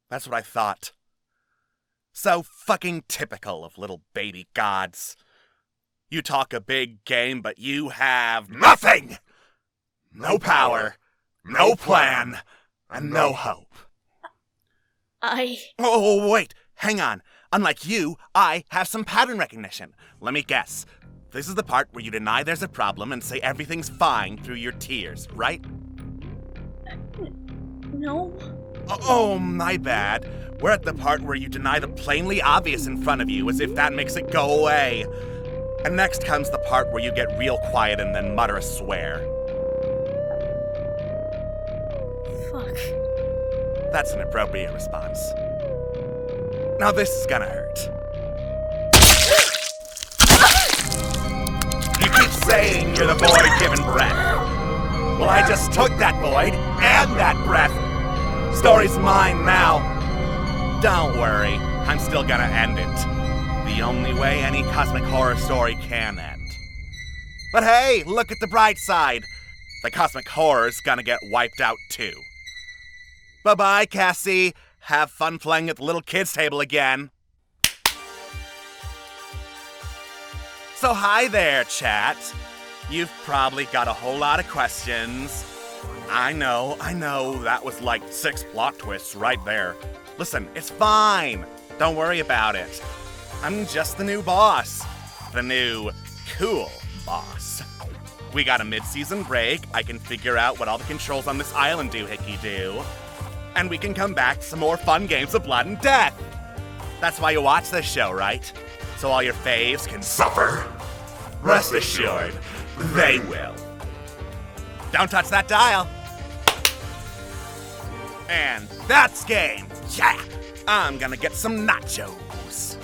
that's what I thought. So fucking typical of little baby gods. You talk a big game, but you have nothing! No power, no plan, and no hope. Oh, wait, hang on. Unlike you, I have some pattern recognition. Let me guess. This is the part where you deny there's a problem and say everything's fine through your tears, right?
No.
Oh, my bad. We're at the part where you deny the plainly obvious in front of you as if that makes it go away. And next comes the part where you get real quiet and then mutter a swear.
Fuck.
That's an appropriate response. Now this is gonna hurt. You keep saying you're the void given breath. Well, I just took that void and that breath. Story's mine now. Don't worry, I'm still gonna end it. The only way any cosmic horror story can end. But hey, look at the bright side. The cosmic horror's gonna get wiped out too. Bye-bye, Cassie. Have fun playing at the little kids' table again. So hi there, chat. You've probably got a whole lot of questions. I know, that was like 6 plot twists right there. Listen, it's fine. Don't worry about it. I'm just the new boss. The new, cool boss. We got a mid-season break. I can figure out what all the controls on this island do. And we can come back to some more fun games of blood and death. That's why you watch this show, right? So all your faves can suffer. Rest assured, they will. Don't touch that dial. And that's game. Yeah, I'm gonna get some nachos.